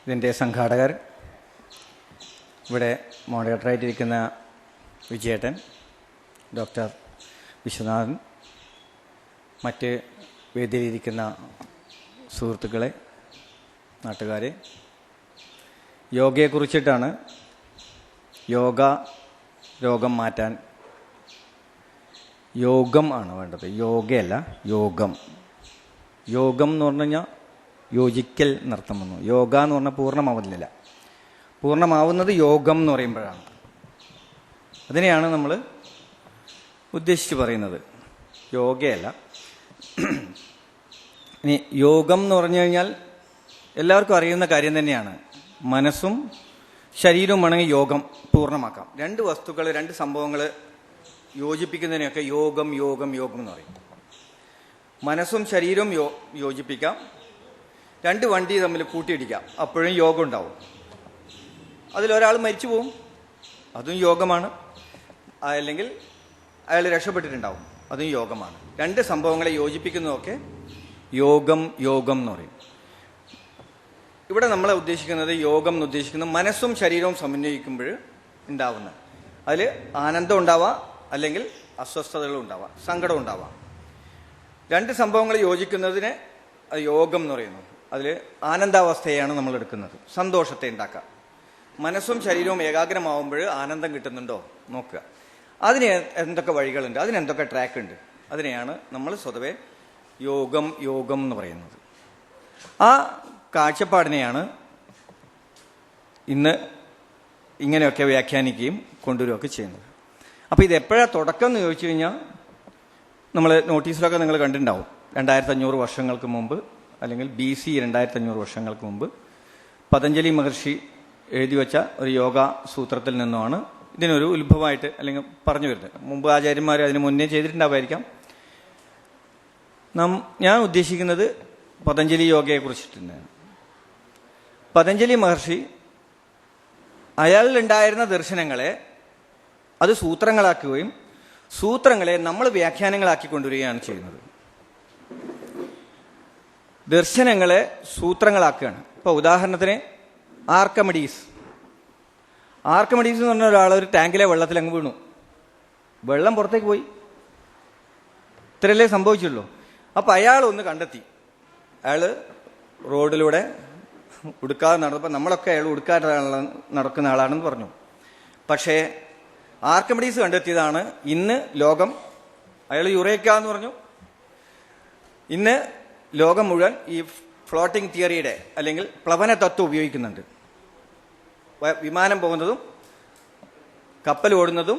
ഇതിൻ്റെ സംഘാടകർ, ഇവിടെ മോഡറേറ്ററായിട്ടിരിക്കുന്ന വിജയേട്ടൻ, ഡോക്ടർ വിശ്വനാഥൻ, മറ്റ് വേദിയിലിരിക്കുന്ന സുഹൃത്തുക്കളെ, നാട്ടുകാരെ, യോഗയെക്കുറിച്ചിട്ടാണ്. യോഗ രോഗം മാറ്റാൻ യോഗം ആണ് വേണ്ടത്, യോഗയല്ല യോഗം. യോഗം എന്ന് പറഞ്ഞു കഴിഞ്ഞാൽ യോജിക്കൽ എന്നർത്ഥം വന്നു. യോഗ എന്ന് പറഞ്ഞാൽ പൂർണ്ണമാവുന്നില്ല, പൂർണ്ണമാവുന്നത് യോഗം എന്ന് പറയുമ്പോഴാണ്. അതിനെയാണ് നമ്മൾ ഉദ്ദേശിച്ച് പറയുന്നത്, യോഗയല്ല. ഇനി യോഗം എന്ന് പറഞ്ഞു കഴിഞ്ഞാൽ എല്ലാവർക്കും അറിയുന്ന കാര്യം തന്നെയാണ്. മനസ്സും ശരീരവും വേണമെങ്കിൽ യോഗം പൂർണ്ണമാക്കാം. രണ്ട് വസ്തുക്കൾ, രണ്ട് സംഭവങ്ങൾ യോജിപ്പിക്കുന്നതിനെയൊക്കെ യോഗം യോഗം യോഗം എന്ന് പറയും. മനസ്സും ശരീരവും യോജിപ്പിക്കാം. രണ്ട് വണ്ടി തമ്മിൽ കൂട്ടിയിടിക്കാം, അപ്പോഴും യോഗം ഉണ്ടാവും. അതിലൊരാൾ മരിച്ചു പോവും, അതും യോഗമാണ്. അല്ലെങ്കിൽ അയാൾ രക്ഷപ്പെട്ടിട്ടുണ്ടാവും, അതും യോഗമാണ്. രണ്ട് സംഭവങ്ങളെ യോജിപ്പിക്കുന്നതൊക്കെ യോഗം യോഗം എന്ന് പറയും. ഇവിടെ നമ്മളെ ഉദ്ദേശിക്കുന്നത്, യോഗം എന്ന് ഉദ്ദേശിക്കുന്നത് മനസ്സും ശരീരവും സമന്വയിക്കുമ്പോൾ ഉണ്ടാവുന്ന, അതിൽ ആനന്ദം ഉണ്ടാവാം, അല്ലെങ്കിൽ അസ്വസ്ഥതകൾ ഉണ്ടാവാം, സങ്കടം ഉണ്ടാവാം. രണ്ട് സംഭവങ്ങൾ യോജിക്കുന്നതിന് യോഗം എന്ന് പറയുന്നു. അതിൽ ആനന്ദാവസ്ഥയാണ് നമ്മൾ എടുക്കുന്നത്, സന്തോഷത്തെ ഉണ്ടാക്കുക. മനസ്സും ശരീരവും ഏകാഗ്രമാവുമ്പോൾ ആനന്ദം കിട്ടുന്നുണ്ടോ നോക്കുക. അതിന് എന്തൊക്കെ വഴികളുണ്ട്, അതിനെന്തൊക്കെ ട്രാക്ക് ഉണ്ട്, അതിനെയാണ് നമ്മൾ സ്വതവേ യോഗം യോഗം എന്ന് പറയുന്നത്. ആ കാഴ്ചപ്പാടിനെയാണ് ഇന്ന് ഇങ്ങനെയൊക്കെ വ്യാഖ്യാനിക്കുകയും കൊണ്ടുവരികയൊക്കെ ചെയ്യുന്നത്. അപ്പോൾ ഇത് എപ്പോഴാണ് തുടക്കം എന്ന് ചോദിച്ചു കഴിഞ്ഞാൽ, നമ്മൾ നോട്ടീസിലൊക്കെ നിങ്ങൾ കണ്ടിട്ടുണ്ടാവും. 2500 വർഷങ്ങൾക്ക് മുമ്പ്, അല്ലെങ്കിൽ BC 2500 വർഷങ്ങൾക്ക് മുമ്പ് പതഞ്ജലി മഹർഷി എഴുതി വെച്ച ഒരു യോഗ സൂത്രത്തിൽ നിന്നുമാണ് ഇതിനൊരു ഉത്ഭവമായിട്ട് അല്ലെങ്കിൽ പറഞ്ഞു വരുന്നത്. മുമ്പ് ആചാര്യന്മാർ അതിന് മുന്നേ ചെയ്തിട്ടുണ്ടാവായിരിക്കാം. ഞാൻ ഉദ്ദേശിക്കുന്നത് പതഞ്ജലി യോഗയെക്കുറിച്ചിട്ട് തന്നെയാണ്. പതഞ്ജലി മഹർഷി അയാളിലുണ്ടായിരുന്ന ദർശനങ്ങളെ അത് സൂത്രങ്ങളാക്കുകയും സൂത്രങ്ങളെ നമ്മൾ വ്യാഖ്യാനങ്ങളാക്കി കൊണ്ടുവരികയാണ് ചെയ്യുന്നത്. ദർശനങ്ങളെ സൂത്രങ്ങളാക്കുകയാണ്. ഇപ്പോൾ ഉദാഹരണത്തിന് ആർക്കമിഡീസ് എന്ന് പറഞ്ഞ ഒരാൾ ഒരു ടാങ്കിലെ വെള്ളത്തിൽ അങ്ങ് വീണു, വെള്ളം പുറത്തേക്ക് പോയി, ഇത്രയല്ലേ സംഭവിച്ചുള്ളൂ. അപ്പം അയാൾ ഒന്ന് കണ്ടെത്തി. അയാൾ റോഡിലൂടെ ഉടുക്കാതെ നടന്നപ്പോൾ നമ്മളൊക്കെ അയാൾ ഉടുക്കാതെ നടക്കുന്ന ആളാണെന്ന് പറഞ്ഞു. പക്ഷേ ആർക്കിമിഡീസ് കണ്ടെത്തിയതാണ് ഇന്ന് ലോകം. അയാൾ യുറേക്ക എന്ന് പറഞ്ഞു. ഇന്ന് ലോകം മുഴുവൻ ഈ ഫ്ലോട്ടിംഗ് തിയറിയുടെ അല്ലെങ്കിൽ പ്ലവന തത്വം ഉപയോഗിക്കുന്നുണ്ട്. വിമാനം പോകുന്നതും കപ്പൽ ഓടുന്നതും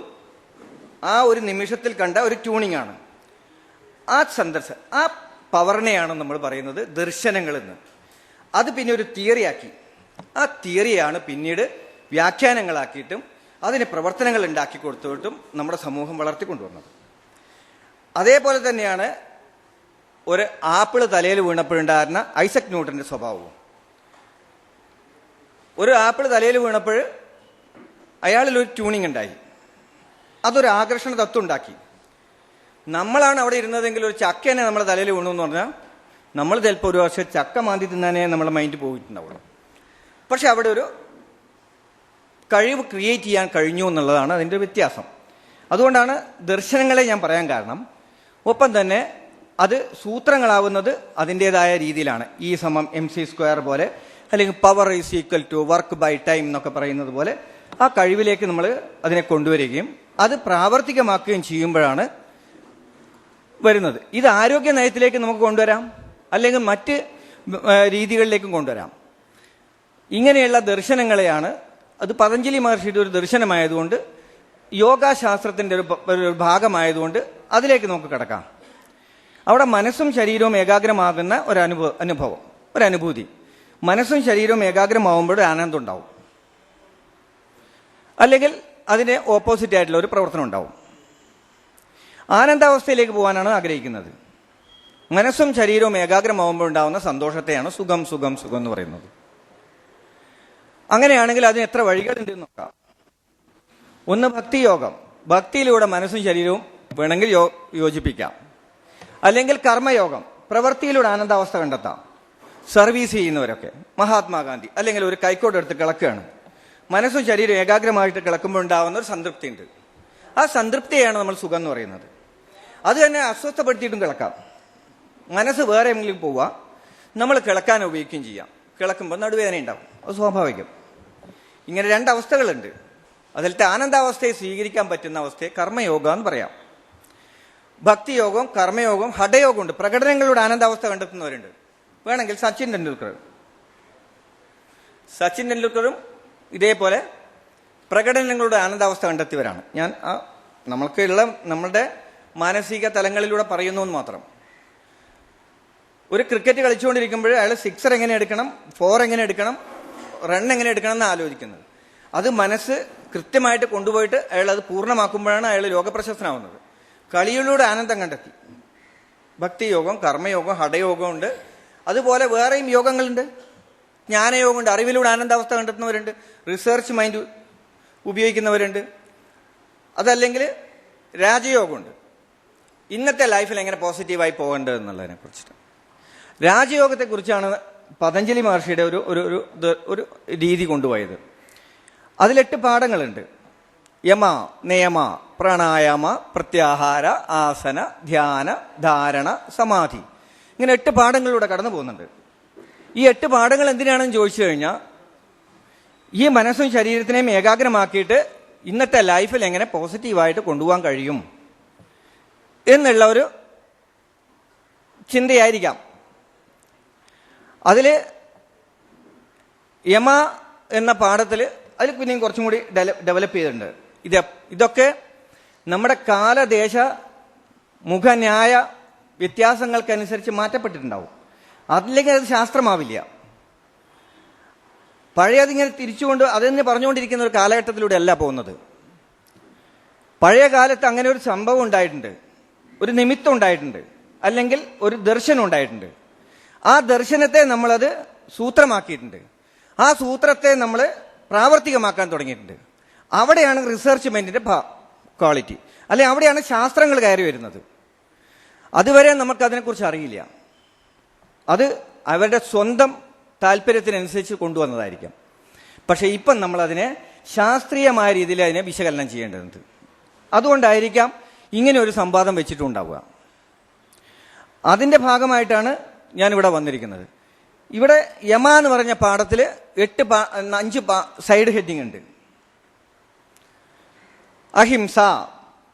ആ ഒരു നിമിഷത്തിൽ കണ്ട ഒരു ട്യൂണിംഗ് ആണ്. ആ പവറിനെയാണ് നമ്മൾ പറയുന്നത് ദർശനങ്ങളെന്ന്. അത് പിന്നെ ഒരു തിയറിയാക്കി. ആ തിയറിയാണ് പിന്നീട് വ്യാഖ്യാനങ്ങളാക്കിയിട്ടും അതിന് പ്രവർത്തനങ്ങൾ ഉണ്ടാക്കി കൊടുത്തിട്ടും നമ്മുടെ സമൂഹം വളർത്തിക്കൊണ്ടുവന്നത്. അതേപോലെ തന്നെയാണ് ഒരു ആപ്പിള് തലയിൽ വീണപ്പോഴുണ്ടായിരുന്ന ഐസക് ന്യൂട്ടന്റെ സ്വഭാവവും. ഒരു ആപ്പിള് തലയിൽ വീണപ്പോൾ അയാളിലൊരു ട്യൂണിംഗ് ഉണ്ടായി, അതൊരു ആകർഷണ തത്വം ഉണ്ടാക്കി. നമ്മളാണ് അവിടെ ഇരുന്നതെങ്കിൽ ഒരു ചക്ക തന്നെ നമ്മുടെ തലയിൽ വീണു എന്ന് പറഞ്ഞാൽ നമ്മൾ ചിലപ്പോൾ ഒരു വർഷം ചക്ക മാന്തി തിന്നാനേ നമ്മുടെ മൈൻഡ് പോയിട്ടുണ്ടാവുള്ളൂ. പക്ഷെ അവിടെ ഒരു കഴിവ് ക്രിയേറ്റ് ചെയ്യാൻ കഴിഞ്ഞു എന്നുള്ളതാണ് അതിൻ്റെ വ്യത്യാസം. അതുകൊണ്ടാണ് ദർശനങ്ങളെ ഞാൻ പറയാൻ കാരണം. ഒപ്പം തന്നെ അത് സൂത്രങ്ങളാവുന്നത് അതിൻ്റെതായ രീതിയിലാണ്. E=mc² പോലെ, അല്ലെങ്കിൽ power is equal to work by time എന്നൊക്കെ പറയുന്നത് പോലെ ആ കഴിവിലേക്ക് നമ്മൾ അതിനെ കൊണ്ടുവരികയും അത് പ്രാവർത്തികമാക്കുകയും ചെയ്യുമ്പോഴാണ് വരുന്നത്. ഇത് ആരോഗ്യ നയത്തിലേക്ക് നമുക്ക് കൊണ്ടുവരാം, അല്ലെങ്കിൽ മറ്റ് രീതികളിലേക്കും കൊണ്ടുവരാം. ഇങ്ങനെയുള്ള ദർശനങ്ങളെയാണ്, അത് പതഞ്ജലി മഹർഷിയുടെ ഒരു ദർശനമായതുകൊണ്ട്, യോഗാശാസ്ത്രത്തിൻ്റെ ഒരു ഭാഗമായതുകൊണ്ട് അതിലേക്ക് നമുക്ക് കിടക്കാം. അവിടെ മനസ്സും ശരീരവും ഏകാഗ്രമാകുന്ന ഒരു അനുഭൂതി. മനസ്സും ശരീരവും ഏകാഗ്രമാവുമ്പോൾ ആനന്ദം ഉണ്ടാവും, അല്ലെങ്കിൽ അതിന് ഓപ്പോസിറ്റ് ആയിട്ടുള്ള ഒരു പ്രവർത്തനം ഉണ്ടാവും. ആനന്ദാവസ്ഥയിലേക്ക് പോകാനാണ് ആഗ്രഹിക്കുന്നത്. മനസ്സും ശരീരവും ഏകാഗ്രമാവുമ്പോൾ ഉണ്ടാവുന്ന സന്തോഷത്തെയാണ് സുഖം സുഖം സുഖം എന്ന് പറയുന്നത്. അങ്ങനെയാണെങ്കിൽ അതിന് എത്ര വഴികളുണ്ടെന്ന് നോക്കാം. ഒന്ന് ഭക്തിയോഗം. ഭക്തിയിലൂടെ മനസ്സും ശരീരവും വേണമെങ്കിൽ യോജിപ്പിക്കാം. അല്ലെങ്കിൽ കർമ്മയോഗം, പ്രവൃത്തിയിലൂടെ ആനന്ദാവസ്ഥ കണ്ടെത്താം. സർവീസ് ചെയ്യുന്നവരൊക്കെ, മഹാത്മാഗാന്ധി അല്ലെങ്കിൽ ഒരു കൈക്കോട്ട് എടുത്ത് കിളക്കുകയാണ്, മനസ്സും ശരീരം ഏകാഗ്രമായിട്ട് കിളക്കുമ്പോൾ ഉണ്ടാവുന്ന ഒരു സംതൃപ്തി ഉണ്ട്. ആ സംതൃപ്തിയാണ് നമ്മൾ സുഖം എന്ന് പറയുന്നത്. അത് തന്നെ അസ്വസ്ഥപ്പെടുത്തിയിട്ടും കിളക്കാം. മനസ്സ് വേറെ എങ്കിലും പോവുക, നമ്മൾ കിളക്കാൻ ഉപയോഗിക്കുകയും ചെയ്യാം. കിളക്കുമ്പോൾ നടുവേദന ഉണ്ടാവും, അത് സ്വാഭാവികം. ഇങ്ങനെ രണ്ടവസ്ഥകളുണ്ട്. അതിലത്തെ ആനന്ദാവസ്ഥയെ സ്വീകരിക്കാൻ പറ്റുന്ന അവസ്ഥയെ കർമ്മയോഗ എന്ന് പറയാം. ഭക്തിയോഗം, കർമ്മയോഗം, ഹഠയോഗമുണ്ട്. പ്രകടനങ്ങളുടെ ആനന്ദാവസ്ഥ കണ്ടെത്തുന്നവരുണ്ട്. വേണമെങ്കിൽ സച്ചിൻ ടെണ്ടുൽക്കറും ഇതേപോലെ പ്രകടനങ്ങളുടെ ആനന്ദാവസ്ഥ കണ്ടെത്തിയവരാണ്. ഞാൻ നമ്മളുടെ മാനസിക തലങ്ങളിലൂടെ പറയുന്നു എന്ന് മാത്രം. ഒരു ക്രിക്കറ്റ് കളിച്ചുകൊണ്ടിരിക്കുമ്പോൾ അയാൾ സിക്സർ എങ്ങനെ എടുക്കണം, ഫോർ എങ്ങനെ എടുക്കണം, റൺ എങ്ങനെ എടുക്കണം എന്ന് ആലോചിക്കുന്നത്. അത് മനസ്സ് കൃത്യമായിട്ട് കൊണ്ടുപോയിട്ട് അയാൾ അത് പൂർണ്ണമാക്കുമ്പോഴാണ് അയാൾ ലോകപ്രശസ്തനാവുന്നത്. കളിയിലൂടെ ആനന്ദം കണ്ടെത്തി. ഭക്തിയോഗം, കർമ്മയോഗം, ഹഠയോഗം ഉണ്ട്. അതുപോലെ വേറെയും യോഗങ്ങളുണ്ട്. ജ്ഞാനയോഗമുണ്ട്. അറിവിലൂടെ ആനന്ദാവസ്ഥ കണ്ടെത്തുന്നവരുണ്ട്. Research mind ഉപയോഗിക്കുന്നവരുണ്ട്. അതല്ലെങ്കിൽ രാജയോഗമുണ്ട്. ഇന്നത്തെ ലൈഫിൽ എങ്ങനെ പോസിറ്റീവായി പോകേണ്ടത് എന്നുള്ളതിനെ കുറിച്ചിട്ട്. രാജയോഗത്തെക്കുറിച്ചാണ് പതഞ്ജലി മഹർഷിയുടെ ഒരു രീതി കൊണ്ടുപോയത്. അതിൽ 8 പാഠങ്ങളുണ്ട്. യമ, നിയമ, പ്രാണായാമ, പ്രത്യാഹാര, ആസന, ധ്യാന, ധാരണ, സമാധി. ഇങ്ങനെ 8 പാഠങ്ങളിലൂടെ കടന്നു പോകുന്നുണ്ട്. ഈ 8 പാഠങ്ങൾ എന്തിനാണെന്ന് ചോദിച്ചു കഴിഞ്ഞാൽ, ഈ മനസ്സും ശരീരത്തിനെയും ഏകാഗ്രമാക്കിയിട്ട് ഇന്നത്തെ ലൈഫിൽ എങ്ങനെ പോസിറ്റീവായിട്ട് കൊണ്ടുപോകാൻ കഴിയും എന്നുള്ള ഒരു ചിന്തയായിരിക്കാം. അതിൽ യമ എന്ന പാഠത്തിൽ അതിൽ പിന്നെയും കുറച്ചും കൂടി ഡെവലപ്പ് ചെയ്തിട്ടുണ്ട്. ഇതൊക്കെ നമ്മുടെ കാലദേശ മുഖന്യായ വ്യത്യാസങ്ങൾക്കനുസരിച്ച് മാറ്റപ്പെട്ടിട്ടുണ്ടാവും. അതില്ലെങ്കിൽ അത് ശാസ്ത്രമാവില്ല. പഴയതിങ്ങനെ തിരിച്ചുകൊണ്ട് അതെന്നെ പറഞ്ഞുകൊണ്ടിരിക്കുന്ന ഒരു കാലഘട്ടത്തിലൂടെ അല്ല പോകുന്നത്. പഴയ കാലത്ത് അങ്ങനെ ഒരു സംഭവം ഉണ്ടായിട്ടുണ്ട്, ഒരു നിമിത്തം ഉണ്ടായിട്ടുണ്ട്, അല്ലെങ്കിൽ ഒരു ദർശനം ഉണ്ടായിട്ടുണ്ട്. ആ ദർശനത്തെ നമ്മളത് സൂത്രമാക്കിയിട്ടുണ്ട്. ആ സൂത്രത്തെ നമ്മൾ പ്രാവർത്തികമാക്കാൻ തുടങ്ങിയിട്ടുണ്ട്. അവിടെയാണ് റിസർച്ച് മൈൻഡിന്റെ ക്വാളിറ്റി, അല്ലെ അവിടെയാണ് ശാസ്ത്രങ്ങൾ കയറി വരുന്നത്. അതുവരെ നമുക്കതിനെക്കുറിച്ച് അറിയില്ല. അത് അവരുടെ സ്വന്തം താല്പര്യത്തിനനുസരിച്ച് കൊണ്ടുവന്നതായിരിക്കാം. പക്ഷെ ഇപ്പം നമ്മളതിനെ ശാസ്ത്രീയമായ രീതിയിൽ അതിനെ വിശകലനം ചെയ്യേണ്ടതുണ്ട്. അതുകൊണ്ടായിരിക്കാം ഇങ്ങനെ ഒരു സംവാദം വെച്ചിട്ടുണ്ടാവുക. അതിൻ്റെ ഭാഗമായിട്ടാണ് ഞാനിവിടെ വന്നിരിക്കുന്നത്. ഇവിടെ യമ എന്ന് പറഞ്ഞ പാഠത്തിൽ 5 സൈഡ് ഹെഡിങ് ഉണ്ട്. അഹിംസ,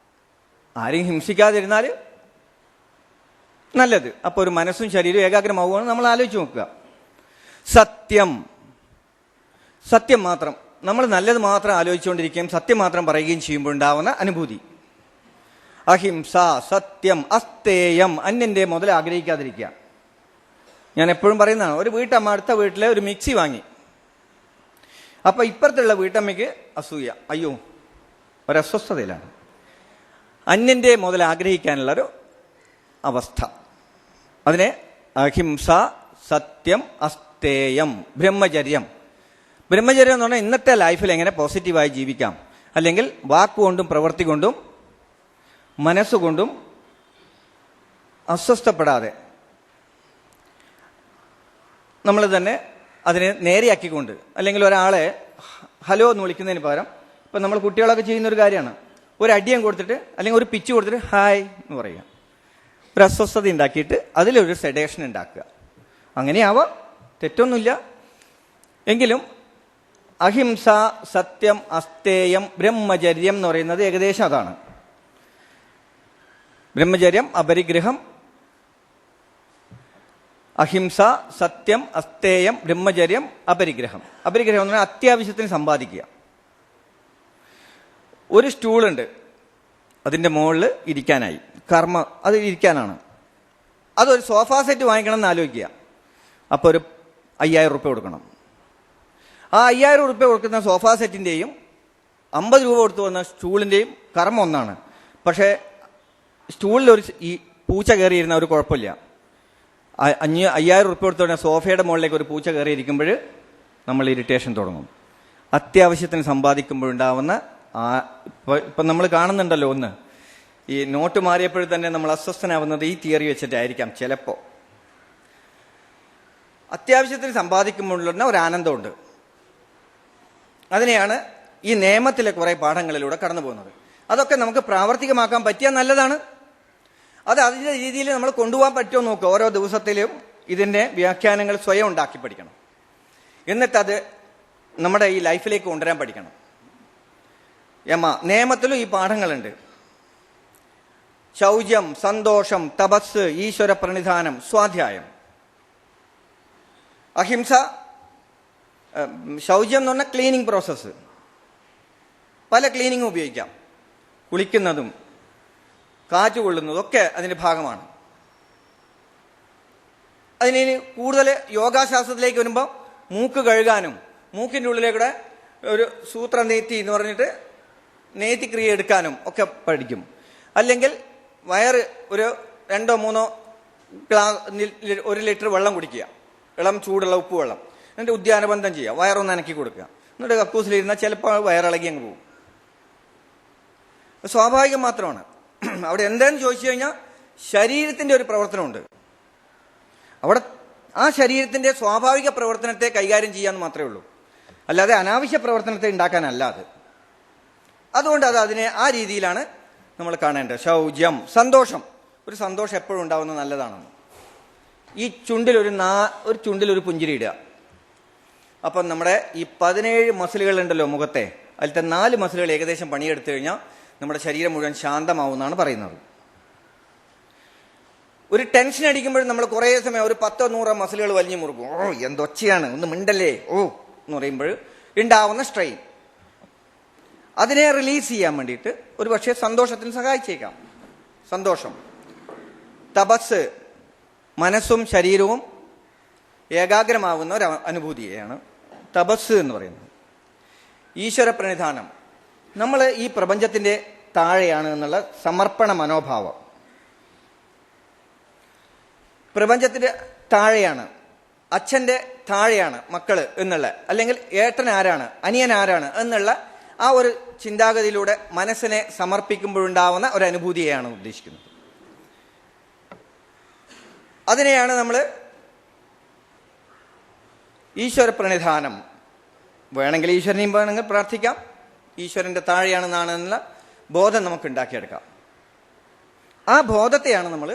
ആരെയും ഹിംസിക്കാതിരുന്നാൽ നല്ലത്. അപ്പോൾ ഒരു മനസ്സും ശരീരവും ഏകാഗ്രമാവുകയാണ് നമ്മൾ ആലോചിച്ച് നോക്കുക. സത്യം, സത്യം മാത്രം, നമ്മൾ നല്ലത് മാത്രം ആലോചിച്ചുകൊണ്ടിരിക്കുകയും സത്യം മാത്രം പറയുകയും ചെയ്യുമ്പോൾ ഉണ്ടാവുന്ന അനുഭൂതി. അഹിംസ, സത്യം, അസ്തേയം, അന്യന്റെ മുതൽ ആഗ്രഹിക്കാതിരിക്കുക. ഞാൻ എപ്പോഴും പറയുന്നതാണ്, ഒരു വീട്ടമ്മ അടുത്ത വീട്ടിലെ ഒരു മിക്സി വാങ്ങി. അപ്പൊ ഇപ്പുറത്തുള്ള വീട്ടമ്മയ്ക്ക് അസൂയ, അയ്യോ ഒരസ്വസ്ഥതയിലാണ്. അന്യന്റെ മുതൽ ആഗ്രഹിക്കാനുള്ളൊരു അവസ്ഥ. അതിനെ അഹിംസ, സത്യം, അസ്തേയം, ബ്രഹ്മചര്യം. ബ്രഹ്മചര്യം എന്ന് പറഞ്ഞാൽ ഇന്നത്തെ ലൈഫിൽ എങ്ങനെ പോസിറ്റീവായി ജീവിക്കാം, അല്ലെങ്കിൽ വാക്കുകൊണ്ടും പ്രവൃത്തി കൊണ്ടും മനസ്സുകൊണ്ടും അസ്വസ്ഥപ്പെടാതെ നമ്മൾ തന്നെ അതിനെ നേരെയാക്കിക്കൊണ്ട്, അല്ലെങ്കിൽ ഒരാളെ ഹലോ എന്ന് വിളിക്കുന്നതിന് പകരം ഇപ്പം നമ്മൾ കുട്ടികളൊക്കെ ചെയ്യുന്നൊരു കാര്യമാണ്, ഒരു അടിയം കൊടുത്തിട്ട് അല്ലെങ്കിൽ ഒരു പിച്ച് കൊടുത്തിട്ട് ഹായ് എന്ന് പറയുക. ഒരു അസ്വസ്ഥത ഉണ്ടാക്കിയിട്ട് അതിലൊരു സെഡേഷൻ ഉണ്ടാക്കുക. അങ്ങനെയാവാം, തെറ്റൊന്നുമില്ല. എങ്കിലും അഹിംസ, സത്യം, അസ്തേയം, ബ്രഹ്മചര്യം എന്ന് പറയുന്നത് ഏകദേശം അതാണ്. ബ്രഹ്മചര്യം, അപരിഗ്രഹം, അഹിംസ, സത്യം, അസ്തേയം, ബ്രഹ്മചര്യം, അപരിഗ്രഹം. അപരിഗ്രഹം എന്ന് പറഞ്ഞാൽ അത്യാവശ്യത്തിന് സമ്പാദിക്കുക. ഒരു സ്റ്റൂളുണ്ട്, അതിൻ്റെ മുകളിൽ ഇരിക്കാനായി, കർമ്മ അത് ഇരിക്കാനാണ്. അതൊരു സോഫാ സെറ്റ് വാങ്ങിക്കണം എന്ന് ആലോചിക്കുക. അപ്പോൾ ഒരു 5000 രൂപ കൊടുക്കണം. ആ 5000 രൂപ കൊടുക്കുന്ന സോഫാ സെറ്റിൻ്റെയും 50 രൂപ കൊടുത്തു വന്ന സ്റ്റൂളിൻ്റെയും കർമ്മം ഒന്നാണ്. പക്ഷേ സ്റ്റൂളിലൊരു ഈ പൂച്ച കയറിയിരുന്ന ഒരു കുഴപ്പമില്ല. 5000 രൂപ കൊടുത്തു സോഫയുടെ മുകളിലേക്ക് ഒരു പൂച്ച കയറിയിരിക്കുമ്പോൾ നമ്മൾ ഇറിറ്റേഷൻ തുടങ്ങും. അത്യാവശ്യത്തിന് സമ്പാദിക്കുമ്പോഴുണ്ടാവുന്ന ഇപ്പം നമ്മൾ കാണുന്നുണ്ടല്ലോ, ഒന്ന് ഈ നോട്ട് മാറിയപ്പോൾ തന്നെ നമ്മൾ അസ്വസ്ഥനാവുന്നത് ഈ തിയറി വെച്ചിട്ടായിരിക്കാം ചിലപ്പോൾ. അത്യാവശ്യത്തിന് സമ്പാദിക്കുമ്പോഴുള്ള ഒരു ആനന്ദമുണ്ട്. അതിനെയാണ് ഈ നിയമത്തിലെ കുറെ പാഠങ്ങളിലൂടെ കടന്നു പോകുന്നത്. അതൊക്കെ നമുക്ക് പ്രാവർത്തികമാക്കാൻ പറ്റിയാൽ നല്ലതാണ്. അത് അതിൻ്റെ രീതിയിൽ നമ്മൾ കൊണ്ടുപോകാൻ പറ്റുമോ നോക്കുക. ഓരോ ദിവസത്തിലും ഇതിൻ്റെ വ്യാഖ്യാനങ്ങൾ സ്വയം ഉണ്ടാക്കി പഠിക്കണം. എന്നിട്ടത് നമ്മുടെ ഈ ലൈഫിലേക്ക് കൊണ്ടുവരാൻ പഠിക്കണം. നിയമത്തിലും ഈ പാഠങ്ങളുണ്ട്. ശൗചം, സന്തോഷം, തപസ്, ഈശ്വര പ്രണിധാനം, സ്വാധ്യായം, അഹിംസ. ശൗചം എന്ന് പറഞ്ഞാൽ ക്ലീനിങ് പ്രോസസ്സ്. പല ക്ലീനിങ്ങും ഉപയോഗിക്കാം. കുളിക്കുന്നതും കാറ്റ് കൊള്ളുന്നതും ഒക്കെ അതിൻ്റെ ഭാഗമാണ്. അതിന് കൂടുതൽ യോഗാശാസ്ത്രത്തിലേക്ക് വരുമ്പോൾ മൂക്ക് കഴുകാനും മൂക്കിൻ്റെ ഉള്ളിലേക്കൂടെ ഒരു സൂത്രനേത്തി എന്ന് പറഞ്ഞിട്ട് നേത്തിക്രിയ എടുക്കാനും ഒക്കെ പഠിക്കും. അല്ലെങ്കിൽ വയറ് ഒരു 2-3 1 ലിറ്റർ വെള്ളം കുടിക്കുക, ഇളം ചൂടുള്ള ഉപ്പ് വെള്ളം. എന്നിട്ട് ഉദ്യാനബന്ധം ചെയ്യുക, വയറൊന്ന് അനക്കി കൊടുക്കുക. എന്നിട്ട് കക്കൂസിലിരുന്നാൽ ചിലപ്പോൾ വയറിളകി അങ്ങ് പോകും. സ്വാഭാവികം മാത്രമാണ്. അവിടെ എന്താണെന്ന് ചോദിച്ചു കഴിഞ്ഞാൽ ശരീരത്തിൻ്റെ ഒരു പ്രവർത്തനമുണ്ട്. അവിടെ ആ ശരീരത്തിൻ്റെ സ്വാഭാവിക പ്രവർത്തനത്തെ കൈകാര്യം ചെയ്യാമെന്ന് മാത്രമേ ഉള്ളൂ. അല്ലാതെ അനാവശ്യ പ്രവർത്തനത്തെ ഉണ്ടാക്കാനല്ല അത്. അതുകൊണ്ട് അതിനെ ആ രീതിയിലാണ് നമ്മൾ കാണേണ്ടത്. ശൗചം, സന്തോഷം. ഒരു സന്തോഷം എപ്പോഴും ഉണ്ടാവുന്നത് നല്ലതാണെന്ന്. ഈ ചുണ്ടിലൊരു പുഞ്ചിരി ഇടുക. അപ്പം നമ്മുടെ ഈ 17 മസിലുകളുണ്ടല്ലോ മുഖത്തെ, അതിലത്തെ 4 മസിലുകൾ ഏകദേശം പണിയെടുത്തു കഴിഞ്ഞാൽ നമ്മുടെ ശരീരം മുഴുവൻ ശാന്തമാവുമെന്നാണ് പറയുന്നത്. ഒരു ടെൻഷൻ അടിക്കുമ്പോഴും നമ്മൾ കുറേ സമയം ഒരു 10-100 മസിലുകൾ വലിഞ്ഞു മുറുക്കും. ഓ എന്തൊച്ചയാണ്, ഒന്ന് മിണ്ടല്ലേ ഓ എന്ന് പറയുമ്പോൾ ഉണ്ടാവുന്ന സ്ട്രെയിൻ, അതിനെ റിലീസ് ചെയ്യാൻ വേണ്ടിയിട്ട് ഒരു പക്ഷേ സന്തോഷത്തിന് സഹായിച്ചേക്കാം. സന്തോഷം. തപസ്, മനസ്സും ശരീരവും ഏകാഗ്രമാവുന്ന ഒരു അനുഭൂതിയെയാണ് തപസ് എന്ന് പറയുന്നത്. ഈശ്വര പ്രണിധാനം, നമ്മൾ ഈ പ്രപഞ്ചത്തിൻ്റെ താഴെയാണ് എന്നുള്ള സമർപ്പണ മനോഭാവം. പ്രപഞ്ചത്തിൻ്റെ താഴെയാണ്, അച്ഛൻ്റെ താഴെയാണ് മക്കള് എന്നുള്ള, അല്ലെങ്കിൽ ഏട്ടൻ ആരാണ്, അനിയൻ ആരാണ് എന്നുള്ള ആ ഒരു ചിന്താഗതിയിലൂടെ മനസ്സിനെ സമർപ്പിക്കുമ്പോഴുണ്ടാവുന്ന ഒരു അനുഭൂതിയെയാണ് ഉദ്ദേശിക്കുന്നത്. അതിനെയാണ് നമ്മൾ ഈശ്വര പ്രണിധാനം. വേണമെങ്കിൽ ഈശ്വരനെയും വേണമെങ്കിൽ പ്രാർത്ഥിക്കാം. ഈശ്വരൻ്റെ താഴെയാണെന്നുള്ള ബോധം നമുക്ക് ഉണ്ടാക്കിയെടുക്കാം. ആ ബോധത്തെയാണ് നമ്മൾ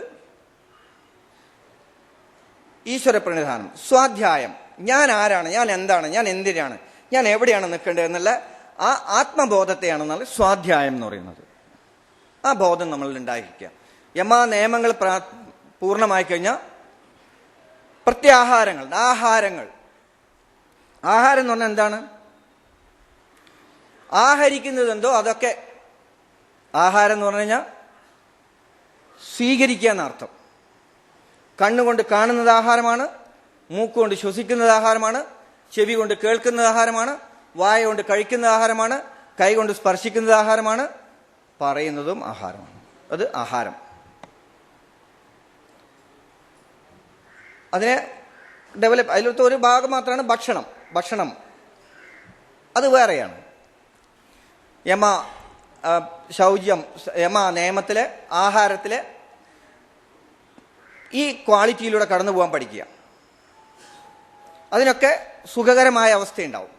ഈശ്വര പ്രണിധാനം. സ്വാധ്യായം, ഞാൻ ആരാണ്, ഞാൻ എന്താണ്, ഞാൻ എന്തിനാണ്, ഞാൻ എവിടെയാണ് നിൽക്കേണ്ടത് എന്നുള്ള ആ ആത്മബോധത്തെയാണ് സ്വാധ്യായം എന്ന് പറയുന്നത്. ആ ബോധം നമ്മളിൽ ഉണ്ടായിരിക്കുക. നിയമങ്ങൾ പൂർണ്ണമായി കഴിഞ്ഞാൽ പ്രത്യാഹാരങ്ങൾ, ആഹാരം എന്ന് പറഞ്ഞാൽ എന്താണ്? ആഹരിക്കുന്നത് എന്തോ അതൊക്കെ ആഹാരം എന്ന് പറഞ്ഞു കഴിഞ്ഞാൽ സ്വീകരിക്കുക എന്നർത്ഥം. കണ്ണുകൊണ്ട് കാണുന്നത് ആഹാരമാണ്, മൂക്കുകൊണ്ട് ശ്വസിക്കുന്നത് ആഹാരമാണ്, ചെവി കൊണ്ട് കേൾക്കുന്നത് ആഹാരമാണ്, വായ കൊണ്ട് കഴിക്കുന്ന ആഹാരമാണ്, കൈ കൊണ്ട് സ്പർശിക്കുന്നത് ആഹാരമാണ്, പറയുന്നതും ആഹാരമാണ്. അത് ആഹാരം. അതിനെ അതിലത്തെ ഒരു ഭാഗം മാത്രമാണ് ഭക്ഷണം. അത് വേറെയാണ്. ശൗചം, നിയമത്തിലെ ആഹാരത്തിലെ ഈ ക്വാളിറ്റിയിലൂടെ കടന്നു പോകാൻ പഠിക്കുക. അതിനൊക്കെ സുഖകരമായ അവസ്ഥയുണ്ടാവും.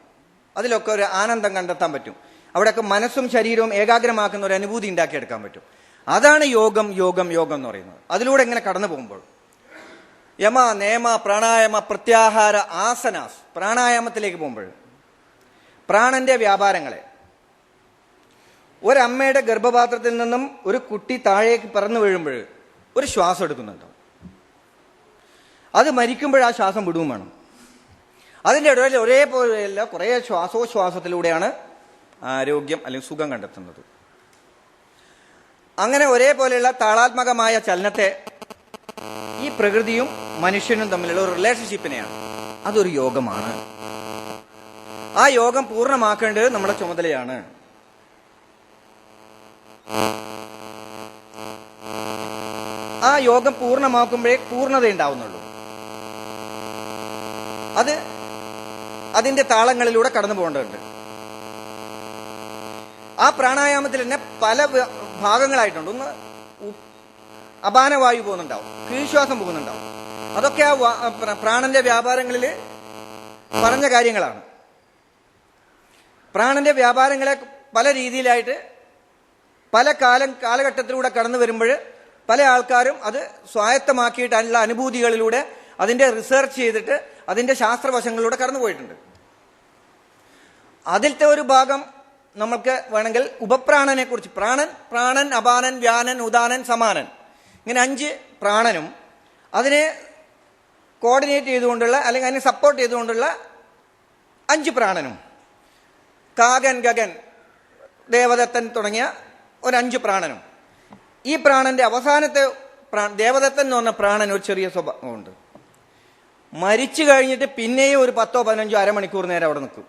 അതിലൊക്കെ ഒരു ആനന്ദം കണ്ടെത്താൻ പറ്റും. അവിടെയൊക്കെ മനസ്സും ശരീരവും ഏകാഗ്രമാക്കുന്ന ഒരു അനുഭൂതി ഉണ്ടാക്കിയെടുക്കാൻ പറ്റും. അതാണ് യോഗം എന്ന് പറയുന്നത്. അതിലൂടെ എങ്ങനെ കടന്നു പോകുമ്പോൾ നിയമ, പ്രാണായാമ, പ്രത്യാഹാര, ആസനാസ്, പ്രാണായാമത്തിലേക്ക് പോകുമ്പോൾ പ്രാണന്റെ വ്യാപാരങ്ങളെ, ഒരമ്മയുടെ ഗർഭപാത്രത്തിൽ നിന്നും ഒരു കുട്ടി താഴേക്ക് പറന്നു വീഴുമ്പോൾ ഒരു ശ്വാസം എടുക്കുന്നുണ്ട്. അത് മരിക്കുമ്പോൾ ആ ശ്വാസം വിടുകയും വേണം. അതിൻ്റെ ഇടയിൽ ഒരേപോലെയല്ല, കുറേ ശ്വാസോച്ഛ്വാസത്തിലൂടെയാണ് ആരോഗ്യം അല്ലെങ്കിൽ സുഖം കണ്ടെത്തുന്നത്. അങ്ങനെ ഒരേപോലെയുള്ള താളാത്മകമായ ചലനത്തെ ഈ പ്രകൃതിയും മനുഷ്യനും തമ്മിലുള്ള ഒരു റിലേഷൻഷിപ്പിനെയാണ്, അതൊരു യോഗമാണ്. ആ യോഗം പൂർണ്ണമാക്കേണ്ടത് നമ്മുടെ ചുമതലയാണ്. ആ യോഗം പൂർണ്ണമാക്കുമ്പോഴേ പൂർണ്ണത ഉണ്ടാവുന്നുള്ളൂ. അത് അതിന്റെ താളങ്ങളിലൂടെ കടന്നു പോകേണ്ടതുണ്ട്. ആ പ്രാണായാമത്തിൽ തന്നെ പല ഭാഗങ്ങളായിട്ടുണ്ട്. ഒന്ന് അപാനവായു പോകുന്നുണ്ടാവും, കീഴ്ശ്വാസം പോകുന്നുണ്ടാവും, അതൊക്കെ ആ പ്രാണന്റെ വ്യാപാരങ്ങളിൽ പറഞ്ഞ കാര്യങ്ങളാണ്. പ്രാണന്റെ വ്യാപാരങ്ങളെ പല രീതിയിലായിട്ട് പല കാലഘട്ടത്തിലൂടെ കടന്നു വരുമ്പോൾ പല ആൾക്കാരും അത് സ്വായത്തമാക്കിയിട്ടുള്ള അനുഭൂതികളിലൂടെ അതിന്റെ റിസർച്ച് ചെയ്തിട്ട് അതിന്റെ ശാസ്ത്രവശങ്ങളിലൂടെ കടന്നുപോയിട്ടുണ്ട്. അതിലത്തെ ഒരു ഭാഗം നമുക്ക് വേണമെങ്കിൽ ഉപപ്രാണനെ കുറിച്ച്, പ്രാണൻ, അപാനൻ, വ്യാനൻ, ഉദാനൻ, സമാനൻ, ഇങ്ങനെ 5 പ്രാണനും അതിനെ കോർഡിനേറ്റ് ചെയ്തുകൊണ്ടുള്ള അല്ലെങ്കിൽ അതിനെ സപ്പോർട്ട് ചെയ്തുകൊണ്ടുള്ള 5 പ്രാണനും, കാകൻ, ഗഗൻ, ദേവദത്തൻ തുടങ്ങിയ ഒരു 5 പ്രാണനും. ഈ പ്രാണന്റെ അവസാനത്തെ ദേവദത്തൻ എന്ന് പറഞ്ഞ പ്രാണൻ ഒരു ചെറിയ സ്വഭാവമുണ്ട്. മരിച്ചു കഴിഞ്ഞിട്ട് പിന്നെയും ഒരു 10-15 അരമണിക്കൂർ നേരം അവിടെ നിൽക്കും.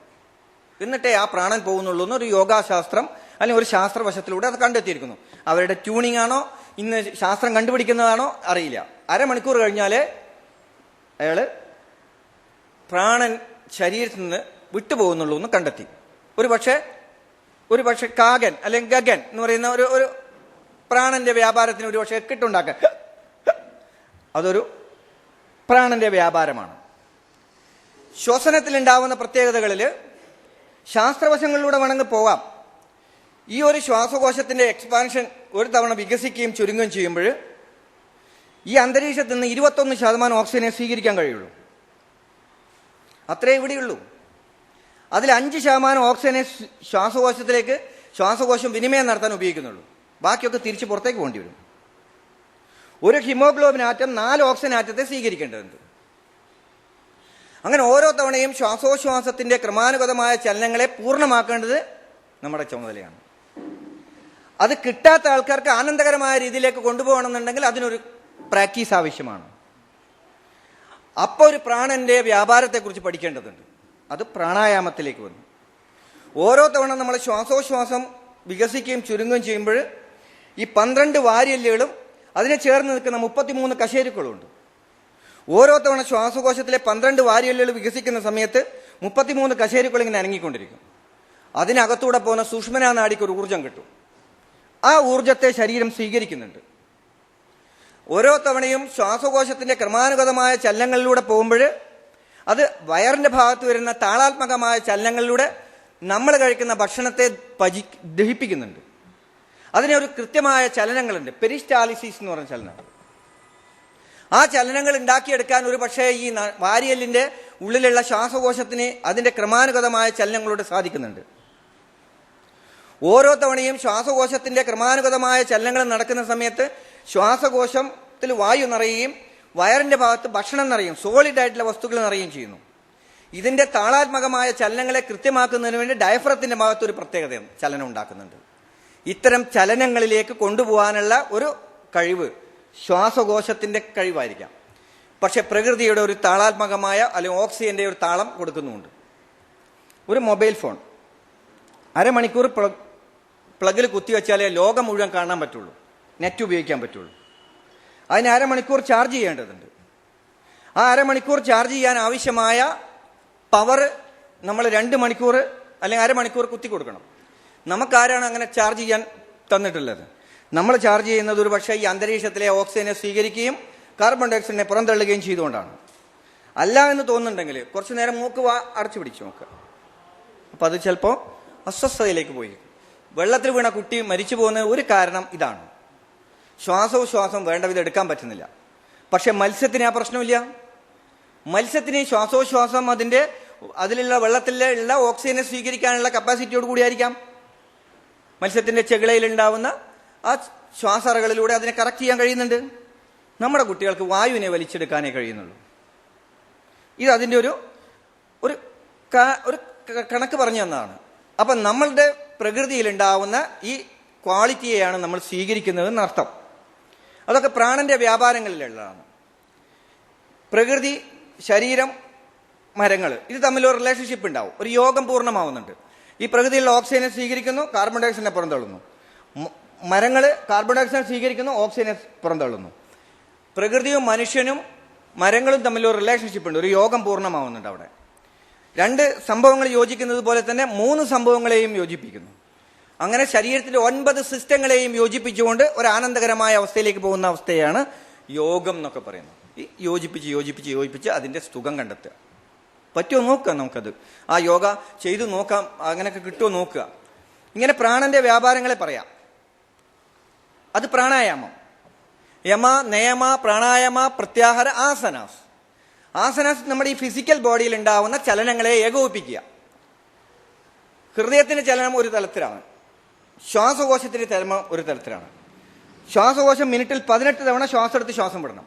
എന്നിട്ടേ ആ പ്രാണൻ പോകുന്നുള്ളൂ എന്നൊരു യോഗാശാസ്ത്രം അല്ലെങ്കിൽ ഒരു ശാസ്ത്രവശത്തിലൂടെ അത് കണ്ടെത്തിയിരിക്കുന്നു. അവരുടെ ട്യൂണിംഗ് ആണോ ഇന്ന് ശാസ്ത്രം കണ്ടുപിടിക്കുന്നതാണോ അറിയില്ല. അരമണിക്കൂർ കഴിഞ്ഞാലേ അയാള് പ്രാണൻ ശരീരത്തിൽ നിന്ന് വിട്ടുപോകുന്നുള്ളൂ എന്ന് കണ്ടെത്തി. ഒരു പക്ഷെ കാകൻ അല്ലെങ്കിൽ ഗഗൻ എന്ന് പറയുന്ന ഒരു പ്രാണന്റെ വ്യാപാരത്തിന് ഒരു പക്ഷെ എക്കിട്ടുണ്ടാക്കാൻ, അതൊരു പ്രാണന്റെ വ്യാപാരമാണ്. ശ്വസനത്തിലുണ്ടാവുന്ന പ്രത്യേകതകളിൽ ശാസ്ത്രവശങ്ങളിലൂടെ വേണമെങ്കിൽ പോവാം. ഈ ഒരു ശ്വാസകോശത്തിന്റെ എക്സ്പാൻഷൻ ഒരു തവണ വികസിക്കുകയും ചുരുങ്ങുകയും ചെയ്യുമ്പോൾ ഈ അന്തരീക്ഷത്തിൽ നിന്ന് 21% ഓക്സിജനെ സ്വീകരിക്കാൻ കഴിയുള്ളൂ. അത്രേ ഇവിടെയുള്ളൂ. അതിൽ 5% ഓക്സിജനെ ശ്വാസകോശം വിനിമയം നടത്താൻ ഉപയോഗിക്കുന്നുള്ളൂ. ബാക്കിയൊക്കെ തിരിച്ച് പുറത്തേക്ക് പോകേണ്ടി വരും. ഒരു ഹിമോഗ്ലോബിൻ ആറ്റം 4 ഓക്സിജൻ ആറ്റത്തെ സ്വീകരിക്കേണ്ടതുണ്ട്. അങ്ങനെ ഓരോ തവണയും ശ്വാസോച്ഛ്വാസത്തിന്റെ ക്രമാനുഗതമായ ചലനങ്ങളെ പൂർണ്ണമാക്കേണ്ടത് നമ്മുടെ ചുമതലയാണ്. അത് കിട്ടാത്ത ആൾക്കാർക്ക് ആനന്ദകരമായ രീതിയിലേക്ക് കൊണ്ടുപോകണമെന്നുണ്ടെങ്കിൽ അതിനൊരു പ്രാക്ടീസ് ആവശ്യമാണ്. അപ്പോൾ ഒരു പ്രാണന്റെ വ്യാപാരത്തെക്കുറിച്ച് പഠിക്കേണ്ടതുണ്ട്. അത് പ്രാണായാമത്തിലേക്ക് വന്നു. ഓരോ തവണ നമ്മൾ ശ്വാസോച്ഛ്വാസം വികസിക്കുകയും ചുരുങ്ങുകയും ചെയ്യുമ്പോൾ ഈ 12 വാരിയല്ലുകളും അതിനെ ചേർന്ന് നിൽക്കുന്ന 33 കശേരുക്കളുണ്ട്. ഓരോ തവണ ശ്വാസകോശത്തിലെ 12 വാരിയല്ലുകൾ വികസിക്കുന്ന സമയത്ത് 33 കശേരുക്കൾ ഇങ്ങനെ അനങ്ങിക്കൊണ്ടിരിക്കും. അതിനകത്തൂടെ പോകുന്ന സുഷ്മനാ നാഡിക്ക് ഒരു ഊർജം കിട്ടും. ആ ഊർജത്തെ ശരീരം സ്വീകരിക്കുന്നുണ്ട്. ഓരോ തവണയും ശ്വാസകോശത്തിന്റെ ക്രമാനുഗതമായ ചലനങ്ങളിലൂടെ പോകുമ്പോൾ അത് വയറിന്റെ ഭാഗത്ത് വരുന്ന താളാത്മകമായ ചലനങ്ങളിലൂടെ നമ്മൾ കഴിക്കുന്ന ഭക്ഷണത്തെ ദഹിപ്പിക്കുന്നുണ്ട്. അതിന് ഒരു കൃത്യമായ ചലനങ്ങളുണ്ട്. പെരിസ്റ്റാലിസിസ് എന്ന് പറഞ്ഞ ചലനം. ആ ചലനങ്ങൾ ഉണ്ടാക്കിയെടുക്കാൻ ഒരു പക്ഷേ ഈ വാരിയല്ലിന്റെ ഉള്ളിലുള്ള ശ്വാസകോശത്തിന് അതിന്റെ ക്രമാനുഗതമായ ചലനങ്ങളോട് സാധിക്കുന്നുണ്ട്. ഓരോ തവണയും ശ്വാസകോശത്തിന്റെ ക്രമാനുഗതമായ ചലനങ്ങൾ നടക്കുന്ന സമയത്ത് ശ്വാസകോശത്തിൽ വായു നിറയുകയും വയറിന്റെ ഭാഗത്ത് ഭക്ഷണം നിറയും, സോളിഡ് ആയിട്ടുള്ള വസ്തുക്കൾ നിറയുകയും ചെയ്യുന്നു. ഇതിന്റെ താളാത്മകമായ ചലനങ്ങളെ കൃത്യമാക്കുന്നതിന് വേണ്ടി ഡയഫ്രത്തിന്റെ ഭാഗത്ത് ഒരു പ്രത്യേകത ചലനം ഉണ്ടാക്കുന്നുണ്ട്. ഇത്തരം ചലനങ്ങളിലേക്ക് കൊണ്ടുപോകാനുള്ള ഒരു കഴിവ് ശ്വാസകോശത്തിന്റെ കഴിവായിരിക്കാം. പക്ഷെ പ്രകൃതിയുടെ ഒരു താളാത്മകമായ അല്ലെങ്കിൽ ഓക്സിജന്റെ ഒരു താളം കൊടുക്കുന്നുമുണ്ട്. ഒരു മൊബൈൽ ഫോൺ അരമണിക്കൂർ പ്ലഗിൽ കുത്തിവെച്ചാലേ ലോകം മുഴുവൻ കാണാൻ പറ്റുള്ളൂ, നെറ്റ് ഉപയോഗിക്കാൻ പറ്റുള്ളൂ. അതിന് അരമണിക്കൂർ ചാർജ് ചെയ്യേണ്ടതുണ്ട്. ആ അരമണിക്കൂർ ചാർജ് ചെയ്യാൻ ആവശ്യമായ പവർ നമ്മൾ 2 മണിക്കൂർ അല്ലെങ്കിൽ അരമണിക്കൂർ കുത്തി കൊടുക്കണം. നമുക്കാരാണ് അങ്ങനെ ചാർജ് ചെയ്യാൻ തന്നിട്ടുള്ളത്? നമ്മൾ ചാർജ് ചെയ്യുന്നത് ഒരു പക്ഷേ ഈ അന്തരീക്ഷത്തിലെ ഓക്സിജനെ സ്വീകരിക്കുകയും കാർബൺ ഡൈ ഓക്സൈഡിനെ പുറന്തള്ളുകയും ചെയ്തുകൊണ്ടാണ്. അല്ല എന്ന് തോന്നുന്നുണ്ടെങ്കിൽ കുറച്ചു നേരം മൂക്ക് അടച്ചു പിടിച്ചു നോക്കുക. അപ്പം അത് ചിലപ്പോൾ അസ്വസ്ഥതയിലേക്ക് പോയി. വെള്ളത്തിൽ വീണ കുട്ടി മരിച്ചു പോകുന്ന ഒരു കാരണം ഇതാണ്. ശ്വാസോച്ഛ്വാസം വേണ്ട വിധം എടുക്കാൻ പറ്റുന്നില്ല. പക്ഷെ മത്സ്യത്തിന് ആ പ്രശ്നമില്ല. മത്സ്യത്തിന് ശ്വാസോച്ഛ്വാസം അതിലുള്ള വെള്ളത്തിലുള്ള ഓക്സിജനെ സ്വീകരിക്കാനുള്ള കപ്പാസിറ്റിയോട് കൂടിയായിരിക്കാം. മത്സ്യത്തിന്റെ ചെകിളയിൽ ഉണ്ടാവുന്ന ആ ശ്വാസറകളിലൂടെ അതിനെ കറക്റ്റ് ചെയ്യാൻ കഴിയുന്നുണ്ട്. നമ്മുടെ കുട്ടികൾക്ക് വായുവിനെ വലിച്ചെടുക്കാനേ കഴിയുന്നുള്ളൂ. ഇത് അതിൻ്റെ ഒരു കണക്ക് പറഞ്ഞു തന്നതാണ്. അപ്പം നമ്മളുടെ പ്രകൃതിയിൽ ഉണ്ടാവുന്ന ഈ ക്വാളിറ്റിയെയാണ് നമ്മൾ സ്വീകരിക്കുന്നതെന്ന് അർത്ഥം. അതൊക്കെ പ്രാണന്റെ വ്യാപാരങ്ങളിലുള്ളതാണ്. പ്രകൃതി, ശരീരം, മരങ്ങൾ, ഇത് തമ്മിലൊരു റിലേഷൻഷിപ്പ് ഉണ്ടാവും. ഒരു യോഗം പൂർണ്ണമാവുന്നുണ്ട്. ഈ പ്രകൃതിയിലുള്ള ഓക്സിജനെ സ്വീകരിക്കുന്നു, കാർബൺ ഡൈ ഓക്സൈഡിനെ പുറന്തള്ളുന്നു. മരങ്ങൾ കാർബൺ ഡൈ ഓക്സൈഡ് സ്വീകരിക്കുന്നു, ഓക്സിജനെ പുറന്തള്ളുന്നു. പ്രകൃതിയും മനുഷ്യനും മരങ്ങളും തമ്മിലൊരു റിലേഷൻഷിപ്പ് ഉണ്ട്. ഒരു യോഗം പൂർണ്ണമാവുന്നുണ്ട് അവിടെ. 2 സംഭവങ്ങൾ യോജിക്കുന്നത് പോലെ തന്നെ 3 സംഭവങ്ങളെയും യോജിപ്പിക്കുന്നു. അങ്ങനെ ശരീരത്തിലെ 9 സിസ്റ്റങ്ങളെയും യോജിപ്പിച്ചുകൊണ്ട് ഒരു ആനന്ദകരമായ അവസ്ഥയിലേക്ക് പോകുന്ന അവസ്ഥയാണ് യോഗം എന്നൊക്കെ പറയുന്നത്. യോജിപ്പിച്ച് അതിൻ്റെ സുഖം കണ്ടെത്തുക. പറ്റുമോ നോക്കുക, നമുക്കത് ആ യോഗ ചെയ്തു നോക്കാം, അങ്ങനെയൊക്കെ കിട്ടുമോ നോക്കുക. ഇങ്ങനെ പ്രാണന്റെ വ്യാപാരങ്ങളെ പറയാം. അത് പ്രാണായാമം. യമ, നയമ, പ്രാണായാമ, പ്രത്യാഹാര, ആസനാസ്. ആസനാസ് നമ്മുടെ ഈ ഫിസിക്കൽ ബോഡിയിൽ ഉണ്ടാവുന്ന ചലനങ്ങളെ ഏകോപിപ്പിക്കുക. ഹൃദയത്തിന്റെ ചലനം ഒരു തലത്തിലാണ്, ശ്വാസകോശത്തിന്റെ ചലനം ഒരു തലത്തിലാണ്. ശ്വാസകോശം മിനിറ്റിൽ 18 തവണ ശ്വാസം എടുത്ത് ശ്വാസം വിടണം.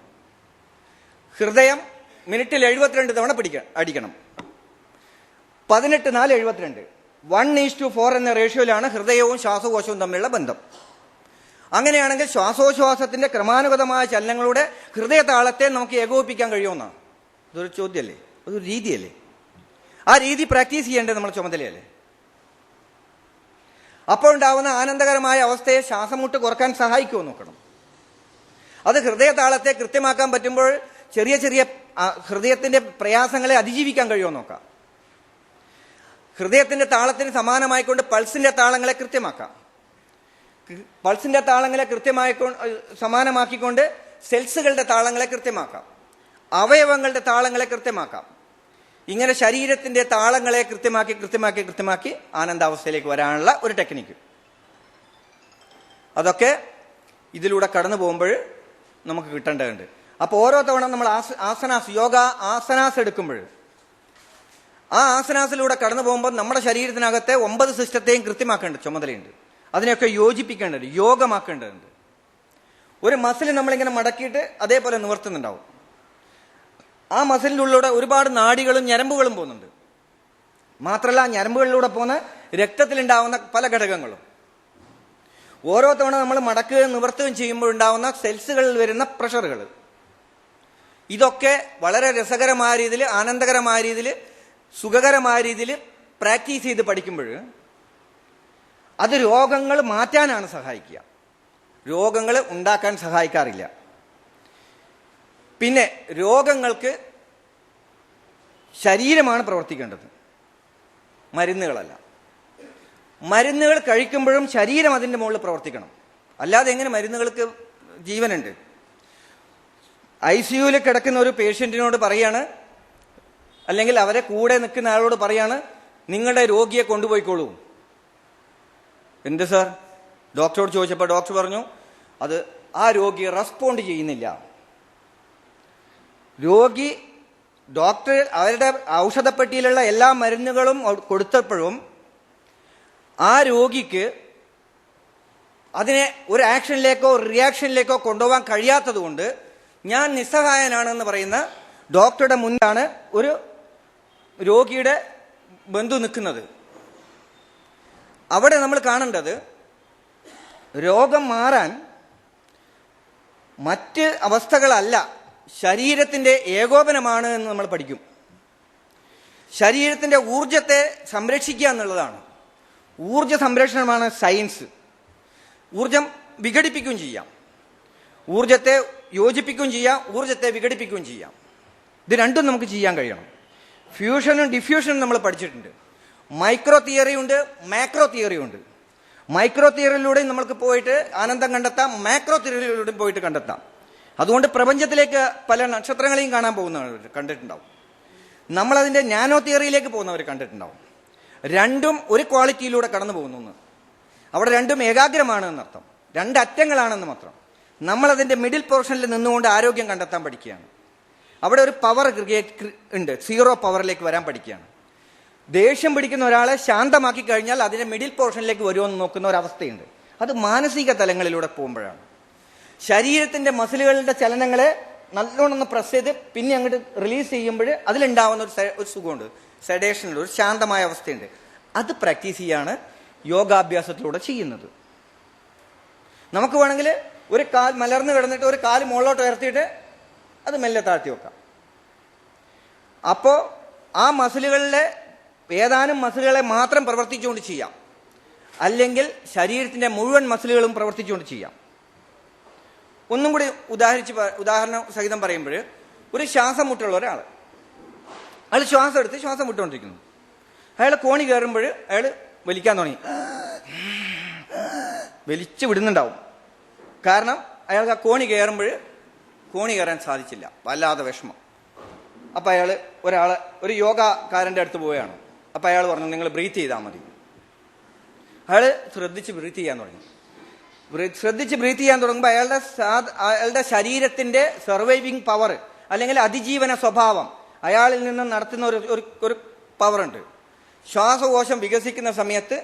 ഹൃദയം മിനിറ്റിൽ 72 തവണ അടിക്കണം. 18:4:72 1:4 എന്ന റേഷ്യോയിലാണ് ഹൃദയവും ശ്വാസകോശവും തമ്മിലുള്ള ബന്ധം. അങ്ങനെയാണെങ്കിൽ ശ്വാസോച്ഛ്വാസത്തിന്റെ ക്രമാനുഗതമായ ചലനങ്ങളുടെ ഹൃദയതാളത്തെ നമുക്ക് ഏകോപിപ്പിക്കാൻ കഴിയുമെന്നാണ്. ഇതൊരു ചോദ്യമല്ലേ, അതൊരു രീതിയല്ലേ? ആ രീതി പ്രാക്ടീസ് ചെയ്യേണ്ടത് നമ്മുടെ ചുമതലയല്ലേ? അപ്പോൾ ഉണ്ടാവുന്ന ആനന്ദകരമായ അവസ്ഥയെ ശ്വാസം മുട്ട് കുറക്കാൻ സഹായിക്കുമോ നോക്കണം. അത് ഹൃദയതാളത്തെ കൃത്യമാക്കാൻ പറ്റുമ്പോൾ ചെറിയ ചെറിയ ഹൃദയത്തിന്റെ പ്രയാസങ്ങളെ അതിജീവിക്കാൻ കഴിയുമോ നോക്കാം. ഹൃദയത്തിന്റെ താളത്തിന് സമാനമായിക്കൊണ്ട് പൾസിന്റെ താളങ്ങളെ കൃത്യമാക്കാം. പൾസിന്റെ താളങ്ങളെ സമാനമാക്കിക്കൊണ്ട് സെൽസുകളുടെ താളങ്ങളെ കൃത്യമാക്കാം, അവയവങ്ങളുടെ താളങ്ങളെ കൃത്യമാക്കാം. ഇങ്ങനെ ശരീരത്തിന്റെ താളങ്ങളെ കൃത്യമാക്കി ആനന്ദാവസ്ഥയിലേക്ക് വരാനുള്ള ഒരു ടെക്നിക്ക്. അതൊക്കെ ഇതിലൂടെ കടന്നു പോകുമ്പോൾ നമുക്ക് കിട്ടേണ്ടതുണ്ട്. അപ്പോൾ ഓരോ തവണ നമ്മൾ യോഗ ആസനാസ് എടുക്കുമ്പോൾ ആ ആസനാസിലൂടെ കടന്നു പോകുമ്പോൾ നമ്മുടെ ശരീരത്തിനകത്തെ 9 സിസ്റ്റത്തെയും കൃത്യമാക്കേണ്ട ചുമതലയുണ്ട്. അതിനെയൊക്കെ യോജിപ്പിക്കേണ്ടത്, യോഗമാക്കേണ്ടതുണ്ട്. ഒരു മസിൽ നമ്മളിങ്ങനെ മടക്കിയിട്ട് അതേപോലെ നിവർത്തുന്നുണ്ടാവും. ആ മസിലിനുള്ളിലൂടെ ഒരുപാട് നാഡികളും ഞരമ്പുകളും പോകുന്നുണ്ട്. മാത്രമല്ല ഞരമ്പുകളിലൂടെ പോകുന്ന രക്തത്തിലുണ്ടാവുന്ന പല ഘടകങ്ങളും ഓരോ തവണ നമ്മൾ മടക്കുകയും നിവർത്തുകയും ചെയ്യുമ്പോൾ ഉണ്ടാവുന്ന സെൽസുകളിൽ വരുന്ന പ്രഷറുകൾ, ഇതൊക്കെ വളരെ രസകരമായ രീതിയിൽ, ആനന്ദകരമായ രീതിയിൽ, സുഖകരമായ രീതിയിൽ പ്രാക്ടീസ് ചെയ്ത് പഠിക്കുമ്പോൾ അത് രോഗങ്ങൾ മാറ്റാനാണ് സഹായിക്കുക, രോഗങ്ങൾ ഉണ്ടാക്കാൻ സഹായിക്കാറില്ല. പിന്നെ രോഗങ്ങൾക്ക് ശരീരമാണ് പ്രവർത്തിക്കേണ്ടത്, മരുന്നുകളല്ല. മരുന്നുകൾ കഴിക്കുമ്പോഴും ശരീരം അതിൻ്റെ മുകളിൽ പ്രവർത്തിക്കണം. അല്ലാതെ എങ്ങനെ മരുന്നുകൾക്ക് ജീവനുണ്ട്? ICUവിൽ കിടക്കുന്ന ഒരു പേഷ്യൻറ്റിനോട് പറയാണ്, അല്ലെങ്കിൽ അവരെ കൂടെ നിൽക്കുന്ന ആളോട് പറയാണ്, നിങ്ങളുടെ രോഗിയെ കൊണ്ടുപോയിക്കോളൂ. എന്ത് സാർ? ഡോക്ടറോട് ചോദിച്ചപ്പോൾ ഡോക്ടർ പറഞ്ഞു, അത് ആ രോഗി റെസ്പോണ്ട് ചെയ്യുന്നില്ല. രോഗി ഡോക്ടർ അവരുടെ ഔഷധപ്പെട്ടിയിലുള്ള എല്ലാ മരുന്നുകളും കൊടുത്തപ്പോഴും ആ രോഗിക്ക് അതിനെ ഒരു ആക്ഷനിലേക്കോ റിയാക്ഷനിലേക്കോ കൊണ്ടുപോകാൻ കഴിയാത്തത് കൊണ്ട് ഞാൻ നിസ്സഹായനാണെന്ന് പറയുന്ന ഡോക്ടറുടെ മുന്നിലാണ് ഒരു രോഗിയുടെ ബന്ധു നിൽക്കുന്നത്. അവിടെ നമ്മൾ കാണേണ്ടത് രോഗം മാറാൻ മറ്റ് അവസ്ഥകളല്ല, ശരീരത്തിൻ്റെ ഏകോപനമാണ് എന്ന് നമ്മൾ പഠിക്കും. ശരീരത്തിൻ്റെ ഊർജത്തെ സംരക്ഷിക്കുക എന്നുള്ളതാണ്. ഊർജ സംരക്ഷണമാണ് സയൻസ്. ഊർജം വിഘടിപ്പിക്കുകയും ചെയ്യാം, ഊർജത്തെ യോജിപ്പിക്കുകയും ചെയ്യാം, ഊർജത്തെ വിഘടിപ്പിക്കുകയും ചെയ്യാം. ഇത് രണ്ടും നമുക്ക് ചെയ്യാൻ കഴിയണം. ഫ്യൂഷനും ഡിഫ്യൂഷനും നമ്മൾ പഠിച്ചിട്ടുണ്ട്. മൈക്രോ തിയറി ഉണ്ട്, മാക്രോ തിയറി ഉണ്ട്. മൈക്രോ തിയറിയിലൂടെയും നമ്മൾക്ക് പോയിട്ട് ആനന്ദം കണ്ടെത്താം, മാക്രോ തിയറിയിലൂടെയും പോയിട്ട് കണ്ടെത്താം. അതുകൊണ്ട് പ്രപഞ്ചത്തിലേക്ക് പല നക്ഷത്രങ്ങളെയും കാണാൻ പോകുന്നവർ കണ്ടിട്ടുണ്ടാവും. നമ്മളതിൻ്റെ നാനോ തിയറിയിലേക്ക് പോകുന്നവർ കണ്ടിട്ടുണ്ടാവും. രണ്ടും ഒരു ക്വാളിറ്റിയിലൂടെ കടന്നു പോകുന്നു. അവിടെ രണ്ടും ഏകാഗ്രമാണ് എന്നർത്ഥം, രണ്ടറ്റങ്ങളാണെന്ന് മാത്രം. നമ്മളതിൻ്റെ മിഡിൽ പോർഷനിൽ നിന്നുകൊണ്ട് ആരോഗ്യം കണ്ടെത്താൻ പഠിക്കുകയാണ്. അവിടെ ഒരു പവർ ഉണ്ട്, 0 പവറിലേക്ക് വരാൻ പഠിക്കുകയാണ്. ദേഷ്യം പിടിക്കുന്ന ഒരാളെ ശാന്തമാക്കി കഴിഞ്ഞാൽ അതിൻ്റെ മിഡിൽ പോർഷനിലേക്ക് വരുമെന്ന് നോക്കുന്ന ഒരവസ്ഥയുണ്ട്. അത് മാനസിക തലങ്ങളിലൂടെ പോകുമ്പോഴാണ്. ശരീരത്തിൻ്റെ മസിലുകളുടെ ചലനങ്ങളെ നല്ലോണം ഒന്ന് പ്രസ് ചെയ്ത് പിന്നെ അങ്ങോട്ട് റിലീസ് ചെയ്യുമ്പോൾ അതിലുണ്ടാവുന്ന ഒരു സുഖമുണ്ട്, സെഡേഷനുണ്ട്, ഒരു ശാന്തമായ അവസ്ഥയുണ്ട്. അത് പ്രാക്ടീസ് ചെയ്യാണ് യോഗാഭ്യാസത്തിലൂടെ ചെയ്യുന്നത്. നമുക്ക് വേണമെങ്കിൽ ഒരു കാൽ മലർന്ന് കിടന്നിട്ട് ഒരു കാല് മുകളിലോട്ട് ഉയർത്തിയിട്ട് അത് മെല്ലെ താഴ്ത്തി വെക്കാം. അപ്പോൾ ആ മസിലുകളിലെ ഏതാനും മസിലുകളെ മാത്രം പ്രവർത്തിച്ചുകൊണ്ട് ചെയ്യാം, അല്ലെങ്കിൽ ശരീരത്തിൻ്റെ മുഴുവൻ മസിലുകളും പ്രവർത്തിച്ചുകൊണ്ട് ചെയ്യാം. ഒന്നും കൂടി ഉദാഹരണം സഹിതം പറയുമ്പോൾ, ഒരു ശ്വാസം മുട്ടുള്ള ഒരാൾ, അയാൾ ശ്വാസം എടുത്ത് ശ്വാസം വിട്ടുകൊണ്ടിരിക്കുന്നു. അയാൾ കോണി കയറുമ്പോൾ അയാൾ വലിക്കാൻ തുടങ്ങി, വലിച്ചു വിടുന്നുണ്ടാവും. കാരണം അയാൾക്ക് ആ കോണി കയറുമ്പോൾ കോണി കയറാൻ സാധിച്ചില്ല, വല്ലാതെ വിഷമം. അപ്പം അയാൾ ഒരു യോഗക്കാരൻ്റെ അടുത്ത് പോവുകയാണ്. അപ്പം അയാൾ പറഞ്ഞു, നിങ്ങൾ ബ്രീത്ത് ചെയ്താൽ മതി. അയാൾ ശ്രദ്ധിച്ച് ബ്രീത്ത് ചെയ്യാൻ തുടങ്ങി. ശ്രദ്ധിച്ച് ബ്രീത്ത് ചെയ്യാൻ തുടങ്ങുമ്പോൾ അയാളുടെ ശരീരത്തിന്റെ സർവൈവിങ് പവർ അല്ലെങ്കിൽ അതിജീവന സ്വഭാവം അയാളിൽ നിന്ന് നടത്തുന്ന ഒരു പവറുണ്ട്. ശ്വാസകോശം വികസിക്കുന്ന സമയത്ത്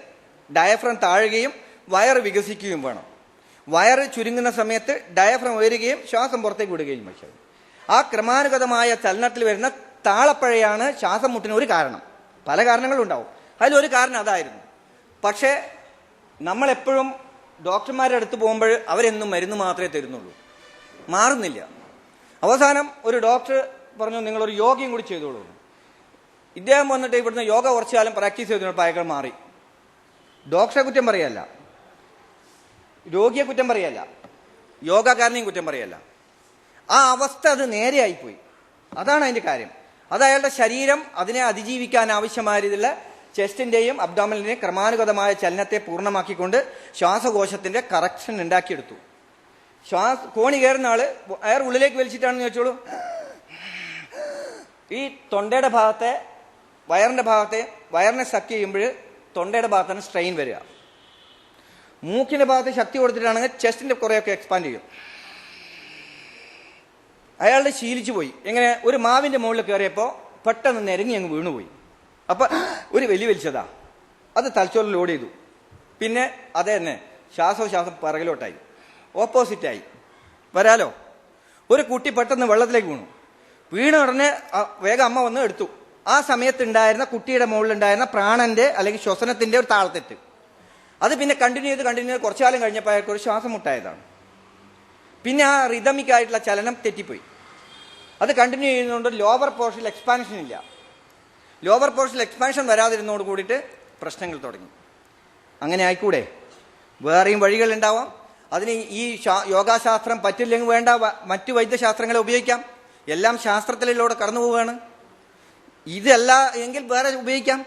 ഡയഫ്രം താഴുകയും വയറ് വികസിക്കുകയും വേണം. വയറ് ചുരുങ്ങുന്ന സമയത്ത് ഡയഫ്രം ഉയരുകയും ശ്വാസം പുറത്തേക്ക് വിടുകയും ചെയ്യും. ആ ക്രമാനുഗതമായ ചലനത്തിൽ വരുന്ന താളപ്പഴയാണ് ശ്വാസം മുട്ടിന് ഒരു കാരണം. പല കാരണങ്ങളുണ്ടാവും, അതിലൊരു കാരണം അതായിരുന്നു. പക്ഷേ നമ്മളെപ്പോഴും ഡോക്ടർമാരുടെ അടുത്ത് പോകുമ്പോൾ അവരെന്നും മരുന്ന് മാത്രമേ തരുന്നുള്ളൂ, മാറുന്നില്ല. അവസാനം ഒരു ഡോക്ടർ പറഞ്ഞു, നിങ്ങളൊരു യോഗയും കൂടി ചെയ്തോളൂ. ഇദ്ദേഹം വന്നിട്ട് ഇവിടുന്ന് യോഗ കുറച്ചു കാലം പ്രാക്ടീസ് ചെയ്തപ്പോൾ അയാൾ മാറി. ഡോക്ടറെ കുറ്റം പറയല്ല, രോഗിയെ കുറ്റം പറയല്ല, യോഗക്കാരനെയും കുറ്റം പറയല്ല. ആ അവസ്ഥ അത് നേരെയായിപ്പോയി. അതാണ് അതിൻ്റെ കാര്യം. അത് അയാളുടെ ശരീരം അതിനെ അതിജീവിക്കാൻ ആവശ്യമായതിലുള്ള ചെസ്റ്റിന്റെയും അബ്ഡോമിനിന്റെയും ക്രമാനുഗതമായ ചലനത്തെ പൂർണ്ണമാക്കിക്കൊണ്ട് ശ്വാസകോശത്തിന്റെ കറക്ഷൻ ഉണ്ടാക്കിയെടുത്തു. കോണി കയറുന്ന ആള് അയാൾ ഉള്ളിലേക്ക് വലിച്ചിട്ടാണെന്ന് ചോദിച്ചോളൂ, ഈ തൊണ്ടയുടെ ഭാഗത്തെ വയറിനെ സക്ക് ചെയ്യുമ്പോൾ തൊണ്ടയുടെ ഭാഗത്താണ് സ്ട്രെയിൻ വരിക. മൂക്കിന്റെ ഭാഗത്ത് ശക്തി കൊടുത്തിട്ടാണെങ്കിൽ ചെസ്റ്റിന്റെ കുറേയൊക്കെ എക്സ്പാൻഡ് ചെയ്യും. അയാളുടെ ശീലിച്ചു പോയി. എങ്ങനെ, ഒരു മാവിന്റെ മുകളിൽ കയറിയപ്പോൾ പെട്ടെന്ന് നിരങ്ങി അങ്ങ് വീണുപോയി. അപ്പൊ ഒരു വലിച്ചതാ, അത് തലച്ചോറിൽ ലോഡ് ചെയ്തു. പിന്നെ അത് തന്നെ ശ്വാസം പിറകിലോട്ടായി, ഓപ്പോസിറ്റായി. വരാലോ, ഒരു കുട്ടി പെട്ടെന്ന് വെള്ളത്തിലേക്ക് വീണ ഉടനെ വേഗം അമ്മ വന്ന് എടുത്തു. ആ സമയത്തുണ്ടായിരുന്ന കുട്ടിയുടെ മുകളിലുണ്ടായിരുന്ന പ്രാണന്റെ അല്ലെങ്കിൽ ശ്വസനത്തിന്റെ ഒരു താളത്തെറ്റ്, അത് പിന്നെ കണ്ടിന്യൂ ചെയ്ത് കുറച്ചു കാലം കഴിഞ്ഞപ്പോൾ അയാൾക്ക് ഒരു ശ്വാസം മുട്ടായതാണ്. പിന്നെ ആ റിതമിക് ആയിട്ടുള്ള ചലനം തെറ്റിപ്പോയി. അത് കണ്ടിന്യൂ ചെയ്യുന്നതുകൊണ്ട് ലോവർ പോർഷനിൽ എക്സ്പാൻഷൻ ഇല്ല. ലോവർ പോർഷനിൽ എക്സ്പാൻഷൻ വരാതിരുന്നതോട് കൂടിയിട്ട് പ്രശ്നങ്ങൾ തുടങ്ങി. അങ്ങനെ ആയിക്കൂടെ? വേറെയും വഴികളുണ്ടാവാം. അതിന് ഈ യോഗാശാസ്ത്രം പറ്റില്ലെങ്കിൽ വേണ്ട മറ്റു വൈദ്യശാസ്ത്രങ്ങളെ ഉപയോഗിക്കാം. എല്ലാം ശാസ്ത്രത്തിലൂടെ കടന്നു പോവുകയാണ്. ഇതല്ല എങ്കിൽ വേറെ ഉപയോഗിക്കാം.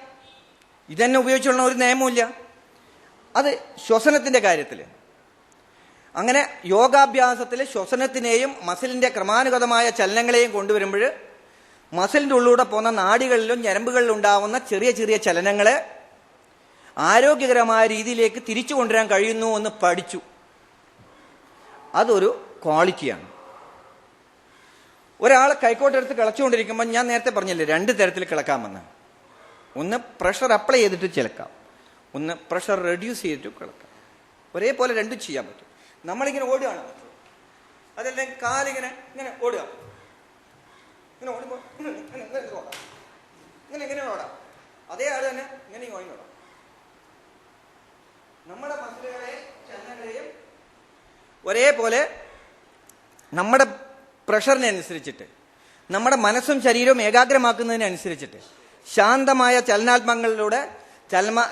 ഇതന്നെ ഉപയോഗിച്ചുള്ള ഒരു നിയമമില്ല. അത് ശ്വസനത്തിന്റെ കാര്യത്തിൽ അങ്ങനെ യോഗാഭ്യാസത്തിൽ ശ്വസനത്തിനെയും മസിലിന്റെ ക്രമാനുഗതമായ ചലനങ്ങളെയും കൊണ്ടുവരുമ്പോൾ മസിലിന്റെ ഉള്ളിലൂടെ പോകുന്ന നാഡികളിലും ഞരമ്പുകളിലും ഉണ്ടാവുന്ന ചെറിയ ചലനങ്ങളെ ആരോഗ്യകരമായ രീതിയിലേക്ക് തിരിച്ചു കൊണ്ടുവരാൻ കഴിയുന്നു എന്ന് പഠിച്ചു. അതൊരു ക്വാളിറ്റിയാണ്. ഒരാൾ കൈക്കോട്ടെടുത്ത് കിളച്ചുകൊണ്ടിരിക്കുമ്പോൾ ഞാൻ നേരത്തെ പറഞ്ഞില്ലേ, 2 തരത്തിൽ കിളക്കാമെന്ന്. ഒന്ന് പ്രഷർ അപ്ലൈ ചെയ്തിട്ട് ചിലക്കാം, ഒന്ന് പ്രഷർ റെഡ്യൂസ് ചെയ്തിട്ട് കിളക്കാം. ഒരേപോലെ രണ്ടും ചെയ്യാൻ പറ്റും. നമ്മളിങ്ങനെ ഓടുകയാണ്, അതല്ലെങ്കിൽ കാലിങ്ങനെ ഓടുക, ഇങ്ങനെ ഓടുമ്പോൾ ഇങ്ങനെ ഓടാം. അതേ ആൾ തന്നെ ഇങ്ങനെ ഓടാം. നമ്മുടെ മസിലുകളെയും ചലനങ്ങളെയും ഒരേപോലെ നമ്മുടെ പ്രഷറിനനുസരിച്ചിട്ട്, നമ്മുടെ മനസ്സും ശരീരവും ഏകാഗ്രമാക്കുന്നതിനനുസരിച്ചിട്ട് ശാന്തമായ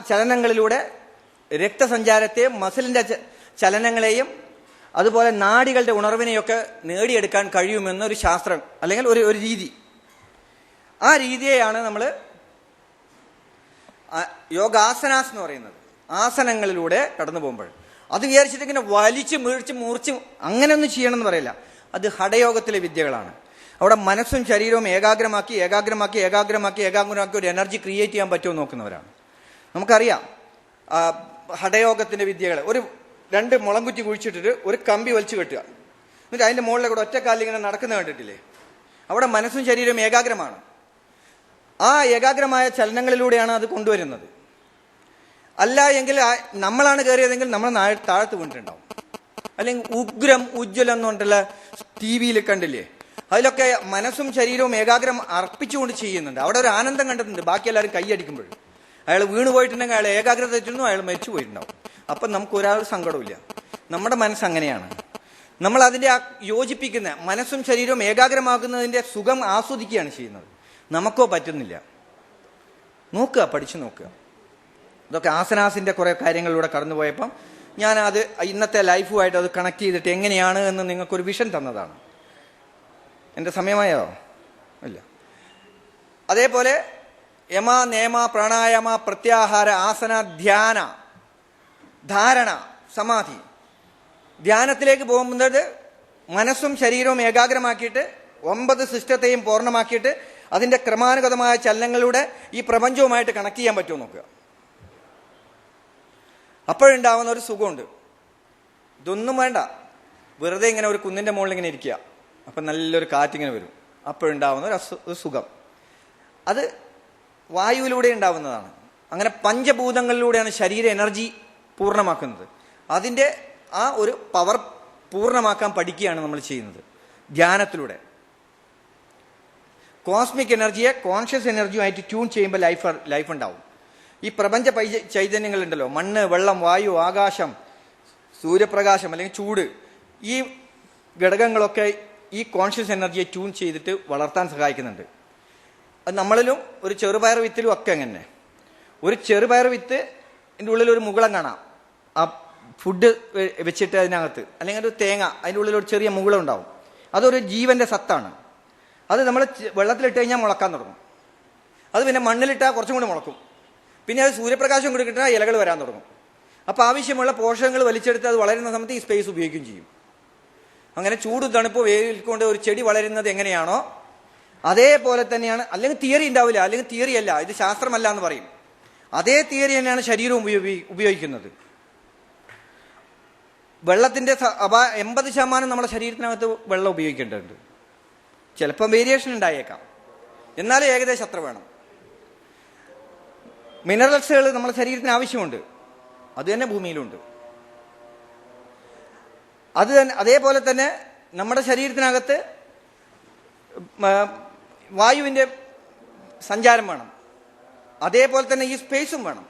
ചലനങ്ങളിലൂടെ രക്തസഞ്ചാരത്തെയും മസിലിന്റെ ചലനങ്ങളെയും അതുപോലെ നാഡികളുടെ ഉണർവിനെയൊക്കെ നേടിയെടുക്കാൻ കഴിയുമെന്നൊരു ശാസ്ത്രം അല്ലെങ്കിൽ ഒരു രീതി. ആ രീതിയെയാണ് നമ്മൾ യോഗാസനാസ് എന്ന് പറയുന്നത്. ആസനങ്ങളിലൂടെ കടന്നു പോകുമ്പോൾ അത് വിചാരിച്ചിട്ട് ഇങ്ങനെ വലിച്ച് മുറിച്ച് അങ്ങനെയൊന്നും ചെയ്യണമെന്ന് പറയില്ല. അത് ഹഠയോഗത്തിലെ വിദ്യകളാണ്. അവിടെ മനസ്സും ശരീരവും ഏകാഗ്രമാക്കി ഒരു എനർജി ക്രിയേറ്റ് ചെയ്യാൻ പറ്റുമോ നോക്കുന്നവരാണ്. നമുക്കറിയാം ഹഠയോഗത്തിന്റെ വിദ്യകൾ. 2 മുളംകുറ്റി കുഴിച്ചിട്ടിട്ട് ഒരു കമ്പി വലിച്ചു കെട്ടുക, എന്നിട്ട് അതിന്റെ മുകളിലെ കൂടെ ഒറ്റക്കാലിൽ ഇങ്ങനെ നടക്കുന്ന കണ്ടിട്ടില്ലേ? അവിടെ മനസ്സും ശരീരവും ഏകാഗ്രമാണ്. ആ ഏകാഗ്രമായ ചലനങ്ങളിലൂടെയാണ് അത് കൊണ്ടുവരുന്നത്. അല്ല എങ്കിൽ നമ്മളാണ് കയറിയതെങ്കിൽ നമ്മൾ താഴത്ത് വീണിട്ടുണ്ടാവും. അല്ലെങ്കിൽ ഉജ്ജ്വലം എന്ന് പറഞ്ഞിട്ടുള്ള TV കണ്ടില്ലേ? അതിലൊക്കെ മനസ്സും ശരീരവും ഏകാഗ്രം അർപ്പിച്ചുകൊണ്ട് ചെയ്യുന്നുണ്ട്. അവിടെ ഒരു ആനന്ദം കണ്ടിട്ടുണ്ട്. ബാക്കി എല്ലാവരും കൈയടിക്കുമ്പോൾ അയാൾ വീണ് പോയിട്ടുണ്ടെങ്കിൽ അയാൾ ഏകാഗ്രത തെറ്റുന്നു, അയാൾ മരിച്ചു പോയിട്ടുണ്ടാവും. അപ്പം നമുക്ക് ഒരാൾ സങ്കടമില്ല. നമ്മുടെ മനസ്സ് അങ്ങനെയാണ്. നമ്മൾ അതിന്റെ യോജിപ്പിക്കുന്ന മനസ്സും ശരീരവും ഏകാഗ്രമാക്കുന്നതിന്റെ സുഖം ആസ്വദിക്കുകയാണ് ചെയ്യുന്നത്. നമുക്കോ പറ്റുന്നില്ല. നോക്കുക, പഠിച്ചു നോക്കുക. ഇതൊക്കെ ആസനാസിന്റെ കുറെ കാര്യങ്ങളിലൂടെ കടന്നുപോയപ്പം ഞാൻ അത് ഇന്നത്തെ ലൈഫുമായിട്ട് അത് കണക്ട് ചെയ്തിട്ട് എങ്ങനെയാണ് എന്ന് നിങ്ങൾക്കൊരു വിഷൻ തന്നതാണ്. എൻ്റെ സമയമായോ? ഇല്ല. അതേപോലെ യമ, നേമ, പ്രാണായാമ, പ്രത്യാഹാര, ആസന, ധ്യാന, ധാരണ, സമാധി. ധ്യാനത്തിലേക്ക് പോകുന്നത് മനസ്സും ശരീരവും ഏകാഗ്രമാക്കിയിട്ട് 9 സിസ്റ്റത്തെയും പൂർണ്ണമാക്കിയിട്ട് അതിന്റെ ക്രമാനുഗതമായ ചലനങ്ങളിലൂടെ ഈ പ്രപഞ്ചവുമായിട്ട് കണക്ട് ചെയ്യാൻ പറ്റുമോ നോക്കുക. അപ്പോഴുണ്ടാവുന്ന ഒരു സുഖമുണ്ട്. ഇതൊന്നും വേണ്ട, വെറുതെ ഇങ്ങനെ ഒരു കുന്നിന്റെ മുകളിൽ ഇങ്ങനെ ഇരിക്കുക, അപ്പം നല്ലൊരു കാറ്റിങ്ങനെ വരും, അപ്പോഴുണ്ടാവുന്ന ഒരു സുഖം. അത് വായുവിലൂടെ ഉണ്ടാവുന്നതാണ്. അങ്ങനെ പഞ്ചഭൂതങ്ങളിലൂടെയാണ് ശരീര എനർജി പൂർണ്ണമാക്കുന്നത്. അതിൻ്റെ ആ ഒരു പവർ പൂർണ്ണമാക്കാൻ പഠിക്കുകയാണ് നമ്മൾ ചെയ്യുന്നത് ധ്യാനത്തിലൂടെ. കോസ്മിക് എനർജിയെ കോൺഷ്യസ് എനർജിയുമായിട്ട് ട്യൂൺ ചെയ്യുമ്പോൾ ലൈഫ് ഉണ്ടാവും. ഈ പ്രപഞ്ച ചൈതന്യങ്ങളുണ്ടല്ലോ, മണ്ണ്, വെള്ളം, വായു, ആകാശം, സൂര്യപ്രകാശം അല്ലെങ്കിൽ ചൂട്, ഈ ഘടകങ്ങളൊക്കെ ഈ കോൺഷ്യസ് എനർജിയെ ട്യൂൺ ചെയ്തിട്ട് വളർത്താൻ സഹായിക്കുന്നുണ്ട്. അത് നമ്മളിലും ഒരു ചെറുപയർ വിത്തിലും ഒക്കെ അങ്ങനെ. ഒരു ചെറുപയർ വിത്തിന്റെ ഉള്ളിൽ ഒരു മുകുളം കാണാം, ആ ഫുഡ് വെച്ചിട്ട് അതിനകത്ത്, അല്ലെങ്കിൽ ഒരു തേങ്ങ, അതിൻ്റെ ഉള്ളിൽ ഒരു ചെറിയ മുകുളം ഉണ്ടാവും. അതൊരു ജീവന്റെ സത്താണ്. അത് നമ്മൾ വെള്ളത്തിലിട്ട് കഴിഞ്ഞാൽ മുളക്കാൻ തുടങ്ങും. അത് പിന്നെ മണ്ണിലിട്ടാൽ കുറച്ചും കൂടി മുളക്കും. പിന്നെ അത് സൂര്യപ്രകാശം കൂടി കിട്ടാൽ ഇലകൾ വരാൻ തുടങ്ങും. അപ്പോൾ ആവശ്യമുള്ള പോഷകങ്ങൾ വലിച്ചെടുത്ത് അത് വളരുന്ന സമയത്ത് ഈ സ്പേസ് ഉപയോഗിക്കുകയും ചെയ്യും. അങ്ങനെ ചൂട്, തണുപ്പ്, വെയിൽ കൊണ്ട് ഒരു ചെടി വളരുന്നത് എങ്ങനെയാണോ അതേപോലെ തന്നെയാണ്. അല്ലെങ്കിൽ തിയറി ഉണ്ടാവില്ല, അല്ലെങ്കിൽ തിയറി അല്ല, ഇത് ശാസ്ത്രമല്ല എന്ന് പറയും. അതേ തിയറി തന്നെയാണ് ശരീരവും ഉപയോഗിക്കുന്നത്. വെള്ളത്തിന്റെ 80% നമ്മുടെ ശരീരത്തിനകത്ത് വെള്ളം ഉപയോഗിക്കേണ്ടതുണ്ട്. ചിലപ്പം വേരിയേഷൻ ഉണ്ടായേക്കാം, എന്നാലും ഏകദേശം അത്ര വേണം. മിനറൽസുകൾ നമ്മുടെ ശരീരത്തിന് ആവശ്യമുണ്ട്, അത് തന്നെ ഭൂമിയിലുണ്ട്. അതേപോലെ തന്നെ നമ്മുടെ ശരീരത്തിനകത്ത് വായുവിന്റെ സഞ്ചാരം വേണം. അതേപോലെ തന്നെ ഈ സ്പേസും വേണം.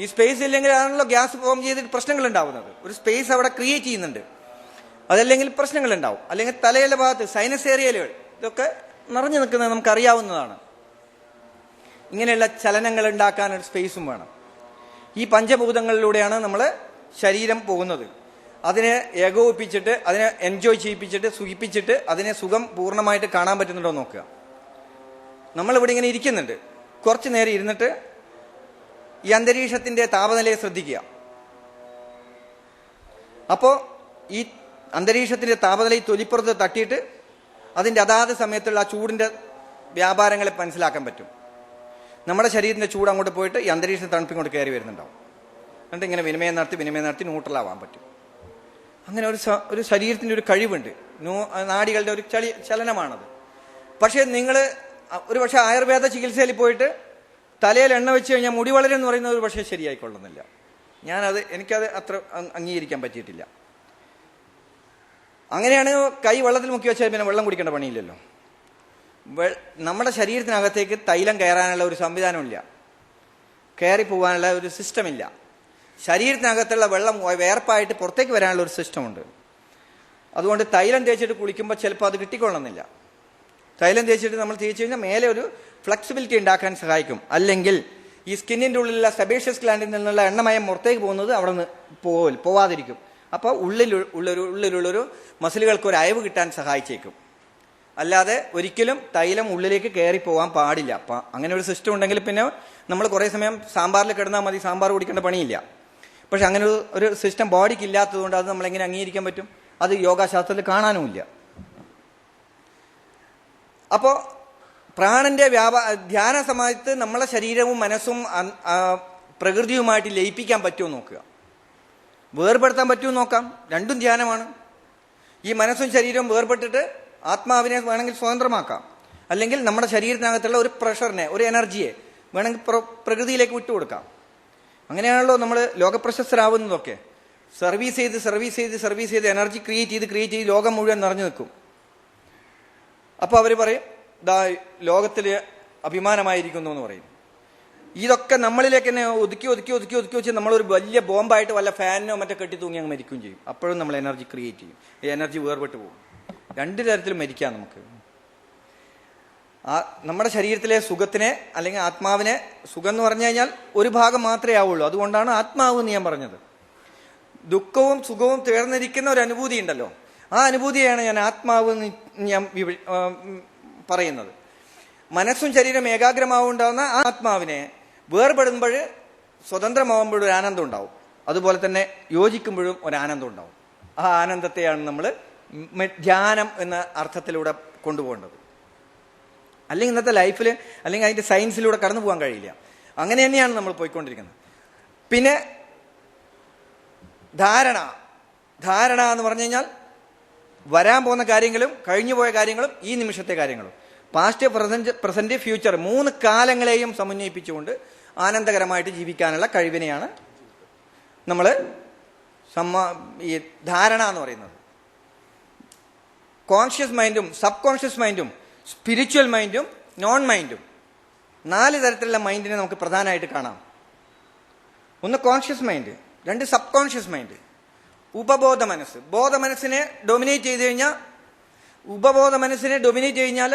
ഈ സ്പേസ് ഇല്ലെങ്കിലാണല്ലോ ഗ്യാസ് ഫോം ചെയ്തിട്ട് പ്രശ്നങ്ങൾ ഉണ്ടാവുന്നത്. ഒരു സ്പേസ് അവിടെ ക്രിയേറ്റ് ചെയ്യുന്നുണ്ട്, അതല്ലെങ്കിൽ പ്രശ്നങ്ങൾ ഉണ്ടാവും. അല്ലെങ്കിൽ തലയുടെ ഭാഗത്ത് സൈനസ് ഏരിയലുകൾ ഇതൊക്കെ നിറഞ്ഞു നിൽക്കുന്നത് നമുക്കറിയാവുന്നതാണ്. ഇങ്ങനെയുള്ള ചലനങ്ങൾ ഉണ്ടാക്കാൻ ഒരു സ്പേസും വേണം. ഈ പഞ്ചഭൂതങ്ങളിലൂടെയാണ് നമ്മൾ ശരീരം പോകുന്നത്. അതിനെ ഏകോപിപ്പിച്ചിട്ട്, അതിനെ എൻജോയ് ചെയ്യിപ്പിച്ചിട്ട്, സുഖിപ്പിച്ചിട്ട്, അതിനെ സുഖം പൂർണ്ണമായിട്ട് കാണാൻ പറ്റുന്നുണ്ടോ നോക്കുക. നമ്മളിവിടെ ഇങ്ങനെ ഇരിക്കുന്നുണ്ട്, കുറച്ചു നേരം ഇരുന്നിട്ട് ഈ അന്തരീക്ഷത്തിന്റെ താപനിലയെ ശ്രദ്ധിക്കുക. അപ്പോൾ ഈ അന്തരീക്ഷത്തിന്റെ താപനില ഈ തൊലിപ്പുറത്ത് തട്ടിയിട്ട് അതിന്റെ അതാത് സമയത്തുള്ള ആ ചൂടിന്റെ വ്യാപാരങ്ങളെ മനസ്സിലാക്കാൻ പറ്റും. നമ്മുടെ ശരീരത്തിന്റെ ചൂട് അങ്ങോട്ട് പോയിട്ട് ഈ അന്തരീക്ഷം തണുപ്പിങ്ങോട്ട് കയറി വരുന്നുണ്ടാവും. എന്നിട്ട് ഇങ്ങനെ വിനിമയം നടത്തി ന്യൂട്രലാവാൻ പറ്റും. അങ്ങനെ ഒരു ശരീരത്തിന്റെ ഒരു കഴിവുണ്ട്, നാഡികളുടെ ഒരു ചലനമാണത്. പക്ഷേ നിങ്ങൾ ഒരു പക്ഷെ ആയുർവേദ ചികിത്സയിൽ പോയിട്ട് തലയിൽ എണ്ണ വെച്ച് കഴിഞ്ഞാൽ മുടി വളരും എന്ന് പറയുന്നത് ഒരു പക്ഷേ ശരിയായിക്കൊള്ളുന്നില്ല. എനിക്കത് അത്ര അംഗീകരിക്കാൻ പറ്റിയിട്ടില്ല. അങ്ങനെയാണ് കൈ വെള്ളത്തിൽ മുക്കി വെച്ചാൽ പിന്നെ വെള്ളം കുടിക്കേണ്ട പണിയില്ലല്ലോ. നമ്മുടെ ശരീരത്തിനകത്തേക്ക് തൈലം കയറാനുള്ള ഒരു സംവിധാനമില്ല, കയറി പോകാനുള്ള ഒരു സിസ്റ്റമില്ല. ശരീരത്തിനകത്തുള്ള വെള്ളം വേർപ്പായിട്ട് പുറത്തേക്ക് വരാനുള്ള ഒരു സിസ്റ്റമുണ്ട്. അതുകൊണ്ട് തൈലം തേച്ചിട്ട് കുളിക്കുമ്പോൾ ചിലപ്പോൾ അത് കിട്ടിക്കൊള്ളുന്നില്ല. തൈലം തേച്ചിട്ട് നമ്മൾ തേച്ച് കഴിഞ്ഞാൽ മേലെ ഒരു ഫ്ലെക്സിബിലിറ്റി ഉണ്ടാക്കാൻ സഹായിക്കും. അല്ലെങ്കിൽ ഈ സ്കിന്നിന്റെ ഉള്ളിലുള്ള സെബേഷ്യസ് ഗ്ലാൻഡിൽ നിന്നുള്ള എണ്ണമയം പുറത്തേക്ക് പോകുന്നത് അവിടെ നിന്ന് പോവാതിരിക്കും. അപ്പോൾ ഉള്ളിലുള്ളൊരു മസിലുകൾക്ക് ഒരു അയവ് കിട്ടാൻ സഹായിച്ചേക്കും. അല്ലാതെ ഒരിക്കലും തൈലം ഉള്ളിലേക്ക് കയറി പോകാൻ പാടില്ല. അപ്പം അങ്ങനെ ഒരു സിസ്റ്റം ഉണ്ടെങ്കിൽ പിന്നെ നമ്മൾ കുറേ സമയം സാമ്പാറിൽ കിടന്നാൽ മതി, സാമ്പാർ കുടിക്കേണ്ട പണിയില്ല. പക്ഷെ അങ്ങനെ ഒരു സിസ്റ്റം ബോഡിക്ക് ഇല്ലാത്തതുകൊണ്ട് അത് നമ്മളെങ്ങനെ അംഗീകരിക്കാൻ പറ്റും? അത് യോഗാശാസ്ത്രത്തിൽ കാണാനുമില്ല. അപ്പോൾ പ്രാണന്റെ ധ്യാന സമയത്ത് നമ്മളെ ശരീരവും മനസ്സും പ്രകൃതിയുമായിട്ട് ലയിപ്പിക്കാൻ പറ്റുമോ നോക്കുക, വേർപെടുത്താൻ പറ്റുമോ നോക്കാം. രണ്ടും ധ്യാനമാണ്. ഈ മനസ്സും ശരീരവും വേർപെട്ടിട്ട് ആത്മാവിനെ വേണമെങ്കിൽ സ്വതന്ത്രമാക്കാം. അല്ലെങ്കിൽ നമ്മുടെ ശരീരത്തിനകത്തുള്ള ഒരു പ്രഷറിനെ, ഒരു എനർജിയെ വേണമെങ്കിൽ പ്രകൃതിയിലേക്ക് വിട്ടുകൊടുക്കാം. അങ്ങനെയാണല്ലോ നമ്മൾ ലോകപ്രശസ്തരാവുന്നതൊക്കെ. സർവീസ് ചെയ്ത് എനർജി ക്രിയേറ്റ് ചെയ്ത് ലോകം മുഴുവൻ നിറഞ്ഞു നിൽക്കും. അപ്പോൾ അവർ പറയും, ദാ ലോകത്തിൽ അഭിമാനമായിരിക്കുന്നു എന്ന് പറയും. ഇതൊക്കെ നമ്മളിലേക്ക് തന്നെ ഒതുക്കി വെച്ച് നമ്മളൊരു വലിയ ബോംബായിട്ട് വല്ല ഫാനിനോ മറ്റോ കെട്ടി തൂങ്ങി അങ്ങ് മരിക്കുകയും ചെയ്യും. അപ്പോഴും നമ്മൾ എനർജി ക്രിയേറ്റ് ചെയ്യും, ഈ എനർജി വേർപെട്ട് പോകും. രണ്ടു തരത്തിലും മരിക്കാം നമുക്ക്. നമ്മുടെ ശരീരത്തിലെ സുഖത്തിനെ അല്ലെങ്കിൽ ആത്മാവിനെ, സുഖം എന്ന് പറഞ്ഞു കഴിഞ്ഞാൽ ഒരു ഭാഗം മാത്രമേ ആവുള്ളൂ. അതുകൊണ്ടാണ് ആത്മാവ് എന്ന് ഞാൻ പറഞ്ഞത്. ദുഃഖവും സുഖവും ചേർന്നിരിക്കുന്ന ഒരു അനുഭൂതി ഉണ്ടല്ലോ, ആ അനുഭൂതിയാണ് ഞാൻ ആത്മാവ് എന്ന് ഞാൻ പറയുന്നത്. മനസ്സും ശരീരം ഏകാഗ്രമാവുണ്ടാവുന്ന ആ ആത്മാവിനെ വേർപെടുമ്പോൾ, സ്വതന്ത്രമാവുമ്പോഴും ഒരു ആനന്ദം ഉണ്ടാവും. അതുപോലെ തന്നെ യോജിക്കുമ്പോഴും ഒരു ആനന്ദം ഉണ്ടാവും. ആ ആനന്ദത്തെയാണ് നമ്മൾ ധ്യാനം എന്ന അർത്ഥത്തിലൂടെ കൊണ്ടുപോകേണ്ടത്. അല്ലെങ്കിൽ ഇന്നത്തെ ലൈഫിൽ അല്ലെങ്കിൽ അതിൻ്റെ സയൻസിലൂടെ കടന്നു പോകാൻ കഴിയില്ല. അങ്ങനെ തന്നെയാണ് നമ്മൾ പോയിക്കൊണ്ടിരിക്കുന്നത്. പിന്നെ ധാരണ എന്ന് പറഞ്ഞു കഴിഞ്ഞാൽ വരാൻ പോകുന്ന കാര്യങ്ങളും കഴിഞ്ഞു പോയ കാര്യങ്ങളും ഈ നിമിഷത്തെ കാര്യങ്ങളും, പാസ്റ്റ്, പ്രസന്റ്, ഫ്യൂച്ചർ 3 കാലങ്ങളെയും സമന്വയിപ്പിച്ചുകൊണ്ട് ആനന്ദകരമായിട്ട് ജീവിക്കാനുള്ള കഴിവിനെയാണ് നമ്മൾ ഈ ധാരണ എന്ന് പറയുന്നത്. കോൺഷ്യസ് മൈൻഡും സബ് കോൺഷ്യസ് മൈൻഡും സ്പിരിച്വൽ മൈൻഡും നോൺ മൈൻഡും 4 തരത്തിലുള്ള മൈൻഡിനെ നമുക്ക് പ്രധാനമായിട്ട് കാണാം. ഒന്ന് conscious mind, 2 sub conscious mind, ഉപബോധ മനസ്സ്. ബോധമനസ്സിനെ ഡൊമിനേറ്റ് ചെയ്ത് കഴിഞ്ഞാൽ ഉപബോധ മനസ്സിനെ ഡൊമിനേറ്റ് കഴിഞ്ഞാൽ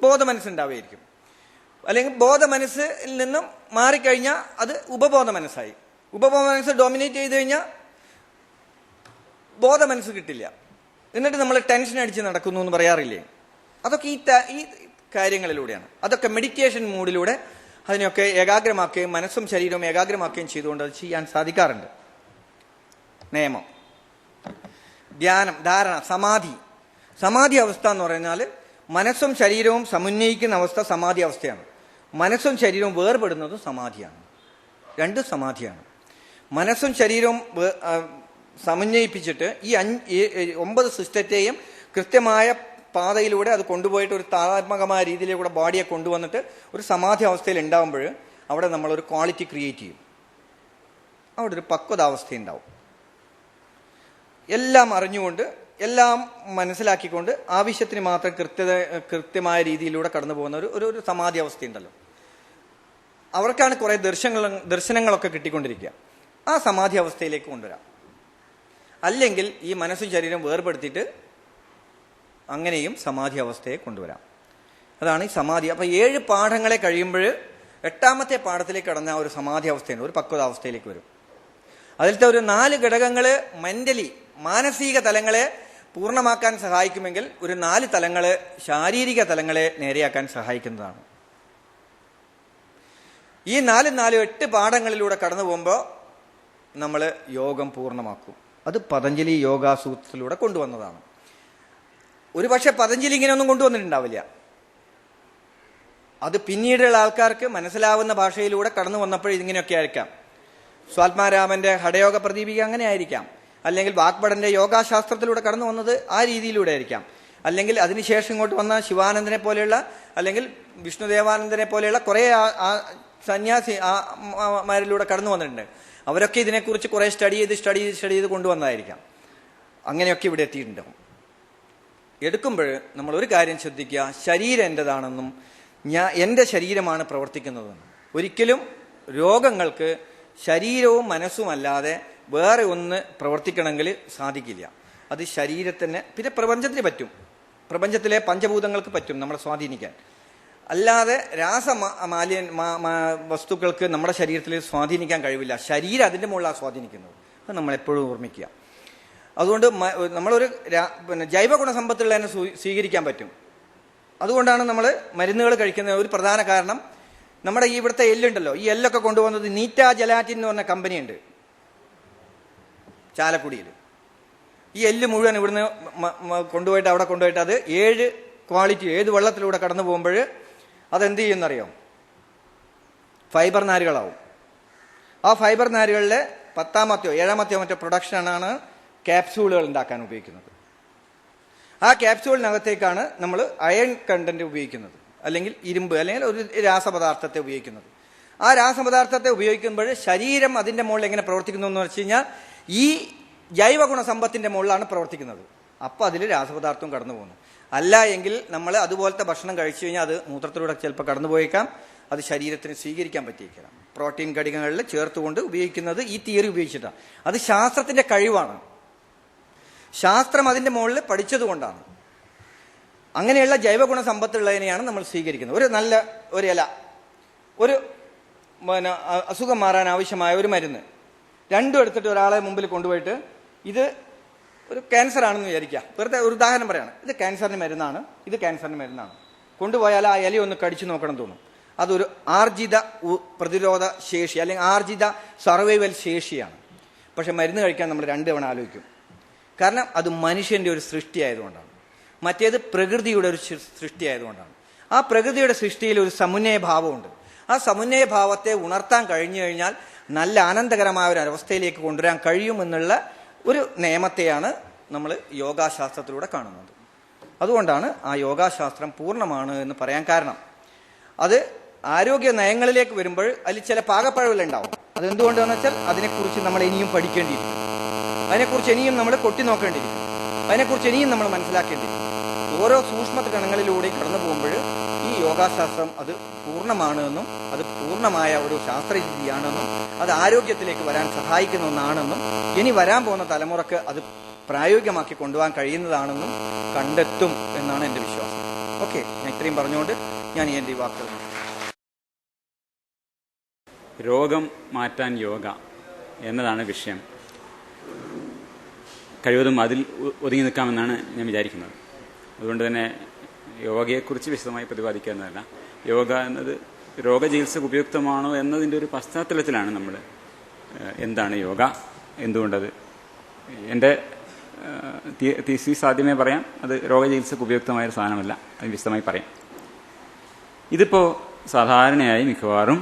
ബോധ മനസ്സുണ്ടാവുമായിരിക്കും. അല്ലെങ്കിൽ ബോധ മനസ്സിൽ നിന്നും മാറിക്കഴിഞ്ഞാൽ അത് ഉപബോധ മനസ്സായി. ഉപബോധ മനസ്സ് ഡൊമിനേറ്റ് ചെയ്ത് കഴിഞ്ഞാൽ ബോധ മനസ്സ് കിട്ടില്ല. എന്നിട്ട് നമ്മൾ ടെൻഷൻ അടിച്ച് നടക്കുന്നു എന്ന് പറയാറില്ലേ? അതൊക്കെ ഈ കാര്യങ്ങളിലൂടെയാണ്. അതൊക്കെ മെഡിറ്റേഷൻ മൂഡിലൂടെ അതിനെയൊക്കെ ഏകാഗ്രമാക്കുകയും മനസ്സും ശരീരവും ഏകാഗ്രമാക്കുകയും ചെയ്തുകൊണ്ട് അത് ചെയ്യാൻ സാധിക്കാറുണ്ട്. നിയമം, ധ്യാനം, ധാരണ, സമാധി അവസ്ഥ എന്ന് പറഞ്ഞാൽ മനസ്സും ശരീരവും സമന്വയിക്കുന്ന അവസ്ഥ സമാധി അവസ്ഥയാണ്. മനസ്സും ശരീരവും വേർപെടുന്നതും സമാധിയാണ്. 2 സമാധിയാണ്. മനസ്സും ശരീരവും സമന്വയിപ്പിച്ചിട്ട് ഈ 9 സിസ്റ്റത്തെയും കൃത്യമായ പാതയിലൂടെ അത് കൊണ്ടുപോയിട്ട് ഒരു താളാത്മകമായ രീതിയിലൂടെ ബോഡിയെ കൊണ്ടുവന്നിട്ട് ഒരു സമാധി അവസ്ഥയിൽ ഉണ്ടാകുമ്പോൾ അവിടെ നമ്മളൊരു ക്വാളിറ്റി ക്രിയേറ്റ് ചെയ്യും. അവിടെ ഒരു പക്വതാവസ്ഥ ഉണ്ടാവും. എല്ലാം അറിഞ്ഞുകൊണ്ട് എല്ലാം മനസ്സിലാക്കിക്കൊണ്ട് ആവശ്യത്തിന് മാത്രം കൃത്യമായ രീതിയിലൂടെ കടന്നു പോകുന്ന ഒരു സമാധി അവസ്ഥയുണ്ടല്ലോ. അവർക്കാണ് കുറെ ദർശനങ്ങളൊക്കെ കിട്ടിക്കൊണ്ടിരിക്കുക. ആ സമാധി അവസ്ഥയിലേക്ക് കൊണ്ടുവരാം. അല്ലെങ്കിൽ ഈ മനസ്സും ശരീരം വേർപെടുത്തിയിട്ട് അങ്ങനെയും സമാധി അവസ്ഥയെ കൊണ്ടുവരാം. അതാണ് ഈ സമാധി. അപ്പൊ 7 പാഠങ്ങളെ കഴിയുമ്പോൾ 8ാമത്തെ പാഠത്തിലേക്ക് കടന്ന ഒരു സമാധി അവസ്ഥയുണ്ട്, ഒരു പക്വതാവസ്ഥയിലേക്ക് വരും. അതിലത്തെ ഒരു 4 ഘടകങ്ങൾ മെന്റലി മാനസിക തലങ്ങളെ പൂർണ്ണമാക്കാൻ സഹായിക്കുമെങ്കിൽ ഒരു 4 തലങ്ങള് ശാരീരിക തലങ്ങളെ നേരെയാക്കാൻ സഹായിക്കുന്നതാണ്. ഈ 8 പാഠങ്ങളിലൂടെ കടന്നു പോകുമ്പോൾ നമ്മൾ യോഗം പൂർണ്ണമാക്കും. അത് പതഞ്ജലി യോഗാസൂത്രത്തിലൂടെ കൊണ്ടുവന്നതാണ്. ഒരു പക്ഷെ പതഞ്ജലി ഇങ്ങനെയൊന്നും കൊണ്ടുവന്നിട്ടുണ്ടാവില്ല. അത് പിന്നീടുള്ള ആൾക്കാർക്ക് മനസ്സിലാവുന്ന ഭാഷയിലൂടെ കടന്നു വന്നപ്പോൾ ഇതിങ്ങനെയൊക്കെ ആയിരിക്കാം. സ്വാത്മാരാമന്റെ ഹഠയോഗ പ്രദീപിക അങ്ങനെ ആയിരിക്കാം. അല്ലെങ്കിൽ വാഗ്ഭടന്റെ യോഗാശാസ്ത്രത്തിലൂടെ കടന്നു വന്നത് ആ രീതിയിലൂടെ ആയിരിക്കാം. അല്ലെങ്കിൽ അതിനുശേഷം ഇങ്ങോട്ട് വന്ന ശിവാനന്ദനെ പോലെയുള്ള അല്ലെങ്കിൽ വിഷ്ണുദേവാനന്ദനെ പോലെയുള്ള കുറെ സന്യാസിമാരിലൂടെ കടന്നു വന്നിട്ടുണ്ട്. അവരൊക്കെ ഇതിനെക്കുറിച്ച് കുറെ സ്റ്റഡി ചെയ്ത് കൊണ്ടുവന്നതായിരിക്കാം. അങ്ങനെയൊക്കെ ഇവിടെ എത്തിയിട്ടുണ്ടാവും. എടുക്കുമ്പോൾ നമ്മൾ ഒരു കാര്യം ശ്രദ്ധിക്കുക, ശരീരം എൻ്റെതാണെന്നും എൻ്റെ ശരീരമാണ് പ്രവർത്തിക്കുന്നതെന്നും. ഒരിക്കലും രോഗങ്ങൾക്ക് ശരീരവും മനസ്സും അല്ലാതെ വേറെ ഒന്ന് പ്രവർത്തിക്കണമെങ്കിൽ സാധിക്കില്ല. അത് ശരീരത്തിന്, പിന്നെ പ്രപഞ്ചത്തിന് പറ്റും, പ്രപഞ്ചത്തിലെ പഞ്ചഭൂതങ്ങൾക്ക് പറ്റും നമ്മളെ സ്വാധീനിക്കാൻ. അല്ലാതെ വസ്തുക്കൾക്ക് നമ്മുടെ ശരീരത്തിൽ സ്വാധീനിക്കാൻ കഴിവില്ല. ശരീരം അതിൻ്റെ മുകളിലാണ് സ്വാധീനിക്കുന്നത്. അത് നമ്മളെപ്പോഴും ഓർമ്മിക്കുക. അതുകൊണ്ട് നമ്മളൊരു ജൈവ ഗുണസമ്പത്തുള്ളതിനെ സ്വീകരിക്കാൻ പറ്റും. അതുകൊണ്ടാണ് നമ്മൾ മരുന്നുകൾ കഴിക്കുന്ന ഒരു പ്രധാന കാരണം. നമ്മുടെ ഈ ഇവിടുത്തെ എല്ലുണ്ടല്ലോ, ഈ എല്ലൊക്കെ കൊണ്ടുവന്നത് നീറ്റ ജലാറ്റിൻ എന്ന് പറഞ്ഞ കമ്പനിയുണ്ട് ചാലക്കുടിയിൽ. ഈ എല്ല് മുഴുവൻ ഇവിടുന്ന് കൊണ്ടുപോയിട്ട് അവിടെ കൊണ്ടുപോയിട്ട് അത് 7 ക്വാളിറ്റി ഏത് വെള്ളത്തിലൂടെ കടന്നു പോകുമ്പോൾ അതെന്ത് ചെയ്യുന്നറിയോ? ഫൈബർ നാരുകളാവും. ആ ഫൈബർ നാരുകളിലെ 10ാമത്തെയോ 7ാമത്തെയോ മറ്റോ പ്രൊഡക്ഷനാണ് ക്യാപ്സ്യൂളുകൾ ഉണ്ടാക്കാൻ ഉപയോഗിക്കുന്നത്. ആ ക്യാപ്സ്യൂളിനകത്തേക്കാണ് നമ്മൾ അയൺ കണ്ടന്റ് ഉപയോഗിക്കുന്നത്, അല്ലെങ്കിൽ ഇരുമ്പ്, അല്ലെങ്കിൽ ഒരു രാസപദാർത്ഥത്തെ ഉപയോഗിക്കുന്നത്. ആ രാസപദാർത്ഥത്തെ ഉപയോഗിക്കുമ്പോൾ ശരീരം അതിൻ്റെ മുകളിൽ എങ്ങനെ പ്രവർത്തിക്കുന്നു എന്ന് വെച്ച് കഴിഞ്ഞാൽ ഈ ജൈവ ഗുണസമ്പത്തിന്റെ മുകളിലാണ് പ്രവർത്തിക്കുന്നത്. അപ്പം അതിൽ രാസപദാർത്ഥം കടന്നു പോകുന്നു. അല്ല എങ്കിൽ നമ്മൾ അതുപോലത്തെ ഭക്ഷണം കഴിച്ചു കഴിഞ്ഞാൽ അത് മൂത്രത്തിലൂടെ ചിലപ്പോൾ കടന്നു പോയേക്കാം. അത് ശരീരത്തിന് സ്വീകരിക്കാൻ പറ്റിയേക്കാം. പ്രോട്ടീൻ ഘടകങ്ങളിൽ ചേർത്തുകൊണ്ട് ഉപയോഗിക്കുന്നത് ഈ തിയറി ഉപയോഗിച്ചിട്ടാണ്. അത് ശാസ്ത്രത്തിന്റെ കഴിവാണ്. ശാസ്ത്രം അതിന്റെ മുകളിൽ പഠിച്ചതുകൊണ്ടാണ്. അങ്ങനെയുള്ള ജൈവ ഗുണസമ്പത്തുള്ളതിനെയാണ് നമ്മൾ സ്വീകരിക്കുന്നത്. ഒരു നല്ല ഒരു ഇല, ഒരു അസുഖം മാറാൻ ആവശ്യമായ ഒരു മരുന്ന്, രണ്ടും എടുത്തിട്ട് ഒരാളെ മുമ്പിൽ കൊണ്ടുപോയിട്ട് ഇത് ഒരു ക്യാൻസർ ആണെന്ന് വിചാരിക്കാം. വെറുതെ ഒരു ഉദാഹരണം പറയാണ്. ഇത് ക്യാൻസറിന് മരുന്നാണ്, ഇത് ക്യാൻസറിന് മരുന്നാണ്. കൊണ്ടുപോയാൽ ആ ഇല ഒന്ന് കടിച്ചു നോക്കണം തോന്നും. അതൊരു ആർജിത പ്രതിരോധ ശേഷി അല്ലെങ്കിൽ ആർജിത സർവൈവൽ ശേഷിയാണ്. പക്ഷെ മരുന്ന് കഴിക്കാൻ നമ്മൾ 2 തവണ ആലോചിക്കും. കാരണം അത് മനുഷ്യന്റെ ഒരു സൃഷ്ടിയായതുകൊണ്ടാണ്. മറ്റേത് പ്രകൃതിയുടെ ഒരു സൃഷ്ടിയായതുകൊണ്ടാണ്. ആ പ്രകൃതിയുടെ സൃഷ്ടിയിൽ ഒരു സമന്വയ ഭാവമുണ്ട്. ആ സമന്വയ ഭാവത്തെ ഉണർത്താൻ കഴിഞ്ഞു കഴിഞ്ഞാൽ നല്ല ആനന്ദകരമായ ഒരു അവസ്ഥയിലേക്ക് കൊണ്ടുവരാൻ കഴിയുമെന്നുള്ള ഒരു നിയമത്തെയാണ് നമ്മൾ യോഗാശാസ്ത്രത്തിലൂടെ കാണുന്നത്. അതുകൊണ്ടാണ് ആ യോഗാശാസ്ത്രം പൂർണ്ണമാണ് എന്ന് പറയാൻ കാരണം. അത് ആരോഗ്യ നയങ്ങളിലേക്ക് വരുമ്പോൾ അതിൽ ചില പാകപ്പഴവുകളുണ്ടാവും. അതെന്തുകൊണ്ടാണെന്ന് വെച്ചാൽ അതിനെക്കുറിച്ച് നമ്മൾ ഇനിയും പഠിക്കേണ്ടിയിരിക്കും, അതിനെക്കുറിച്ച് ഇനിയും നമ്മൾ കൊട്ടി നോക്കേണ്ടിയിരിക്കും, അതിനെക്കുറിച്ച് ഇനിയും നമ്മൾ മനസ്സിലാക്കേണ്ടിയിരിക്കും. ഓരോ സൂക്ഷ്മ ഗണങ്ങളിലൂടെ കടന്നു പോകുമ്പോൾ ഈ യോഗാശാസ്ത്രം അത് പൂർണ്ണമാണ് എന്നും അത് പൂർണ്ണമായ ഒരു ശാസ്ത്രരീതിയാണെന്നും അത് ആരോഗ്യത്തിലേക്ക് വരാൻ സഹായിക്കുന്ന ഒന്നാണെന്നും ഇനി വരാൻ പോകുന്ന തലമുറക്ക് അത് പ്രായോഗികമാക്കി കൊണ്ടുപോകാൻ കഴിയുന്നതാണെന്നും കണ്ടെത്തും എന്നാണ് എൻ്റെ വിശ്വാസം. ഓക്കെ, ഞാൻ ഇത്രയും പറഞ്ഞുകൊണ്ട് ഞാൻ എൻ്റെ വാക്കുകൾ. രോഗം മാറ്റാൻ യോഗ എന്നതാണ് വിഷയം. കഴിവതും അതിൽ ഒതുങ്ങി നിൽക്കാമെന്നാണ് ഞാൻ വിചാരിക്കുന്നത്. അതുകൊണ്ട് തന്നെ യോഗയെക്കുറിച്ച് വിശദമായി പ്രതിപാദിക്കുക എന്നതല്ല, യോഗ എന്നത് രോഗചികിത്സക്ക് ഉപയുക്തമാണോ എന്നതിൻ്റെ ഒരു പശ്ചാത്തലത്തിലാണ് നമ്മൾ എന്താണ് യോഗ, എന്തുകൊണ്ടത്. എൻ്റെ തീസിസ് ആദ്യമേ പറയാം, അത് രോഗചികിത്സക്ക് ഉപയുക്തമായൊരു സാധനമല്ല, അത് വിശദമായി പറയാം. ഇതിപ്പോൾ സാധാരണയായി മിക്കവാറും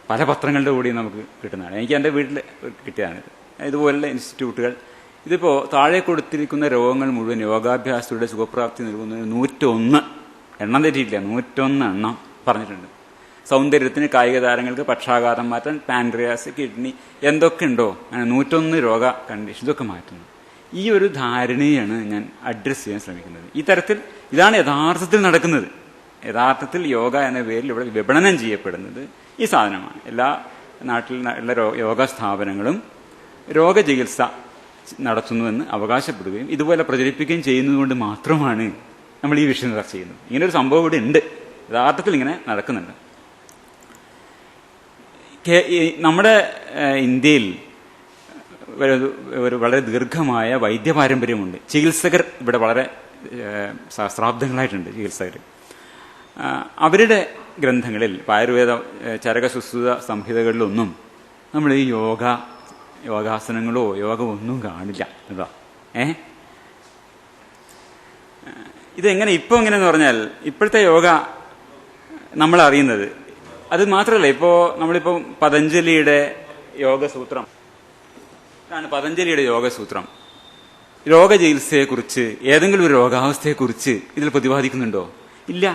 പല പത്രങ്ങളുടെ കൂടി നമുക്ക് കിട്ടുന്നതാണ്. എനിക്ക് എൻ്റെ വീട്ടിൽ കിട്ടിയതാണിത്. ഇതുപോലുള്ള ഇൻസ്റ്റിറ്റ്യൂട്ടുകൾ ഇതിപ്പോൾ താഴെ കൊടുത്തിരിക്കുന്ന രോഗങ്ങൾ മുഴുവൻ യോഗാഭ്യാസത്തിലൂടെ സുഖപ്രാപ്തി നൽകുന്നതിന് 101 എണ്ണം തെറ്റിയിട്ടില്ല, 101 എണ്ണം പറഞ്ഞിട്ടുണ്ട്. സൗന്ദര്യത്തിന്, കായിക താരങ്ങൾക്ക്, പക്ഷാഘാതം മാറ്റാൻ, പാൻക്രിയാസ്, കിഡ്നി, എന്തൊക്കെ ഉണ്ടോ അങ്ങനെ 101 രോഗ കണ്ടീഷൻ ഇതൊക്കെ മാറ്റുന്നു. ഈ ഒരു ധാരണയാണ് ഞാൻ അഡ്രസ്സ് ചെയ്യാൻ ശ്രമിക്കുന്നത്. ഈ തരത്തിൽ ഇതാണ് യഥാർത്ഥത്തിൽ നടക്കുന്നത്. യഥാർത്ഥത്തിൽ യോഗ എന്ന പേരിൽ ഇവിടെ വിപണനം ചെയ്യപ്പെടുന്നത് ഈ സാധനമാണ്. എല്ലാ നാട്ടിൽ ഉള്ള യോഗ സ്ഥാപനങ്ങളും രോഗചികിത്സ നടത്തുന്നുവെന്ന് അവകാശപ്പെടുകയും ഇതുപോലെ പ്രചരിപ്പിക്കുകയും ചെയ്യുന്നതുകൊണ്ട് മാത്രമാണ് നമ്മൾ ഈ വിഷയം ചർച്ച ചെയ്യുന്നത്. ഇങ്ങനൊരു സംഭവം ഇവിടെ ഉണ്ട്, യഥാർത്ഥത്തിൽ ഇങ്ങനെ നടക്കുന്നുണ്ട്. നമ്മുടെ ഇന്ത്യയിൽ ഒരു വളരെ ദീർഘമായ വൈദ്യപാരമ്പര്യമുണ്ട്. ചികിത്സകർ ഇവിടെ വളരെ സഹസ്രാബ്ദങ്ങളായിട്ടുണ്ട്. ചികിത്സകർ അവരുടെ ഗ്രന്ഥങ്ങളിൽ, ആയുർവേദ ചരകസുശ്രുത സംഹിതകളിലൊന്നും നമ്മൾ ഈ യോഗാസനങ്ങളോ യോഗ ഒന്നും കാണില്ല കേട്ടോ. ഇതെങ്ങനെ ഇപ്പോൾ എങ്ങനെയെന്ന് പറഞ്ഞാൽ, ഇപ്പോഴത്തെ യോഗ നമ്മൾ അറിയുന്നത് അത് മാത്രമല്ല. നമ്മളിപ്പോൾ പതഞ്ജലിയുടെ യോഗസൂത്രം രോഗചികിത്സയെക്കുറിച്ച്, ഏതെങ്കിലും ഒരു രോഗാവസ്ഥയെക്കുറിച്ച് ഇതിൽ പ്രതിപാദിക്കുന്നുണ്ടോ? ഇല്ല.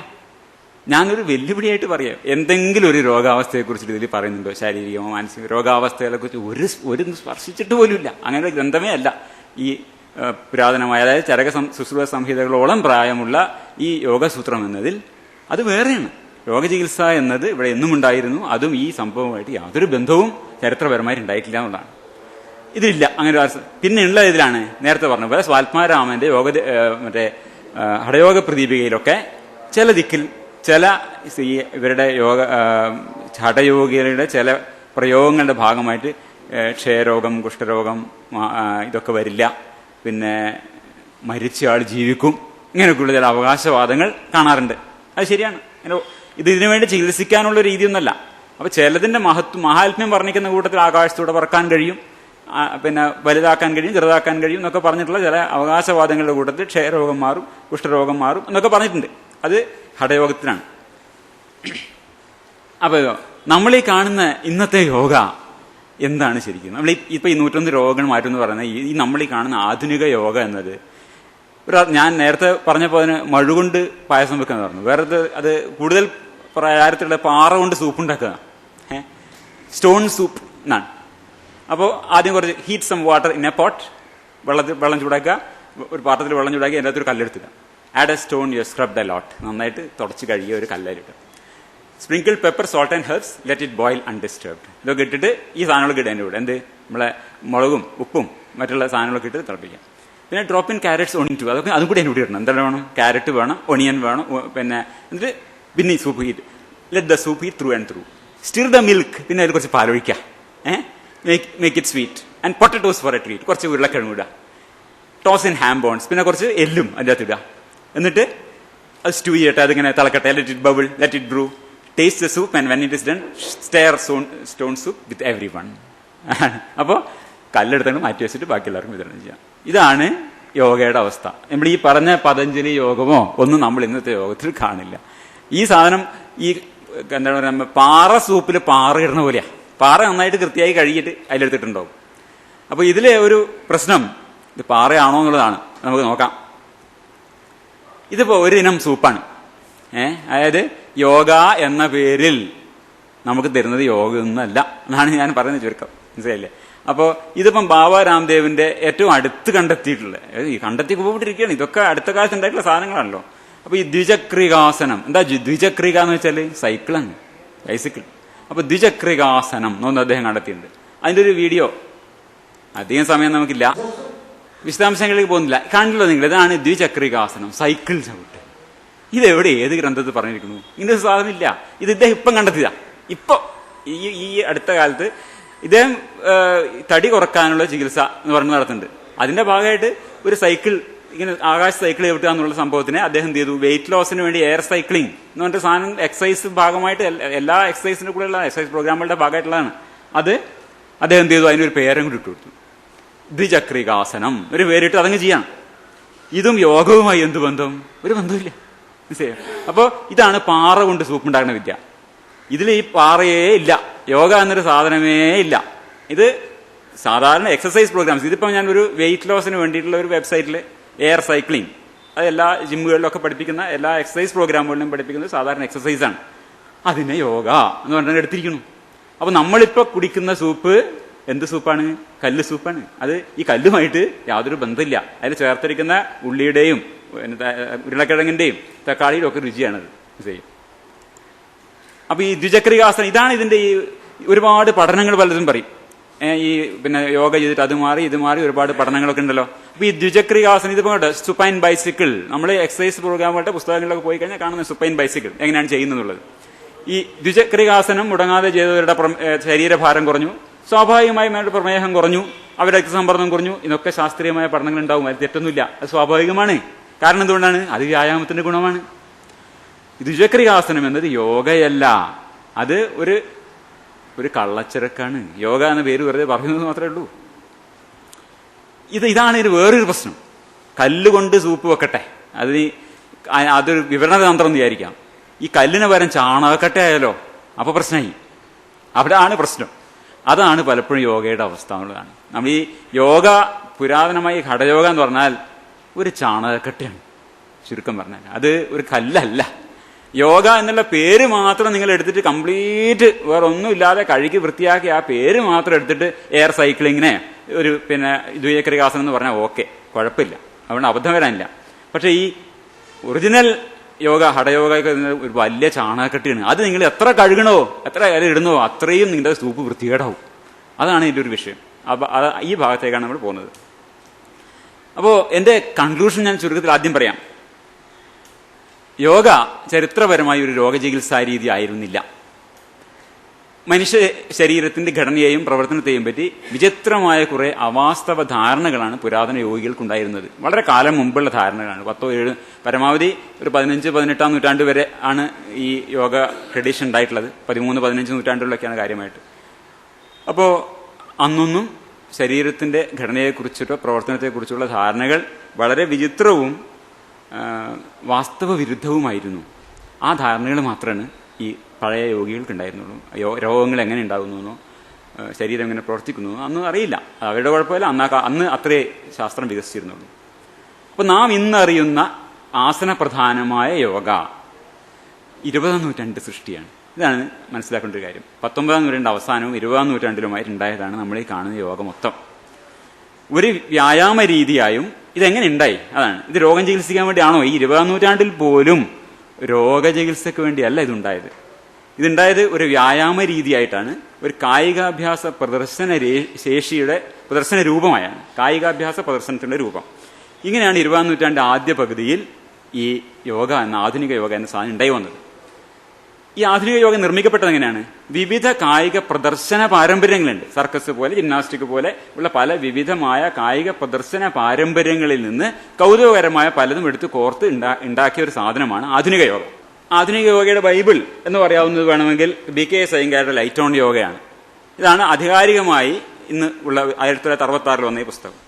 ഞാനൊരു വെല്ലുവിളിയായിട്ട് പറയാം, എന്തെങ്കിലും ഒരു രോഗാവസ്ഥയെക്കുറിച്ച് ഇതിൽ പറയുന്നുണ്ടോ? ശാരീരികമോ മാനസിക രോഗാവസ്ഥകളെ കുറിച്ച് ഒരു സ്പർശിച്ചിട്ട് പോലുമില്ല. അങ്ങനെ ഒരു ഗ്രന്ഥമേ അല്ല ഈ പുരാതനമായ, അതായത് ചരക ശുശ്രൂഷ സംഹിതകളോളം പ്രായമുള്ള ഈ യോഗസൂത്രം എന്നതിൽ അത് വേറെയാണ്. രോഗചികിത്സ എന്നത് ഇവിടെ എന്നും ഉണ്ടായിരുന്നു. അതും ഈ സംഭവമായിട്ട് യാതൊരു ബന്ധവും ചരിത്രപരമായിട്ട് ഉണ്ടായിട്ടില്ല എന്നുള്ളതാണ്. ഇതില്ല അങ്ങനെ. പിന്നെ ഉള്ള ഇതിലാണ് നേരത്തെ പറഞ്ഞ പോലെ സ്വാത്മാരാമന്റെ മറ്റേ ഹഠയോഗ പ്രദീപികയിലൊക്കെ ചില ദിക്കിൽ ചില ഇവരുടെ ഹഠയോഗികളുടെ ചില പ്രയോഗങ്ങളുടെ ഭാഗമായിട്ട് ക്ഷയരോഗം, കുഷ്ഠരോഗം ഇതൊക്കെ വരില്ല, പിന്നെ മരിച്ച ആൾ ജീവിക്കും, ഇങ്ങനെയൊക്കെയുള്ള ചില അവകാശവാദങ്ങൾ കാണാറുണ്ട്. അത് ശരിയാണ്. ഇതിനു വേണ്ടി ചികിത്സിക്കാനുള്ള രീതിയൊന്നുമല്ല. അപ്പൊ ചിലതിന്റെ മഹാത്മ്യം വർണ്ണിക്കുന്ന കൂട്ടത്തിൽ ആകാശത്തൂടെ പറക്കാൻ കഴിയും, പിന്നെ വലുതാക്കാൻ കഴിയും, ചെറുതാക്കാൻ കഴിയും എന്നൊക്കെ പറഞ്ഞിട്ടുള്ള ചില അവകാശവാദങ്ങളുടെ കൂട്ടത്തിൽ ക്ഷയരോഗം മാറും, കുഷ്ഠരോഗം മാറും എന്നൊക്കെ പറഞ്ഞിട്ടുണ്ട്. അത് ഹഠയോഗത്തിനാണ്. അപ്പൊ നമ്മളീ കാണുന്ന ഇന്നത്തെ യോഗ എന്താണ് ശരിക്കും? നമ്മൾ ഇപ്പൊ ഈ 101 രോഗങ്ങൾ മാറ്റുമെന്ന് പറയുന്നത് ഈ നമ്മളീ കാണുന്ന ആധുനിക യോഗ എന്നത് ഞാൻ നേരത്തെ പറഞ്ഞപ്പോൾ അതിന് മഴുകൊണ്ട് പായസം വെക്കാന്ന് പറഞ്ഞു. വേറെ അത് കൂടുതൽ പ്രചാരത്തിലുള്ള പാറ കൊണ്ട് സൂപ്പ് ഉണ്ടാക്കുക, സ്റ്റോൺ സൂപ്പ് എന്നാണ്. അപ്പോൾ ആദ്യം കുറച്ച് heat some water in a pot, വെള്ളം ചൂടാക്കുക, ഒരു പാത്രത്തിൽ വെള്ളം ചൂടാക്കി അതിൻ്റെ അകത്തൊരു കല്ലെടുത്തുക. Add a stone you scrubbed a lot, നന്നായിട്ട് തുടച്ച് കഴുകിയ ഒരു കല്ലയിലിട്ട്. Sprinkle pepper, salt and herbs, let it boil undisturbed. ഇതൊക്കെ ഇട്ടിട്ട് ഈ സാധനങ്ങളൊക്കെ ഇടുക എൻ്റെ കൂടെ. എന്ത്? നമ്മളെ മുളകും ഉപ്പും മറ്റുള്ള സാധനങ്ങളൊക്കെ ഇട്ട് തിളപ്പിക്കാം. പിന്നെ drop in carrots onion too, അതൊക്കെ അതും കൂടി എൻ്റെ കൂടി ഇടണം. എന്തെല്ലാം വേണം? ക്യാരറ്റ് വേണം, ഒണിയൻ വേണം, പിന്നെ എന്നിട്ട് പിന്നെ soup heat, let the soup heat through and through. Stir the milk, പിന്നെ അതിൽ കുറച്ച് പാലൊഴിക്കുക, make it sweet. And potatoes for a treat, കുറച്ച് ഉരുളക്കിഴങ്ങ് ഇടുക. ടോസ് ഇൻ ഹാം ബോൺസ്, പിന്നെ കുറച്ച് എല്ലും അതിൻ്റെ അകത്ത് ഇടുക. എന്നിട്ട് അത് സ്റ്റൂ ചെയ്യട്ടെ, അതിങ്ങനെ തിളക്കട്ടെ. Let it bubble, let it brew. Taste the soup and when it is done stir stone soup with everyone. അപ്പോൾ കല്ലെടുത്താണ് മാറ്റി വെച്ചിട്ട് ബാക്കി എല്ലാവർക്കും വിതരണം ചെയ്യാം. ഇതാണ് യോഗയുടെ അവസ്ഥ. നമ്മൾ ഈ പറഞ്ഞ പതഞ്ജലി യോഗമോ ഒന്നും നമ്മൾ ഇന്നത്തെ യോഗത്തിൽ കാണില്ല. ഈ സാധനം ഈ എന്താണ് പറയുക, പാറ സൂപ്പിൽ പാറ ഇടുന്ന പോലെയാ. പാറ നന്നായിട്ട് കൃത്യമായി കഴുകിയിട്ട് അതിലെടുത്തിട്ടുണ്ടാവും. അപ്പൊ ഇതിലെ ഒരു പ്രശ്നം ഇത് പാറയാണോ എന്നുള്ളതാണ്. നമുക്ക് നോക്കാം. ഇതിപ്പോ ഒരു ഇനം സൂപ്പാണ്. അതായത് യോഗ എന്ന പേരിൽ നമുക്ക് തരുന്നത് യോഗമൊന്നുമല്ല എന്നാണ് ഞാൻ പറയുന്നത് ചുരുക്കം. മനസ്സിലായില്ലേ? അപ്പോൾ ഇതിപ്പം ബാബ രാംദേവിന്റെ ഏറ്റവും അടുത്ത് കണ്ടെത്തിയിട്ടുള്ളത്, ഈ കണ്ടെത്തി പോയിട്ടിരിക്കുകയാണ്. ഇതൊക്കെ അടുത്ത കാലത്ത് ഉണ്ടായിട്ടുള്ള സാധനങ്ങളാണല്ലോ. അപ്പൊ ഈ ദ്വിചക്രികാസനം, എന്താ ദ്വിചക്രിക എന്ന് വെച്ചാൽ സൈക്കിളാണ്, ബൈസിക്കിൾ. അപ്പൊ ദ്വിചക്രികാസനം എന്നൊന്ന് അദ്ദേഹം കണ്ടെത്തിയിട്ടുണ്ട്. അതിന്റെ ഒരു വീഡിയോ, അധികം സമയം നമുക്കില്ല, വിശദാംശങ്ങളിലേക്ക് പോകുന്നില്ല. കണ്ടല്ലോ നിങ്ങൾ, ഇതാണ് ദ്വിചക്രികാസനം, സൈക്കിൾ ചവിട്ട്. ഇതെവിടെ ഏത് ഗ്രന്ഥത്തിൽ പറഞ്ഞിരിക്കുന്നു? ഇങ്ങനെ സാധനം ഇല്ല. ഇത് ഇദ്ദേഹം ഇപ്പം കണ്ടെത്തിയതാ. ഇപ്പൊ ഈ അടുത്ത കാലത്ത് ഇദ്ദേഹം തടി കുറക്കാനുള്ള ചികിത്സ എന്ന് പറഞ്ഞ് നടത്തുന്നുണ്ട്. അതിന്റെ ഭാഗമായിട്ട് ഒരു സൈക്കിൾ, ഇങ്ങനെ ആകാശ സൈക്കിൾ ചവിട്ടുക എന്നുള്ള സംഭവത്തിനെ അദ്ദേഹം എന്ത് ചെയ്തു, വെയിറ്റ് ലോസിന് വേണ്ടി എയർ സൈക്ലിംഗ് എന്ന് പറഞ്ഞ സാധനം എക്സസൈസ് ഭാഗമായിട്ട് എല്ലാ എക്സസൈസിന്റെ കൂടെയുള്ള എക്സസൈസ് പ്രോഗ്രാമുകളുടെ ഭാഗമായിട്ടുള്ളതാണ്. അത് അദ്ദേഹം എന്ത് ചെയ്തു, അതിനൊരു പേരും കൂടി ഇട്ടു കൊടുത്തു, ദ്വിചക്രികാസനം. ഒരു പേരിട്ട് അതങ്ങ് ചെയ്യാം. ഇതും യോഗവുമായി എന്ത് ബന്ധം? ഒരു ബന്ധമില്ല. മനസ്സിലായോ? അപ്പോ ഇതാണ് പാറ കൊണ്ട് സൂപ്പ് ഉണ്ടാക്കുന്ന വിദ്യ. ഇതിൽ ഈ പാറയേ ഇല്ല, യോഗ എന്നൊരു സാധനമേ ഇല്ല. ഇത് സാധാരണ എക്സസൈസ് പ്രോഗ്രാംസ്. ഇതിപ്പോ ഞാൻ ഒരു വെയിറ്റ് ലോസിന് വേണ്ടിയിട്ടുള്ള ഒരു വെബ്സൈറ്റിൽ എയർ സൈക്ലിംഗ്, അത് എല്ലാ ജിമ്മുകളിലൊക്കെ പഠിപ്പിക്കുന്ന എല്ലാ എക്സസൈസ് പ്രോഗ്രാമുകളിലും പഠിപ്പിക്കുന്നത് സാധാരണ എക്സസൈസാണ്. അതിനെ യോഗ എന്ന് പറഞ്ഞാൽ എടുത്തിരിക്കുന്നു. അപ്പൊ നമ്മളിപ്പോ കുടിക്കുന്ന സൂപ്പ് എന്ത് സൂപ്പാണ്? കല്ല് സൂപ്പാണ്. അത് ഈ കല്ലുമായിട്ട് യാതൊരു ബന്ധമില്ല. അതിൽ ചേർത്തിരിക്കുന്ന ഉള്ളിയുടെയും ഉരുളക്കിഴങ്ങിന്റെയും തക്കാളിയുടെ ഒക്കെ രുചിയാണത്. ചെയ്യും. അപ്പൊ ഈ ദ്വിചക്രികാസനം, ഇതാണ് ഇതിന്റെ ഈ ഒരുപാട് പഠനങ്ങൾ പലതും പറയും. ഈ പിന്നെ യോഗ ചെയ്തിട്ട് അത് മാറി ഇത് മാറി ഒരുപാട് പഠനങ്ങളൊക്കെ ഉണ്ടല്ലോ. അപ്പൊ ഈ ദ്വിചക്രികാസനം, ഇതിപ്പോ സുപ്പൈൻ ബൈസിക്കിൾ, നമ്മൾ എക്സസൈസ് പ്രോഗ്രാമുകളുടെ പുസ്തകങ്ങളിലൊക്കെ പോയി കഴിഞ്ഞാൽ കാണുന്ന സുപ്പൈൻ ബൈസിക്കിൾ എങ്ങനെയാണ് ചെയ്യുന്നത്. ഈ ദ്വിചക്രികാസനം മുടങ്ങാതെ ചെയ്തവരുടെ ശരീരഭാരം കുറഞ്ഞു, സ്വാഭാവികമായും അവരുടെ പ്രമേഹം കുറഞ്ഞു, അവരുടെ രക്തസമ്മർദ്ദം കുറഞ്ഞു. ഇതൊക്കെ ശാസ്ത്രീയമായ പഠനങ്ങൾ ഉണ്ടാവും, അത് തെറ്റൊന്നുമില്ല, അത് സ്വാഭാവികമാണ്. കാരണം എന്തുകൊണ്ടാണ്? അത് വ്യായാമത്തിന്റെ ഗുണമാണ്. ദ്വിചക്രികാസനം എന്നത് യോഗയല്ല, അത് ഒരു കള്ളച്ചിറക്കാണ്. യോഗ എന്ന പേര് വെറുതെ പറയുന്നത് മാത്രമേ ഉള്ളൂ. ഇതാണ് ഒരു വേറൊരു പ്രശ്നം. കല്ലുകൊണ്ട് സൂപ്പ് വെക്കട്ടെ, അതൊരു വിവരണ തന്ത്രം എന്ന് വിചാരിക്കാം. ഈ കല്ലിന് പകരം ചാണകക്കട്ട ആയാലോ, അപ്പൊ പ്രശ്നമായി. അവിടെയാണ് പ്രശ്നം. അതാണ് പലപ്പോഴും യോഗയുടെ അവസ്ഥ എന്നുള്ളതാണ്. നമ്മൾ ഈ യോഗ പുരാതനമായി ഘടയോഗ എന്ന് പറഞ്ഞാൽ ഒരു ചാണകക്കട്ടയാണ്, ചുരുക്കം പറഞ്ഞാൽ. അത് ഒരു കല്ലല്ല. യോഗ എന്നുള്ള പേര് മാത്രം നിങ്ങൾ എടുത്തിട്ട് കംപ്ലീറ്റ് വേറെ ഒന്നുമില്ലാതെ കഴുകി വൃത്തിയാക്കി ആ പേര് മാത്രം എടുത്തിട്ട് എയർ സൈക്ലിങ്ങിനെ ഒരു പിന്നെ ദ്വിചക്രികാസനം എന്ന് പറഞ്ഞാൽ ഓക്കെ, കുഴപ്പമില്ല, അതുകൊണ്ട് അബദ്ധം വരാനില്ല. പക്ഷെ ഈ ഒറിജിനൽ യോഗ, ഹഠയോഗ ഒരു വലിയ ചാണകക്കെട്ടിയാണ്. അത് നിങ്ങൾ എത്ര കഴുകണോ, എത്ര ഇല ഇടുന്നോ അത്രയും നിങ്ങളുടെ സൂപ്പ് വൃത്തികേടാവും. അതാണ് ഇതിന്റെ ഒരു വിഷയം. അപ്പൊ ഈ ഭാഗത്തേക്കാണ് നമ്മൾ പോകുന്നത്. അപ്പോ എന്റെ കൺക്ലൂഷൻ ഞാൻ ചുരുക്കത്തിൽ ആദ്യം പറയാം. യോഗ ചരിത്രപരമായി ഒരു രോഗചികിത്സാ രീതി ആയിരുന്നില്ല. മനുഷ്യ ശരീരത്തിന്റെ ഘടനയെയും പ്രവർത്തനത്തെയും പറ്റി വിചിത്രമായ കുറെ അവാസ്തവ ധാരണകളാണ് പുരാതന യോഗികൾക്കുണ്ടായിരുന്നത്. വളരെ കാലം മുമ്പുള്ള ധാരണകളാണ്. 10-7 പരമാവധി ഒരു 15-18 നൂറ്റാണ്ട് വരെ ആണ് ഈ യോഗ ട്രഡീഷൻ ഉണ്ടായിട്ടുള്ളത്. 13-15 നൂറ്റാണ്ടുകളിലൊക്കെയാണ് കാര്യമായിട്ട്. അപ്പോൾ അന്നൊന്നും ശരീരത്തിന്റെ ഘടനയെക്കുറിച്ചിട്ടോ പ്രവർത്തനത്തെക്കുറിച്ചുള്ള ധാരണകൾ വളരെ വിചിത്രവും വാസ്തവ വിരുദ്ധവുമായിരുന്നു. ആ ധാരണകൾ മാത്രമാണ് ഈ പഴയ യോഗികൾക്ക് ഉണ്ടായിരുന്നുള്ളൂ. രോഗങ്ങൾ എങ്ങനെ ഉണ്ടാകുന്നു, ശരീരം എങ്ങനെ പ്രവർത്തിക്കുന്നു അന്ന് അറിയില്ല. അവരുടെ കുഴപ്പമില്ല, അന്ന് അത്രേ ശാസ്ത്രം വികസിച്ചിരുന്നുള്ളൂ. അപ്പൊ നാം ഇന്നറിയുന്ന ആസനപ്രധാനമായ യോഗ 20-ാം നൂറ്റാണ്ട് സൃഷ്ടിയാണ്. ഇതാണ് മനസ്സിലാക്കേണ്ട ഒരു കാര്യം. 19-ാം നൂറ്റാണ്ട് അവസാനവും 20-ാം നൂറ്റാണ്ടിലുമായിട്ട് ഉണ്ടായതാണ് നമ്മൾ ഈ കാണുന്ന യോഗ മൊത്തം. ഒരു വ്യായാമ രീതിയായും ഇതെങ്ങനെ ഉണ്ടായി? അതാണ്. ഇത് രോഗം ചികിത്സിക്കാൻ വേണ്ടിയാണോ? ഈ 20-ാം നൂറ്റാണ്ടിൽ പോലും രോഗചികിത്സയ്ക്ക് വേണ്ടിയല്ല ഇതുണ്ടായത്. ഇതുണ്ടായത് ഒരു വ്യായാമ രീതിയായിട്ടാണ്, ഒരു കായികാഭ്യാസ പ്രദർശന രൂപമായാണ്. കായികാഭ്യാസ പ്രദർശനത്തിന്റെ രൂപം. ഇങ്ങനെയാണ് 20-ാം നൂറ്റാണ്ട് ആദ്യ പകുതിയിൽ ഈ യോഗ എന്ന ആധുനിക യോഗ എന്ന സാധനം ഉണ്ടായി വന്നത്. ഈ ആധുനിക യോഗ നിർമ്മിക്കപ്പെട്ടത് എങ്ങനെയാണ്? വിവിധ കായിക പ്രദർശന പാരമ്പര്യങ്ങളുണ്ട്. സർക്കസ് പോലെ, ജിംനാസ്റ്റിക് പോലെ ഉള്ള പല വിവിധമായ കായിക പ്രദർശന പാരമ്പര്യങ്ങളിൽ നിന്ന് കൗതുകകരമായ പലതും എടുത്ത് കോർത്ത് ഉണ്ടാക്കിയ ഒരു സാധനമാണ് ആധുനിക യോഗ. ആധുനിക യോഗയുടെ ബൈബിൾ എന്ന് പറയാവുന്നത് വേണമെങ്കിൽ BK Iyengar's ലൈറ്റ് ഓൺ യോഗയാണ്. ഇതാണ് ആധികാരികമായി ഇന്ന് ഉള്ള 1966 വന്ന ഈ പുസ്തകം.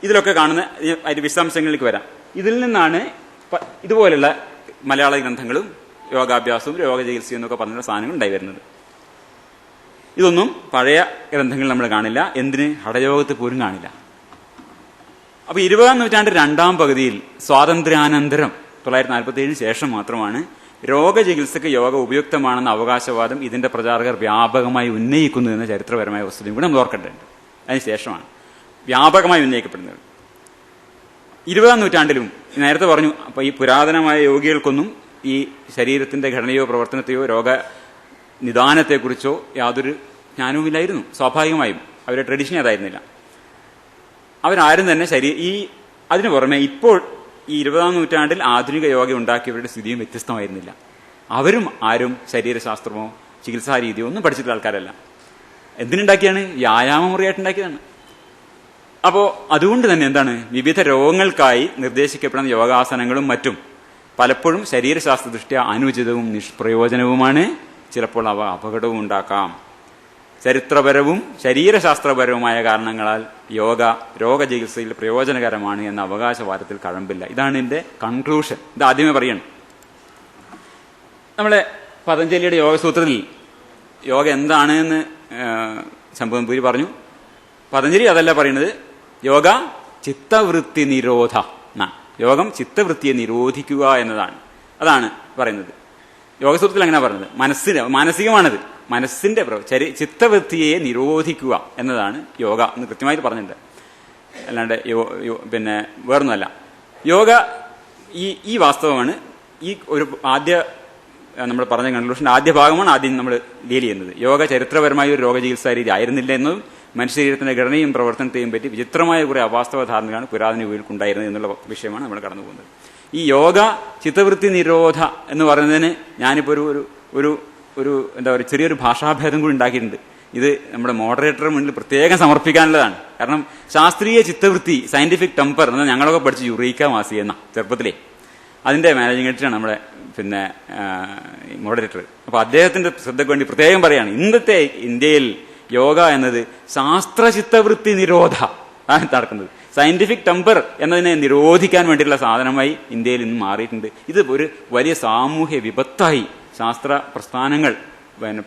ഇതിലൊക്കെ കാണുന്ന അതിന്റെ വിശദാംശങ്ങളിലേക്ക് വരാം. ഇതിൽ നിന്നാണ് ഇതുപോലുള്ള മലയാള ഗ്രന്ഥങ്ങളും യോഗാഭ്യാസവും രോഗ ചികിത്സയും എന്നൊക്കെ പറഞ്ഞ സാധനങ്ങൾ ഉണ്ടായി വരുന്നത്. ഇതൊന്നും പഴയ ഗ്രന്ഥങ്ങളിൽ നമ്മൾ കാണില്ല. എന്തിന്? ഹഠയോഗത്തിൽ പോലും കാണില്ല. അപ്പൊ 20-ാം നൂറ്റാണ്ട് രണ്ടാം പകുതിയിൽ സ്വാതന്ത്ര്യാനന്തരം 1947 ശേഷം മാത്രമാണ് രോഗചികിത്സയ്ക്ക് യോഗ ഉപയുക്തമാണെന്ന അവകാശവാദം ഇതിന്റെ പ്രചാരകർ വ്യാപകമായി ഉന്നയിക്കുന്നു എന്ന ചരിത്രപരമായ വസ്തുതയും കൂടെ നമ്മൾ ഓർക്കേണ്ടതുണ്ട്. അതിനുശേഷമാണ് വ്യാപകമായി ഉന്നയിക്കപ്പെടുന്നത്. 20-ാം നൂറ്റാണ്ടിലും നേരത്തെ പറഞ്ഞു, അപ്പൊ ഈ പുരാതനമായ യോഗികൾക്കൊന്നും ഈ ശരീരത്തിന്റെ ഘടനയോ പ്രവർത്തനത്തെയോ രോഗ നിദാനത്തെക്കുറിച്ചോ യാതൊരു ജ്ഞാനവുമില്ലായിരുന്നു. സ്വാഭാവികമായും അവരുടെ ട്രഡീഷൻ അതായിരുന്നില്ല. അവരാരും തന്നെ അതിനു പുറമെ ഇപ്പോൾ ഈ 20-ാം നൂറ്റാണ്ടിൽ ആധുനിക യോഗ ഉണ്ടാക്കിയവരുടെ സ്ഥിതിയും വ്യത്യസ്തമായിരുന്നില്ല. അവരും ആരും ശരീരശാസ്ത്രമോ ചികിത്സാ രീതിയോ ഒന്നും പഠിച്ചിട്ടുള്ള ആൾക്കാരല്ല. എന്തിനുണ്ടാക്കിയാണ്? വ്യായാമമുറിയായിട്ടുണ്ടാക്കിയതാണ്. അപ്പോ അതുകൊണ്ട് തന്നെ എന്താണ്, വിവിധ രോഗങ്ങൾക്കായി നിർദ്ദേശിക്കപ്പെടുന്ന യോഗാസനങ്ങളും മറ്റും പലപ്പോഴും ശരീരശാസ്ത്ര ദൃഷ്ട്യാ അനുചിതവും നിഷ്പ്രയോജനവുമാണ്. ചിലപ്പോൾ അവ അപകടവും ഉണ്ടാക്കാം. ചരിത്രപരവും ശരീരശാസ്ത്രപരവുമായ കാരണങ്ങളാൽ യോഗ രോഗചികിത്സയിൽ പ്രയോജനകരമാണ് എന്ന അവകാശവാദത്തിൽ കഴമ്പില്ല. ഇതാണ് എന്റെ കൺക്ലൂഷൻ. ഇത് ആദ്യമേ പറയണം. നമ്മളെ പതഞ്ജലിയുടെ യോഗസൂത്രത്തിൽ യോഗ എന്താണ് എന്ന് ശംഭുപുരി പറഞ്ഞു. പതഞ്ജലി അതല്ല പറയുന്നത്. യോഗ ചിത്തവൃത്തി നിരോധ എന്നാണ്. യോഗം ചിത്തവൃത്തിയെ നിരോധിക്കുക എന്നതാണ്. അതാണ് പറയുന്നത്. യോഗസൂത്രത്തിൽ അങ്ങനെ പറയുന്നത്. മാനസികമാണത്. മനസ്സിന്റെ ചിത്തവൃത്തിയെ നിരോധിക്കുക എന്നതാണ് യോഗ എന്ന് കൃത്യമായിട്ട് പറഞ്ഞിട്ടുണ്ട്. അല്ലാണ്ട് പിന്നെ വേറൊന്നുമല്ല. യോഗ ഈ വാസ്തവമാണ്. ഈ ഒരു നമ്മൾ പറഞ്ഞ കൺക്ലൂഷന്റെ ആദ്യ ഭാഗമാണ് ആദ്യം നമ്മൾ ഡീൽ ചെയ്യുന്നത്. യോഗ ചരിത്രപരമായ ഒരു രോഗചികിത്സാ രീതി ആയിരുന്നില്ല എന്നതും മനുഷ്യ ശരീരത്തിന്റെ ഘടനയും പ്രവർത്തനത്തെയും പറ്റി വിചിത്രമായ കുറെ അവാസ്തവ ധാരണകളാണ് പുരാതന യുഗങ്ങൾക്കുണ്ടായിരുന്നത് എന്നുള്ള വിഷയമാണ് നമ്മൾ കടന്നു പോകുന്നത്. ഈ യോഗ ചിത്തവൃത്തി നിരോധ എന്ന് പറയുന്നതിന് ഞാനിപ്പോ ഒരു എന്താ പറയുക ചെറിയൊരു ഭാഷാഭേദം കൂടി ഉണ്ടാക്കിയിട്ടുണ്ട്. ഇത് നമ്മുടെ മോഡറേറ്റർ മുന്നിൽ പ്രത്യേകം സമർപ്പിക്കാനുള്ളതാണ്. കാരണം ശാസ്ത്രീയ ചിത്തവൃത്തി സയന്റിഫിക് ടെമ്പർ എന്നാൽ ഞങ്ങളൊക്കെ പഠിച്ച് യുറീക്ക മാസി എന്ന ചെറുപ്പത്തിലെ അതിന്റെ മാനേജിംഗ് എഡിറ്ററാണ് നമ്മുടെ മോഡറേറ്റർ. അപ്പൊ അദ്ദേഹത്തിന്റെ ശ്രദ്ധയ്ക്ക് വേണ്ടി പ്രത്യേകം പറയാണ്, ഇന്നത്തെ ഇന്ത്യയിൽ യോഗ എന്നത് ശാസ്ത്രചിത്തവൃത്തി നിരോധ ആണ് നടക്കുന്നത്. സയന്റിഫിക് ടെമ്പർ എന്നതിനെ നിരോധിക്കാൻ വേണ്ടിയിട്ടുള്ള സാധനമായി ഇന്ത്യയിൽ ഇന്ന് മാറിയിട്ടുണ്ട്. ഇത് ഒരു വലിയ സാമൂഹ്യ വിപത്തായി ശാസ്ത്ര പ്രസ്ഥാനങ്ങൾ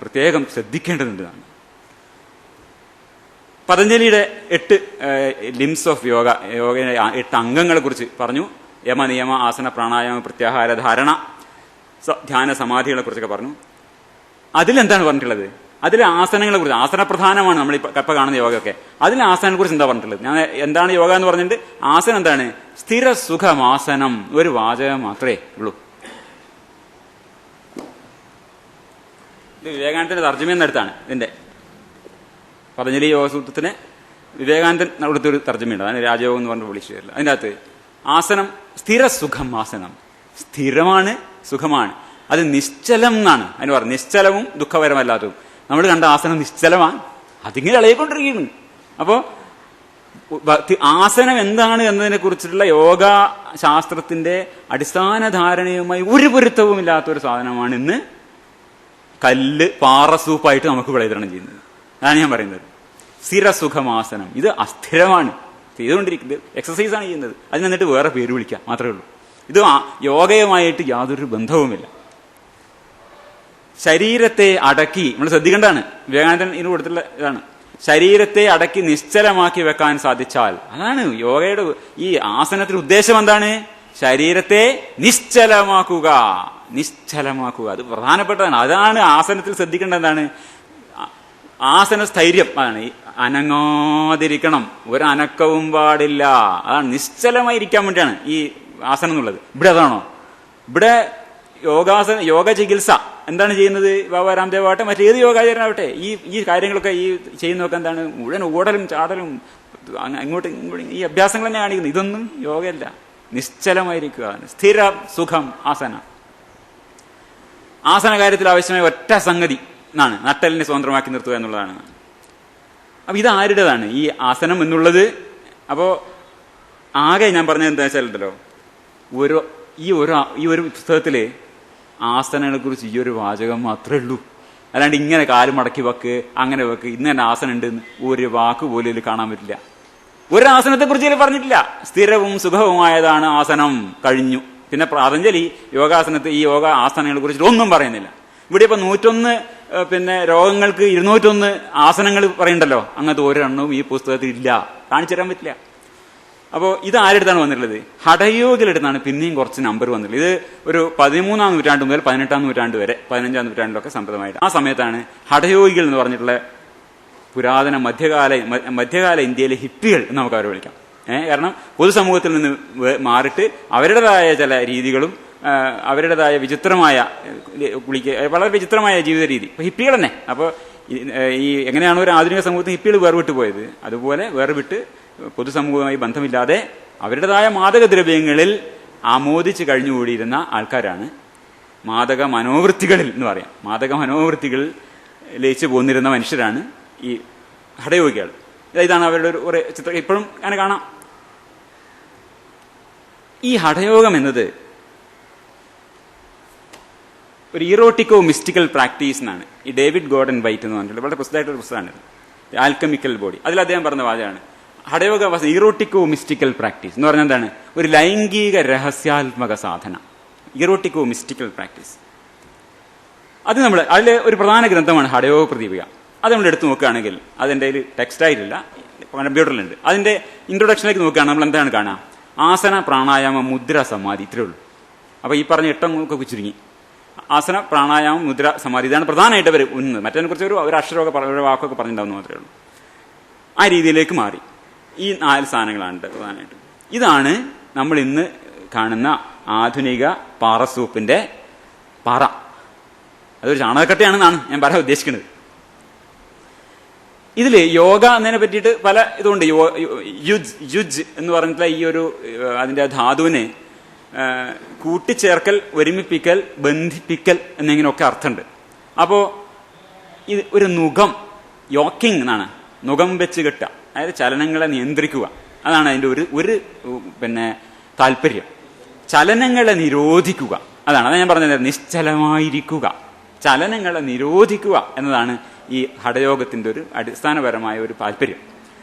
പ്രത്യേകം ശ്രദ്ധിക്കേണ്ടതുണ്ടെന്നാണ്. പതഞ്ജലിയുടെ 8 ലിംസ് ഓഫ് യോഗ, യോഗയുടെ 8 അംഗങ്ങളെ കുറിച്ച് പറഞ്ഞു. യമ, നിയമ, ആസന, പ്രാണായാമ, പ്രത്യാഹാര, ധാരണ, ധ്യാന, സമാധികളെ കുറിച്ചൊക്കെ പറഞ്ഞു. അതിലെന്താണ് പറഞ്ഞിട്ടുള്ളത്? അതിലെ ആസനങ്ങളെ കുറിച്ച്, ആസനപ്രധാനമാണ് നമ്മൾ ഇപ്പൊ കാണുന്ന യോഗയൊക്കെ. അതിലെ ആസനങ്ങളെ കുറിച്ച് എന്താ പറഞ്ഞിട്ടുള്ളത്? ഞാൻ എന്താണ് യോഗ എന്ന് പറഞ്ഞിട്ട് ആസനം എന്താണ്? സ്ഥിര സുഖമാസനം. ഒരു വാചകം മാത്രമേ ഉള്ളൂ. ഇത് വിവേകാനന്ദന്റെ തർജ്ജമയെന്ന് എടുത്താണ്. ഇതിന്റെ പതഞ്ജലി യോഗസൂത്രത്തിന് വിവേകാനന്ദൻ അവിടുത്തെ ഒരു തർജ്ജമയുണ്ട്. അതിന് രാജയോഗം എന്ന് പറഞ്ഞ് വിളിച്ചു തരില്ല. അതിൻ്റെ അകത്ത് ആസനം സ്ഥിര സുഖം ആസനം. സ്ഥിരമാണ്, സുഖമാണ്. അത് നിശ്ചലം എന്നാണ് അതിന് പറയുന്നത്. നിശ്ചലവും ദുഃഖപരമല്ലാത്തതും. നമ്മൾ കണ്ട ആസനം നിശ്ചലമാണ്, അതിങ്ങനെ ഇളകിക്കൊണ്ടിരിക്കുന്നു. അപ്പോ ആസനം എന്താണ് എന്നതിനെ കുറിച്ചിട്ടുള്ള യോഗ ശാസ്ത്രത്തിന്റെ അടിസ്ഥാന ധാരണയുമായി ഒരു പൊരുത്തവുമില്ലാത്തൊരു സാധനമാണ് ഇന്ന് കല്ല് പാറ സൂപ്പായിട്ട് നമുക്ക് വിളവിതരണം ചെയ്യുന്നത്. അതാണ് ഞാൻ പറയുന്നത്. സ്ഥിരസുഖമാസനം. ഇത് അസ്ഥിരമാണ്, ചെയ്തുകൊണ്ടിരിക്കുന്നത്, എക്സസൈസാണ് ചെയ്യുന്നത്. അതിന് എന്നിട്ട് വേറെ പേര് വിളിക്കുക മാത്രമേ ഉള്ളൂ. ഇത് യോഗയുമായിട്ട് യാതൊരു ബന്ധവുമില്ല. ശരീരത്തെ അടക്കി, നമ്മൾ ശ്രദ്ധിക്കേണ്ടതാണ്, വിവേകാനന്ദൻ ഇതിന് കൊടുത്തുള്ള ഇതാണ്. ശരീരത്തെ അടക്കി നിശ്ചലമാക്കി വെക്കാൻ സാധിച്ചാൽ, അതാണ് യോഗയുടെ ഈ ആസനത്തിന്റെ ഉദ്ദേശം. എന്താണ്? ശരീരത്തെ നിശ്ചലമാക്കുക. നിശ്ചലമാക്കുക, അത് പ്രധാനപ്പെട്ടതാണ്. അതാണ് ആസനത്തിൽ ശ്രദ്ധിക്കേണ്ടത്. എന്താണ്? ആസന സ്ഥൈര്യം. അതാണ് ഈ അനങ്ങാതിരിക്കണം, ഒരനക്കവും പാടില്ല. അതാണ് നിശ്ചലമായിരിക്കാൻ വേണ്ടിയാണ് ഈ ആസനം എന്നുള്ളത്. ഇവിടെ അതാണോ? ഇവിടെ യോഗ ചികിത്സ എന്താണ് ചെയ്യുന്നത്? ബാബാ രാംദേവ് ആവട്ടെ, മറ്റേത് യോഗാചാര്യനാവട്ടെ, ഈ കാര്യങ്ങളൊക്കെ ഈ ചെയ്യുന്നതൊക്കെ എന്താണ്? മുഴുവൻ ഓടലും ചാടലും ഇങ്ങോട്ട് ഈ അഭ്യാസങ്ങൾ തന്നെ കാണിക്കുന്നത്. ഇതൊന്നും യോഗയല്ല. നിശ്ചലമായിരിക്കുക, സ്ഥിര സുഖം ആസന. ആസന കാര്യത്തിൽ ആവശ്യമായ ഒറ്റ സംഗതി എന്നാണ് നട്ടലിനെ സ്വതന്ത്രമാക്കി നിർത്തുക എന്നുള്ളതാണ്. അപ്പൊ ഇത് ആരുടേതാണ് ഈ ആസനം എന്നുള്ളത്? അപ്പോ ആകെ ഞാൻ പറഞ്ഞത് എന്താ വെച്ചാലുണ്ടല്ലോ, ഈ ഒരു പുസ്തകത്തില് ആസനങ്ങളെ കുറിച്ച് ഈ ഒരു വാചകം മാത്രമേ ഉള്ളൂ. അല്ലാണ്ട് ഇങ്ങനെ കാല് മടക്കി വെക്ക്, അങ്ങനെ വെക്ക്, ഇന്ന് തന്നെ ആസനം ഉണ്ട് ഒരു വാക്ക് പോലും ഇതിൽ കാണാൻ പറ്റില്ല. ഒരു ആസനത്തെ കുറിച്ച് ഇതിൽ പറഞ്ഞിട്ടില്ല. സ്ഥിരവും സുഖവുമായതാണ് ആസനം, കഴിഞ്ഞു. പിന്നെ പതഞ്ജലി യോഗാസനത്തെ ഈ യോഗ ആസനങ്ങളെ കുറിച്ചിട്ട് ഒന്നും പറയുന്നില്ല. ഇവിടെ ഇപ്പൊ 101 പിന്നെ രോഗങ്ങൾക്ക് 201 ആസനങ്ങൾ പറയണ്ടല്ലോ, അങ്ങനത്തെ ഒരെണ്ണവും ഈ പുസ്തകത്തിൽ ഇല്ല, കാണിച്ചു തരാൻ പറ്റില്ല. അപ്പോൾ ഇത് ആരെടുത്താണ് വന്നിട്ടുള്ളത്? ഹഠയോഗിലെടുത്താണ് പിന്നെയും കുറച്ച് നമ്പർ വന്നിട്ടുള്ളത്. ഇത് ഒരു 13-ാം നൂറ്റാണ്ട് മുതൽ 18-ാം നൂറ്റാണ്ട് വരെ, 15-ാം നൂറ്റാണ്ടിലൊക്കെ സമ്പ്രദമായിട്ട് ആ സമയത്താണ് ഹഠയോഗികൾ എന്ന് പറഞ്ഞിട്ടുള്ള പുരാതന മധ്യകാല ഇന്ത്യയിലെ ഹിപ്പികൾ എന്ന് നമുക്ക് അവരെ വിളിക്കാം. കാരണം പൊതുസമൂഹത്തിൽ നിന്ന് മാറിയിട്ട് അവരുടേതായ ചില രീതികളും അവരുടേതായ വിചിത്രമായ വളരെ വിചിത്രമായ ജീവിത രീതി, ഹിപ്പികൾ തന്നെ. അപ്പോൾ ഈ എങ്ങനെയാണോ ഒരു ആധുനിക സമൂഹത്തിൽ ഹിപ്പികൾ വേർവിട്ട് പോയത്, അതുപോലെ വേർവിട്ട് പൊതുസമൂഹവുമായി ബന്ധമില്ലാതെ അവരുടേതായ മാദകദ്രവ്യങ്ങളിൽ ആമോദിച്ച് കഴിഞ്ഞുകൂടിയിരുന്ന ആൾക്കാരാണ് മാദക മനോവൃത്തികളിൽ എന്ന് പറയാം. മാദക മനോവൃത്തികളിൽ ലയിച്ചു പോന്നിരുന്ന മനുഷ്യരാണ് ഈ ഹഠയോഗികൾ. ഇതാണ് അവരുടെ ഒരു ചിത്രം, ഇപ്പോഴും അങ്ങനെ കാണാം. ഈ ഹഠയോഗം എന്നത് ഒരു ഇറോട്ടിക്കോ മിസ്റ്റിക്കൽ പ്രാക്ടീസ് എന്നാണ് ഈ ഡേവിഡ് ഗോർഡൻ വൈറ്റ് എന്ന് പറഞ്ഞിട്ടുള്ളത്. വളരെ പ്രസിദ്ധമായിട്ടൊരു പുസ്തകമാണ് ആൽക്കമിക്കൽ ബോഡി. അതിൽ അദ്ദേഹം പറഞ്ഞ വാചകമാണ് ഹഠയോഗ വാസ് ഇറോട്ടിക്കോ മിസ്റ്റിക്കൽ പ്രാക്ടീസ് എന്ന് പറഞ്ഞാൽ എന്താണ്? ഒരു ലൈംഗിക രഹസ്യാത്മക സാധന, ഇറോട്ടിക്കോ മിസ്റ്റിക്കൽ പ്രാക്ടീസ്. അത് അതിലെ ഒരു പ്രധാന ഗ്രന്ഥമാണ് ഹഠയോഗ പ്രദീപിക. അത് നമ്മൾ എടുത്തു നോക്കുകയാണെങ്കിൽ അതെൻ്റെ കയ്യിൽ ടെക്സ്റ്റായിട്ടില്ല, കമ്പ്യൂട്ടറിലുണ്ട്. അതിന്റെ ഇൻട്രൊഡക്ഷനിലേക്ക് നോക്കുകയാണ് നമ്മൾ എന്താണ് കാണാം? ആസന, പ്രാണായാമ, മുദ്ര, സമാധി, ഇത്രേ ഉള്ളൂ. അപ്പൊ ഈ പറഞ്ഞ 8 ഒക്കെ ചുരുങ്ങി. ആസന, പ്രാണായാമം, മുദ്ര, സമാധി, ഇതാണ് പ്രധാനമായിട്ട് അവർ ഉന്നത്. മറ്റതിനെ കുറിച്ച് ഒരു അക്ഷരമൊക്കെ ഒരു വാക്കൊക്കെ പറഞ്ഞിട്ടുണ്ടാവുന്ന മാത്രമേ ഉള്ളൂ. ആ രീതിയിലേക്ക് മാറി. ഈ 4 സാധനങ്ങളാണ് പ്രധാനമായിട്ട്. ഇതാണ് നമ്മൾ ഇന്ന് കാണുന്ന ആധുനിക പാറസൂപ്പിന്റെ പാറ. അതൊരു ചാണകക്കട്ടയാണെന്നാണ് ഞാൻ പറയാൻ ഉദ്ദേശിക്കുന്നത്. ഇതില് യോഗ എന്നതിനെ പറ്റിയിട്ട് പല ഇതുണ്ട്. യുജ് എന്ന് പറഞ്ഞിട്ടുള്ള ഈ ഒരു അതിന്റെ ധാതുവിന് കൂട്ടിച്ചേർക്കൽ, ഒരുമിപ്പിക്കൽ, ബന്ധിപ്പിക്കൽ എന്നിങ്ങനെയൊക്കെ അർത്ഥമുണ്ട്. അപ്പോ ഇത് ഒരു നുകം, യോക്കിംഗ് എന്നാണ്, നുകം വെച്ച് കെട്ടുക, അതായത് ചലനങ്ങളെ നിയന്ത്രിക്കുക. അതാണ് അതിന്റെ ഒരു പിന്നെ താല്പര്യം. ചലനങ്ങളെ നിരോധിക്കുക, അതാണ് ഞാൻ പറഞ്ഞത്, നിശ്ചലമായിരിക്കുക, ചലനങ്ങളെ നിരോധിക്കുക എന്നതാണ് ഈ ഹഠയോഗത്തിന്റെ ഒരു അടിസ്ഥാനപരമായ ഒരു താല്പര്യം.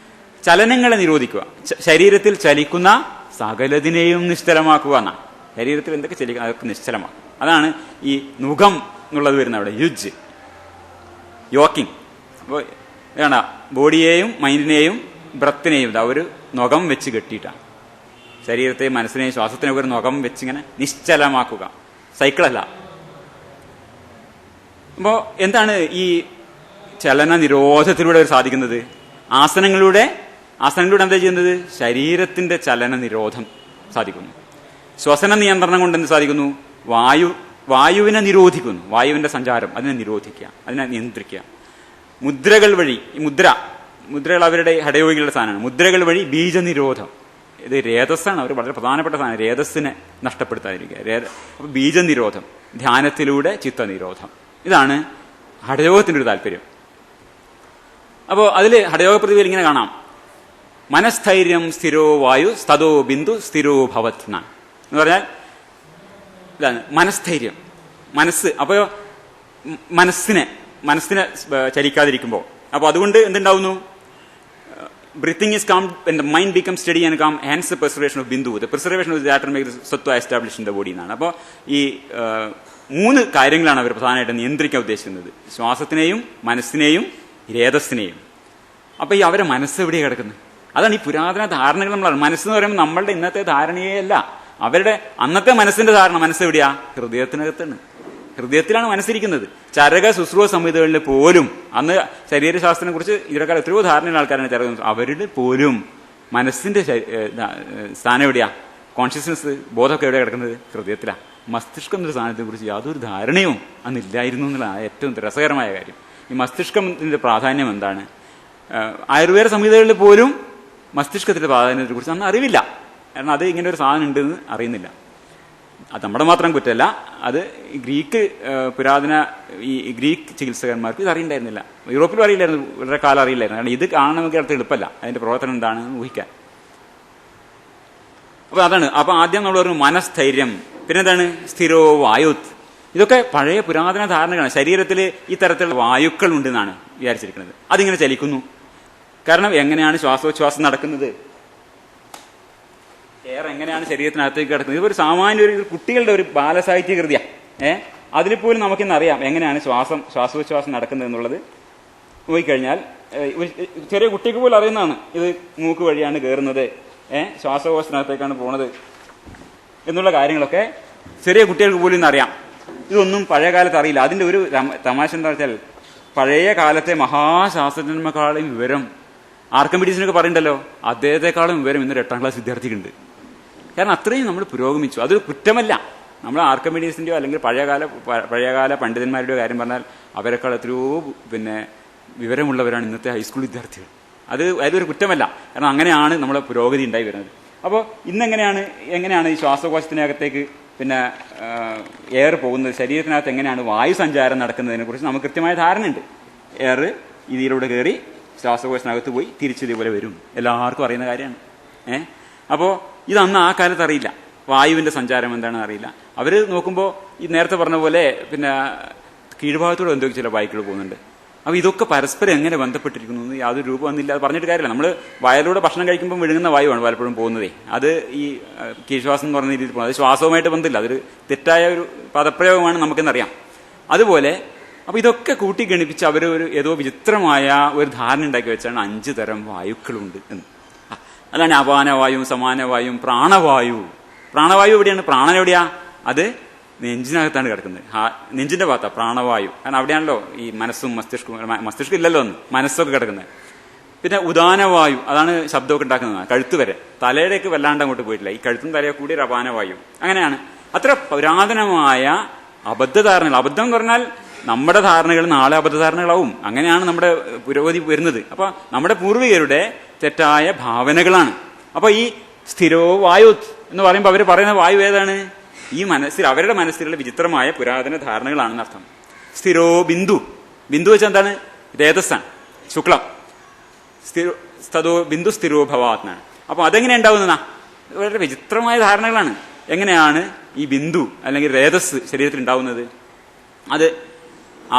ചലനങ്ങളെ നിരോധിക്കുക, ശരീരത്തിൽ ചലിക്കുന്ന സകലതിനെയും നിശ്ചലമാക്കുക എന്നാണ്. ശരീരത്തിൽ എന്തൊക്കെ ചലിക്കുക അതൊക്കെ നിശ്ചലമാക്കുക. അതാണ് ഈ നുകം എന്നുള്ളത് വരുന്ന അവിടെ, യുജ്, യോക്കിംഗ്. അപ്പോൾ ഇതാണ് ബോഡിയെയും മൈൻഡിനെയും ബ്രത്തിനെയും ഒരു നുകം വെച്ച് കെട്ടിയിട്ടാണ് ശരീരത്തെയും മനസ്സിനെയും ശ്വാസത്തിനെയും ഒരു നുകം വെച്ചിങ്ങനെ നിശ്ചലമാക്കുക, സൈക്കിളല്ല. അപ്പോ എന്താണ് ഈ ചലന നിരോധത്തിലൂടെ അവർ സാധിക്കുന്നത്? ആസനങ്ങളിലൂടെ എന്താ ചെയ്യുന്നത്? ശരീരത്തിന്റെ ചലന നിരോധം സാധിക്കുന്നു. ശ്വസന നിയന്ത്രണം കൊണ്ട് എന്ത് സാധിക്കുന്നു? വായുവിനെ നിരോധിക്കുന്നു. വായുവിന്റെ സഞ്ചാരം അതിനെ നിരോധിക്കുക, അതിനെ നിയന്ത്രിക്കുക. മുദ്രകൾ വഴി, ഈ മുദ്രകൾ അവരുടെ ഹഠയോഗികളുടെ സാധനമാണ്. മുദ്രകൾ വഴി ബീജനിരോധം. ഇത് രേതസ്സാണ്, അവർ വളരെ പ്രധാനപ്പെട്ട സാധനം. രേതസ്സിനെ നഷ്ടപ്പെടുത്താതിരിക്കുക. അപ്പൊ ബീജനിരോധം, ധ്യാനത്തിലൂടെ ചിത്തനിരോധം. ഇതാണ് ഹഠയോഗത്തിന്റെ ഒരു താല്പര്യം. അപ്പോ അതില് ഹഠയോഗ പ്രതിഭയിൽ ഇങ്ങനെ കാണാം, മനസ്ഥൈര്യം സ്ഥിരോ വായു സ്തോ ബിന്ദു സ്ഥിരോ ഭവത് എന്നാണ്. എന്ന് പറഞ്ഞാൽ ഇതാണ് മനസ്ഥൈര്യം, മനസ്സ്. അപ്പോ മനസ്സിനെ ചലിക്കാതിരിക്കുമ്പോൾ, അപ്പൊ അതുകൊണ്ട് എന്തുണ്ടാവുന്നു? Breathing is calm, mind become steady and calm, hence the preservation of bindu, the preservation of that make sattva establish in the body എന്നാണ്. അപ്പോൾ ഈ 3 കാര്യങ്ങളാണ് അവർ പ്രധാനമായിട്ട് നിയന്ത്രിക്കാൻ ഉദ്ദേശിക്കുന്നത്: ശ്വാസത്തിനെയും, മനസ്സിനെയും, രേതസ്സിനെയും. അപ്പൊ ഈ അവരെ മനസ്സ് എവിടെയാണ് കിടക്കുന്നത്? അതാണ് ഈ പുരാതന ധാരണകൾ. നമ്മളാണ് മനസ്സെന്ന് പറയുമ്പോൾ നമ്മളുടെ ഇന്നത്തെ ധാരണയേ അല്ല, അവരുടെ അന്നത്തെ മനസ്സിന്റെ ധാരണ. മനസ്സ് എവിടെയാ? ഹൃദയത്തിനകത്താണ്. ഹൃദയത്തിലാണ് മനസ്സിരിക്കുന്നത്. ചരക ശുശ്രൂഷ സംഹിതകളിൽ പോലും, അന്ന് ശരീരശാസ്ത്രത്തിനെ കുറിച്ച് ഇതിനേക്കാൾ എത്രയോ ധാരണയുള്ള ആൾക്കാരാണ് ചരക, അവരുടെ പോലും മനസ്സിന്റെ സ്ഥാനം എവിടെയാ? കോൺഷ്യസ്നസ്, ബോധമൊക്കെ എവിടെയാണ് കിടക്കുന്നത്? ഹൃദയത്തിലാണ്. മസ്തിഷ്കം എന്നൊരു സാധനത്തെ കുറിച്ച് യാതൊരു ധാരണയും അന്നില്ലായിരുന്നു എന്നുള്ളതാണ് ഏറ്റവും രസകരമായ കാര്യം. ഈ മസ്തിഷ്കത്തിന്റെ പ്രാധാന്യം എന്താണ്? ആയുർവേദ സംഹിതകളിൽ പോലും മസ്തിഷ്കത്തിന്റെ പ്രാധാന്യത്തെ കുറിച്ച് അന്ന് അറിവില്ല. കാരണം അത് ഇങ്ങനെ ഒരു സാധനം ഉണ്ടെന്ന് അറിയുന്നില്ല. അത് നമ്മുടെ മാത്രം കുറ്റമല്ല, അത് ഗ്രീക്ക് പുരാതന ഈ ഗ്രീക്ക് ചികിത്സകന്മാർക്ക് ഇത് അറിയണ്ടായിരുന്നില്ല. യൂറോപ്പിലും അറിയില്ലായിരുന്നു, വളരെ കാലം അറിയില്ലായിരുന്നു. കാരണം ഇത് കാണണമെങ്കിൽ അടുത്ത് എളുപ്പമല്ല, അതിന്റെ പ്രവർത്തനം എന്താണെന്ന് ഊഹിക്കാൻ. അപ്പൊ അതാണ്. അപ്പൊ ആദ്യം നമ്മൾ പറഞ്ഞു മനസ്ഥൈര്യം. പിന്നെന്താണ്? സ്ഥിരോ വായുത്. ഇതൊക്കെ പഴയ പുരാതന ധാരണകളാണ്. ശരീരത്തിൽ ഈ തരത്തിലുള്ള വായുക്കൾ ഉണ്ടെന്നാണ് വിചാരിച്ചിരിക്കുന്നത്. അതിങ്ങനെ ചലിക്കുന്നു. കാരണം എങ്ങനെയാണ് ശ്വാസോച്ഛ്വാസം നടക്കുന്നത്, എയർ എങ്ങനെയാണ് ശരീരത്തിനകത്തേക്ക് കിടക്കുന്നത്, ഇതൊരു സാമാന്യ ഒരു കുട്ടികളുടെ ഒരു ബാലസാഹിത്യ കൃതിയാണ്. അതിൽ പോലും നമുക്കിന്നറിയാം എങ്ങനെയാണ് ശ്വാസോച്ഛ്വാസം നടക്കുന്നത് എന്നുള്ളത്. പോയിക്കഴിഞ്ഞാൽ ചെറിയ കുട്ടിക്ക് പോലും അറിയുന്നതാണ് ഇത് മൂക്ക് വഴിയാണ് കയറുന്നത്, ശ്വാസകോശത്തിനകത്തേക്കാണ് പോണത് എന്നുള്ള കാര്യങ്ങളൊക്കെ ചെറിയ കുട്ടികൾക്ക് പോലും ഇന്നറിയാം. ഇതൊന്നും പഴയ കാലത്ത് അറിയില്ല. അതിന്റെ ഒരു തമാശ എന്താ വെച്ചാൽ, പഴയ കാലത്തെ മഹാശാസ്ത്രജ്ഞന്മാരെക്കാളും വിവരം ആർക്കിമിഡീസിനൊക്കെ പറയണ്ടല്ലോ, അദ്ദേഹത്തെക്കാളും വിവരം ഇന്നൊരു 8ാം ക്ലാസ് വിദ്യാർത്ഥിക്കുണ്ട്. കാരണം അത്രയും നമ്മൾ പുരോഗമിച്ചു. അതൊരു കുറ്റമല്ല. നമ്മൾ ആർക്കിമിഡീസിന്റെയോ അല്ലെങ്കിൽ പഴയകാല പണ്ഡിതന്മാരുടെയോ കാര്യം പറഞ്ഞാൽ അവരെക്കാൾ എത്രയോ വിവരമുള്ളവരാണ് ഇന്നത്തെ ഹൈസ്കൂൾ വിദ്യാർത്ഥികൾ. അതൊരു കുറ്റമല്ല. കാരണം അങ്ങനെയാണ് നമ്മളെ പുരോഗതി ഉണ്ടായി വരുന്നത്. അപ്പോൾ എങ്ങനെയാണ് ഈ ശ്വാസകോശത്തിനകത്തേക്ക് എയർ പോകുന്നത്, ശരീരത്തിനകത്ത് എങ്ങനെയാണ് വായു സഞ്ചാരം നടക്കുന്നതിനെ കുറിച്ച് നമുക്ക് കൃത്യമായ ധാരണയുണ്ട്. എയർ ഇതിലൂടെ കയറി ശ്വാസകോശത്തിനകത്ത് പോയി തിരിച്ചിതേപോലെ വരും, എല്ലാവർക്കും അറിയുന്ന കാര്യമാണ്. അപ്പോൾ ഇതന്ന് ആ കാലത്ത് അറിയില്ല, വായുവിന്റെ സഞ്ചാരം എന്താണെന്ന് അറിയില്ല. അവർ നോക്കുമ്പോൾ ഈ നേരത്തെ പറഞ്ഞ പോലെ കീഴ്ഭാഗത്തൂടെ എന്തൊക്കെ ചില ബൈക്കുകൾ പോകുന്നുണ്ട്. അപ്പോൾ ഇതൊക്കെ പരസ്പരം എങ്ങനെ ബന്ധപ്പെട്ടിരിക്കുന്നു എന്ന് യാതൊരു രൂപം ഒന്നുമില്ല. അത് പറഞ്ഞിട്ട് കാര്യമില്ല. നമ്മൾ വയലൂടെ ഭക്ഷണം കഴിക്കുമ്പോൾ വിഴുങ്ങുന്ന വായുവാണ് പലപ്പോഴും പോകുന്നതേ. അത് ഈ കീഴ്ശ്വാസം എന്ന് പറഞ്ഞ രീതിയിൽ പോകുന്നത്. അത് ശ്വാസവുമായിട്ട് ബന്ധമില്ല, അതൊരു തെറ്റായ ഒരു പദപ്രയോഗമാണ്, നമുക്കെന്നറിയാം. അതുപോലെ അപ്പോൾ ഇതൊക്കെ കൂട്ടിഗണിപ്പിച്ച് അവർ ഏതോ വിചിത്രമായ ഒരു ധാരണ ഉണ്ടാക്കി വെച്ചാണ് 5 തരം വായുക്കളുണ്ട് എന്ന്. അതാണ് അപാനവായും സമാനവായും പ്രാണവായു. പ്രാണവായു എവിടെയാണ്? പ്രാണൻ എവിടെയാ? അത് നെഞ്ചിനകത്താണ് കിടക്കുന്നത്, നെഞ്ചിന്റെ ഭാഗത്താണ് പ്രാണവായു. കാരണം അവിടെയാണല്ലോ ഈ മനസ്സും മസ്തിഷ്കം ഇല്ലല്ലോ ഒന്ന്, മനസ്സൊക്കെ കിടക്കുന്നത്. പിന്നെ ഉദാനവായു, അതാണ് ശബ്ദമൊക്കെ ഉണ്ടാക്കുന്നത്, കഴുത്ത് വരെ. തലയിലേക്ക് വല്ലാണ്ട് അങ്ങോട്ട് പോയിട്ടില്ല, ഈ കഴുത്തും തലയൊക്കെ കൂടി ഒരു അപാനവായു. അങ്ങനെയാണ്. അത്ര പുരാതനമായ അബദ്ധധാരണകൾ. അബദ്ധം എന്ന് പറഞ്ഞാൽ നമ്മുടെ ധാരണകൾ നാളെ അബദ്ധധാരണകളാവും. അങ്ങനെയാണ് നമ്മുടെ പുരോഗതി വരുന്നത്. അപ്പൊ നമ്മുടെ പൂർവികരുടെ തെറ്റായ ഭാവനകളാണ്. അപ്പൊ ഈ സ്ഥിരോ വായു എന്ന് പറയുമ്പോൾ അവർ പറയുന്ന വായു ഏതാണ്? ഈ അവരുടെ മനസ്സിലുള്ള വിചിത്രമായ പുരാതന ധാരണകളാണെന്ന് അർത്ഥം. സ്ഥിരോ ബിന്ദു. ബിന്ദു വെച്ചാൽ എന്താണ്? രേതസ്സാണ്, ശുക്ലം. സ്ഥിരോ ബിന്ദു സ്ഥിരോ ഭവാത്നാണ്. അപ്പൊ അതെങ്ങനെ ഉണ്ടാവുന്നതാ? വളരെ വിചിത്രമായ ധാരണകളാണ്. എങ്ങനെയാണ് ഈ ബിന്ദു അല്ലെങ്കിൽ രേതസ് ശരീരത്തിൽ ഉണ്ടാവുന്നത്? അത്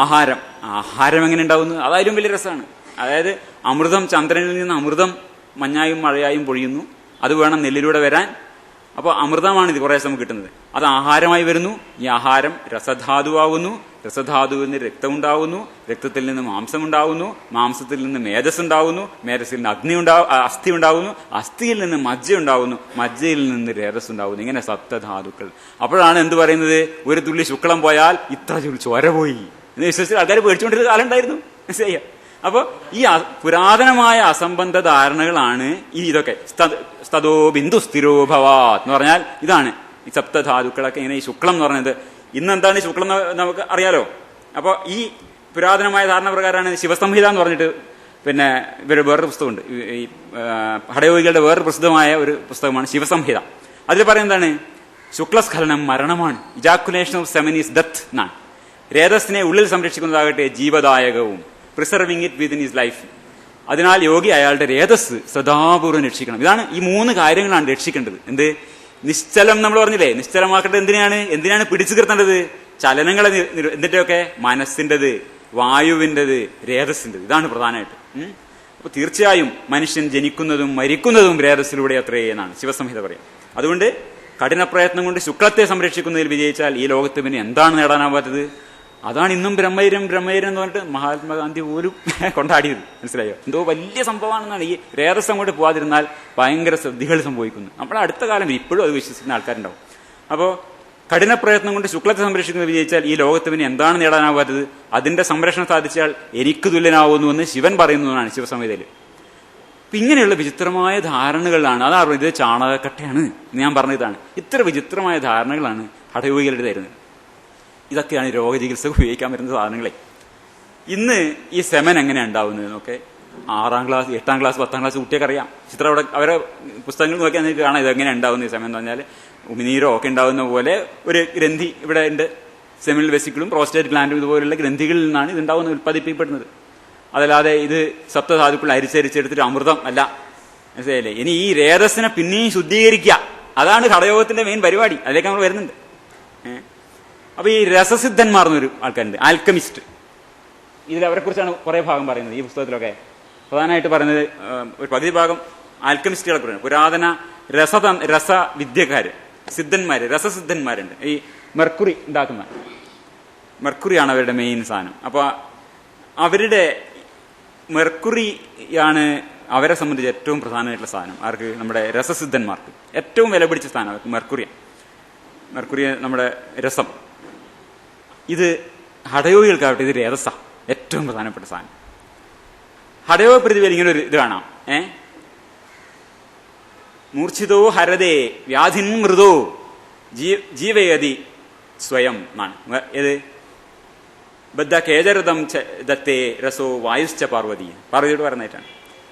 ആഹാരം എങ്ങനെ ഉണ്ടാവുന്നത്? അതായാലും വലിയ രസമാണ്. അതായത് അമൃതം, ചന്ദ്രനിൽ നിന്ന് അമൃതം മഞ്ഞായും മഴയായും പൊഴിയുന്നു, അത് വേണം നെല്ലിലൂടെ വരാൻ. അപ്പോൾ അമൃതമാണ് ഇത് കുറേ സമയം കിട്ടുന്നത്. അത് ആഹാരമായി വരുന്നു. ഈ ആഹാരം രസധാതുവാകുന്നു. രസധാതുവിൽ നിന്ന് രക്തം ഉണ്ടാവുന്നു. രക്തത്തിൽ നിന്ന് മാംസം ഉണ്ടാവുന്നു. മാംസത്തിൽ നിന്ന് മേധസ് ഉണ്ടാവുന്നു. മേധസ്സിൽ നിന്ന് അസ്ഥി ഉണ്ടാവുന്നു. അസ്ഥിയിൽ നിന്ന് മജ്ജ ഉണ്ടാവുന്നു. മജ്ജയിൽ നിന്ന് രേതസ് ഉണ്ടാവുന്നു. ഇങ്ങനെ സപ്തധാതുക്കൾ. അപ്പോഴാണ് എന്ത് പറയുന്നത്? ഒരു തുള്ളി ശുക്ലം പോയാൽ ഇത്ര ചോര പോയി എന്ന് വിശ്വസിച്ച് ആൾക്കാർ പേടിച്ചുകൊണ്ടിരുന്ന കാലം ഉണ്ടായിരുന്നു. മനസ്സിലായോ? അപ്പൊ ഈ പുരാതനമായ അസംബന്ധ ധാരണകളാണ് ഇതൊക്കെ. സ്തോ ബിന്ദു സ്ഥിരോ ഭവാത് എന്ന് പറഞ്ഞാൽ ഇതാണ് ഈ സപ്തധാതുക്കളൊക്കെ. ഇങ്ങനെ ഈ ശുക്ലം എന്ന് പറഞ്ഞത് ഇന്നെന്താണ് ശുക്ലം എന്ന് നമുക്ക് അറിയാലോ. അപ്പോൾ ഈ പുരാതനമായ ധാരണ പ്രകാരമാണ് ശിവസംഹിത എന്ന് പറഞ്ഞിട്ട് ഇവർ വേറൊരു പുസ്തകമുണ്ട്. ഈ ഹഠയോഗികളുടെ വേറൊരു പ്രസിദ്ധമായ ഒരു പുസ്തകമാണ് ശിവസംഹിത. അതിൽ പറയുന്നതാണ് ശുക്ലസ്ഖലനം മരണമാണ്. Ejaculation of semen is death എന്നാണ്. രേതസ്സിനെ ഉള്ളിൽ സംരക്ഷിക്കുന്നതാകട്ടെ ജീവദായകവും, preserving it within his life. അതിനാൽ യോഗി അയാളുടെ രേതസ് സദാപൂർവ്വം രക്ഷിക്കണം. ഇതാണ് ഈ 3 കാര്യങ്ങളാണ് രക്ഷിക്കേണ്ടത്. എന്ത്? നിശ്ചലം നമ്മൾ പറഞ്ഞില്ലേ, നിശ്ചലമാക്കേണ്ടത് എന്തിനാണ് പിടിച്ചു നിർത്തേണ്ടത്? ചലനങ്ങളെ. എന്നിട്ടൊക്കെ മനസ്സിൻ്റെത്, വായുവിൻ്റെത്, രേതസ്സിൻ്റെത്. ഇതാണ് പ്രധാനമായിട്ട്. അപ്പൊ തീർച്ചയായും മനുഷ്യൻ ജനിക്കുന്നതും മരിക്കുന്നതും രേതസ്സിലൂടെ അത്രേ എന്നാണ് ശിവസംഹിത പറയും. അതുകൊണ്ട് കഠിന പ്രയത്നം കൊണ്ട് ശുക്ലത്തെ സംരക്ഷിക്കുന്നതിൽ വിജയിച്ചാൽ ഈ ലോകത്ത് പിന്നെ എന്താണ് നേടാനാവാത്തത്? അതാണ് ഇന്നും ബ്രഹ്മൈരം എന്ന് പറഞ്ഞിട്ട് മഹാത്മാഗാന്ധി പോലും കൊണ്ടാടിയത്. മനസ്സിലായോ? എന്തോ വലിയ സംഭവമാണെന്നാണ്. ഈ രേതസ് അങ്ങോട്ട് പോകാതിരുന്നാൽ ഭയങ്കര ശ്രദ്ധികൾ സംഭവിക്കുന്നു. നമ്മുടെ അടുത്ത കാലം ഇപ്പോഴും അത് വിശ്വസിക്കുന്ന ആൾക്കാരുണ്ടാവും. അപ്പോൾ കഠിന പ്രയത്നം കൊണ്ട് ശുക്ലത്തെ സംരക്ഷിക്കുന്നത് വിജയിച്ചാൽ ഈ ലോകത്ത് പിന്നെ എന്താണ് നേടാനാവാത്തത്? അതിന്റെ സംരക്ഷണം സാധിച്ചാൽ എനിക്ക് തുല്യനാവുന്നുവെന്ന് ശിവൻ പറയുന്നതാണ് ശിവസംഹിതയിൽ. അപ്പൊ ഇങ്ങനെയുള്ള വിചിത്രമായ ധാരണകളാണ്. അതാണ് ഇത് ചാണകക്കട്ടയാണ് ഞാൻ പറഞ്ഞതാണ്. ഇത്ര വിചിത്രമായ ധാരണകളാണ് ഹഠയോഗികളുടെ തരുന്നത്. ഇതൊക്കെയാണ് രോഗചികിത്സ ഉപയോഗിക്കാൻ വരുന്ന സാധനങ്ങളെ. ഇന്ന് ഈ സെമൻ എങ്ങനെയാണ് ഉണ്ടാവുന്നതെന്നൊക്കെ 6ാം ക്ലാസ് 8ാം ക്ലാസ് 10ാം ക്ലാസ് കുട്ടിയൊക്കെ അറിയാം. ചിത്രം അവിടെ അവരെ പുസ്തകങ്ങൾ നോക്കിയാൽ നിങ്ങൾക്ക് കാണാം ഇതെങ്ങനെ ഉണ്ടാവുന്നത്. ഈ സെമൻ എന്ന് പറഞ്ഞാൽ ഉമിനീരോ ഒക്കെ ഉണ്ടാവുന്ന പോലെ ഒരു ഗ്രന്ഥി ഇവിടെ ഉണ്ട്. സെമിനൽ വെസിക്കിളും പ്രോസ്റ്റേറ്റ് ഗ്ലാൻഡും ഇതുപോലുള്ള ഗ്രന്ഥികളിൽ നിന്നാണ് ഇതുണ്ടാവുന്നത്, ഉൽപ്പാദിപ്പിക്കപ്പെടുന്നത്. അതല്ലാതെ ഇത് സപ്തധാതുക്കൾ അരിച്ചരിച്ചെടുത്തിട്ട് അമൃതം അല്ല. മനസ്സിലായില്ലേ? ഇനി ഈ രേതസ്സിനെ പിന്നെയും ശുദ്ധീകരിക്കുക, അതാണ് ഘടയോഗത്തിന്റെ മെയിൻ പരിപാടി. അതിലേക്ക് നമ്മൾ വരുന്നുണ്ട്. അപ്പൊ ഈ രസസിദ്ധന്മാർ എന്നൊരു ആൾക്കാരുണ്ട്, ആൽക്കമിസ്റ്റ്. ഇതിൽ അവരെ കുറിച്ചാണ് കുറെ ഭാഗം പറയുന്നത് ഈ പുസ്തകത്തിലൊക്കെ. പ്രധാനമായിട്ട് പറയുന്നത് ഒരു പകുതി ഭാഗം ആൽക്കമിസ്റ്റുകളെ കുറിച്ചാണ്. പുരാതന രസവിദ്യക്കാര്, സിദ്ധന്മാര്, രസസിദ്ധന്മാരുണ്ട്. ഈ മെർക്കുറി ഉണ്ടാക്കുന്ന മെർക്കുറിയാണ് അവരുടെ മെയിൻ സാധനം. അപ്പൊ അവരുടെ മെർക്കുറിയാണ് അവരെ സംബന്ധിച്ച് ഏറ്റവും പ്രധാനമായിട്ടുള്ള സാധനം. ആർക്ക്? നമ്മുടെ രസസിദ്ധന്മാർക്ക് ഏറ്റവും വില പിടിച്ച സാധനം അവർക്ക് മെർക്കുറി നമ്മുടെ രസം. ഇത് ഹഠയോഗികൾക്കാവട്ടെ ഇത് രേതസ ഏറ്റവും പ്രധാനപ്പെട്ട സാധനം. ഹഠയോഗ പ്രതിഭയിൽ ഇങ്ങനെ ഒരു ഇത് കാണാം. മൂർച്ഛിതോ ഹരതേ വ്യാധിൻ മൃദോ ജീവയതി സ്വയം എന്നാണ്. ഏത്? ബദ്ധ കേജരതം ദത്തേ രസോ വായുശ്ച പാർവതിയോട് പറയുന്നതായിട്ടാണ്.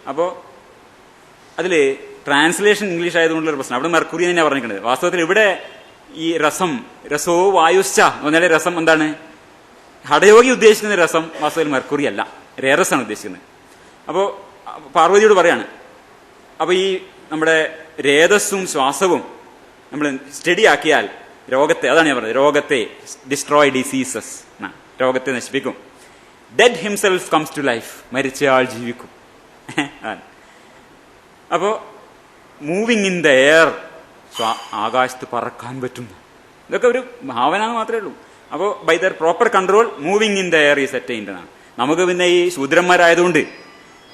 അപ്പോ അതില് ട്രാൻസ്ലേഷൻ ഇംഗ്ലീഷ് ആയതുകൊണ്ടുള്ള പ്രശ്നം. അവിടെ മെർക്കുറി തന്നെയാണ് പറഞ്ഞിരിക്കുന്നത്. വാസ്തവത്തിൽ ഇവിടെ ഈ രസോ വായുശ്ച എന്നാലേ രസം എന്താണ്? ഹഠയോഗി ഉദ്ദേശിക്കുന്ന രസം വാസ്തവത്തിൽ മെർക്കുറി അല്ല, രേറസാണ് ഉദ്ദേശിക്കുന്നത്. അപ്പോ പാർവതിയോട് പറയാണ്, അപ്പൊ ഈ നമ്മുടെ രേതസ്സും ശ്വാസവും നമ്മൾ സ്റ്റഡി ആക്കിയാൽ രോഗത്തെ, അതാണ് ഞാൻ പറഞ്ഞത്, രോഗത്തെ ഡിസ്ട്രോയ് ഡിസീസസ്, രോഗത്തെ നശിപ്പിക്കും. Dead himself comes to life, മരിച്ചയാൾ ജീവിക്കും. അപ്പോ മൂവിങ് ഇൻ ദ എയർ, ആകാശത്ത് പറക്കാൻ പറ്റും. ഇതൊക്കെ ഒരു ഭാവന മാത്രമേ ഉള്ളൂ. അപ്പോൾ by their proper control moving in the air is attained എന്നാണ്. നമുക്ക് പിന്നെ ഈ ശൂദ്രന്മാരായതുകൊണ്ട്,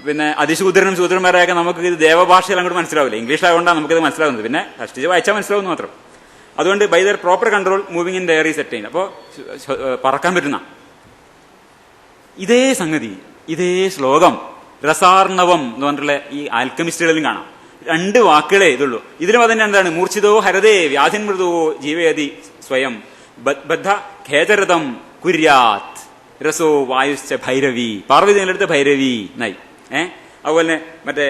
പിന്നെ അതിശൂദ്രനും ശൂദ്രന്മാരായൊക്കെ നമുക്ക് ഇത് ദേവഭാഷയിൽ അങ്ങോട്ട് മനസ്സിലാവില്ല. ഇംഗ്ലീഷ് ആയതുകൊണ്ടാണ് നമുക്കിത് മനസ്സിലാവുന്നത്. പിന്നെ കഷ്ടിച്ച് വായിച്ചാൽ മനസ്സിലാവുന്നു മാത്രം. അതുകൊണ്ട് by their proper control moving in the air is attained. അപ്പോൾ പറക്കാൻ പറ്റുന്ന ഇതേ സംഗതി, ഇതേ ശ്ലോകം രസാർണവം എന്ന് പറഞ്ഞിട്ടുള്ള ഈ ആൽക്കമിസ്റ്റുകളിലും കാണാം. 2 വാക്കുകളേ ഇതുള്ളൂ. ഇതിലും അതന്നെ എന്താണ്? മൂർച്ഛിതോ ഹരതേ വ്യാധിൻ മൃദോ ജീവയതി സ്വയം ബദ്ധ ഖേദരതം കുര്യാത് രസോ വായുശ്ച ഭൈരവി. പാർവതി നിങ്ങളടുത്ത് ഭൈരവി എന്നായി. അതുപോലെ മറ്റേ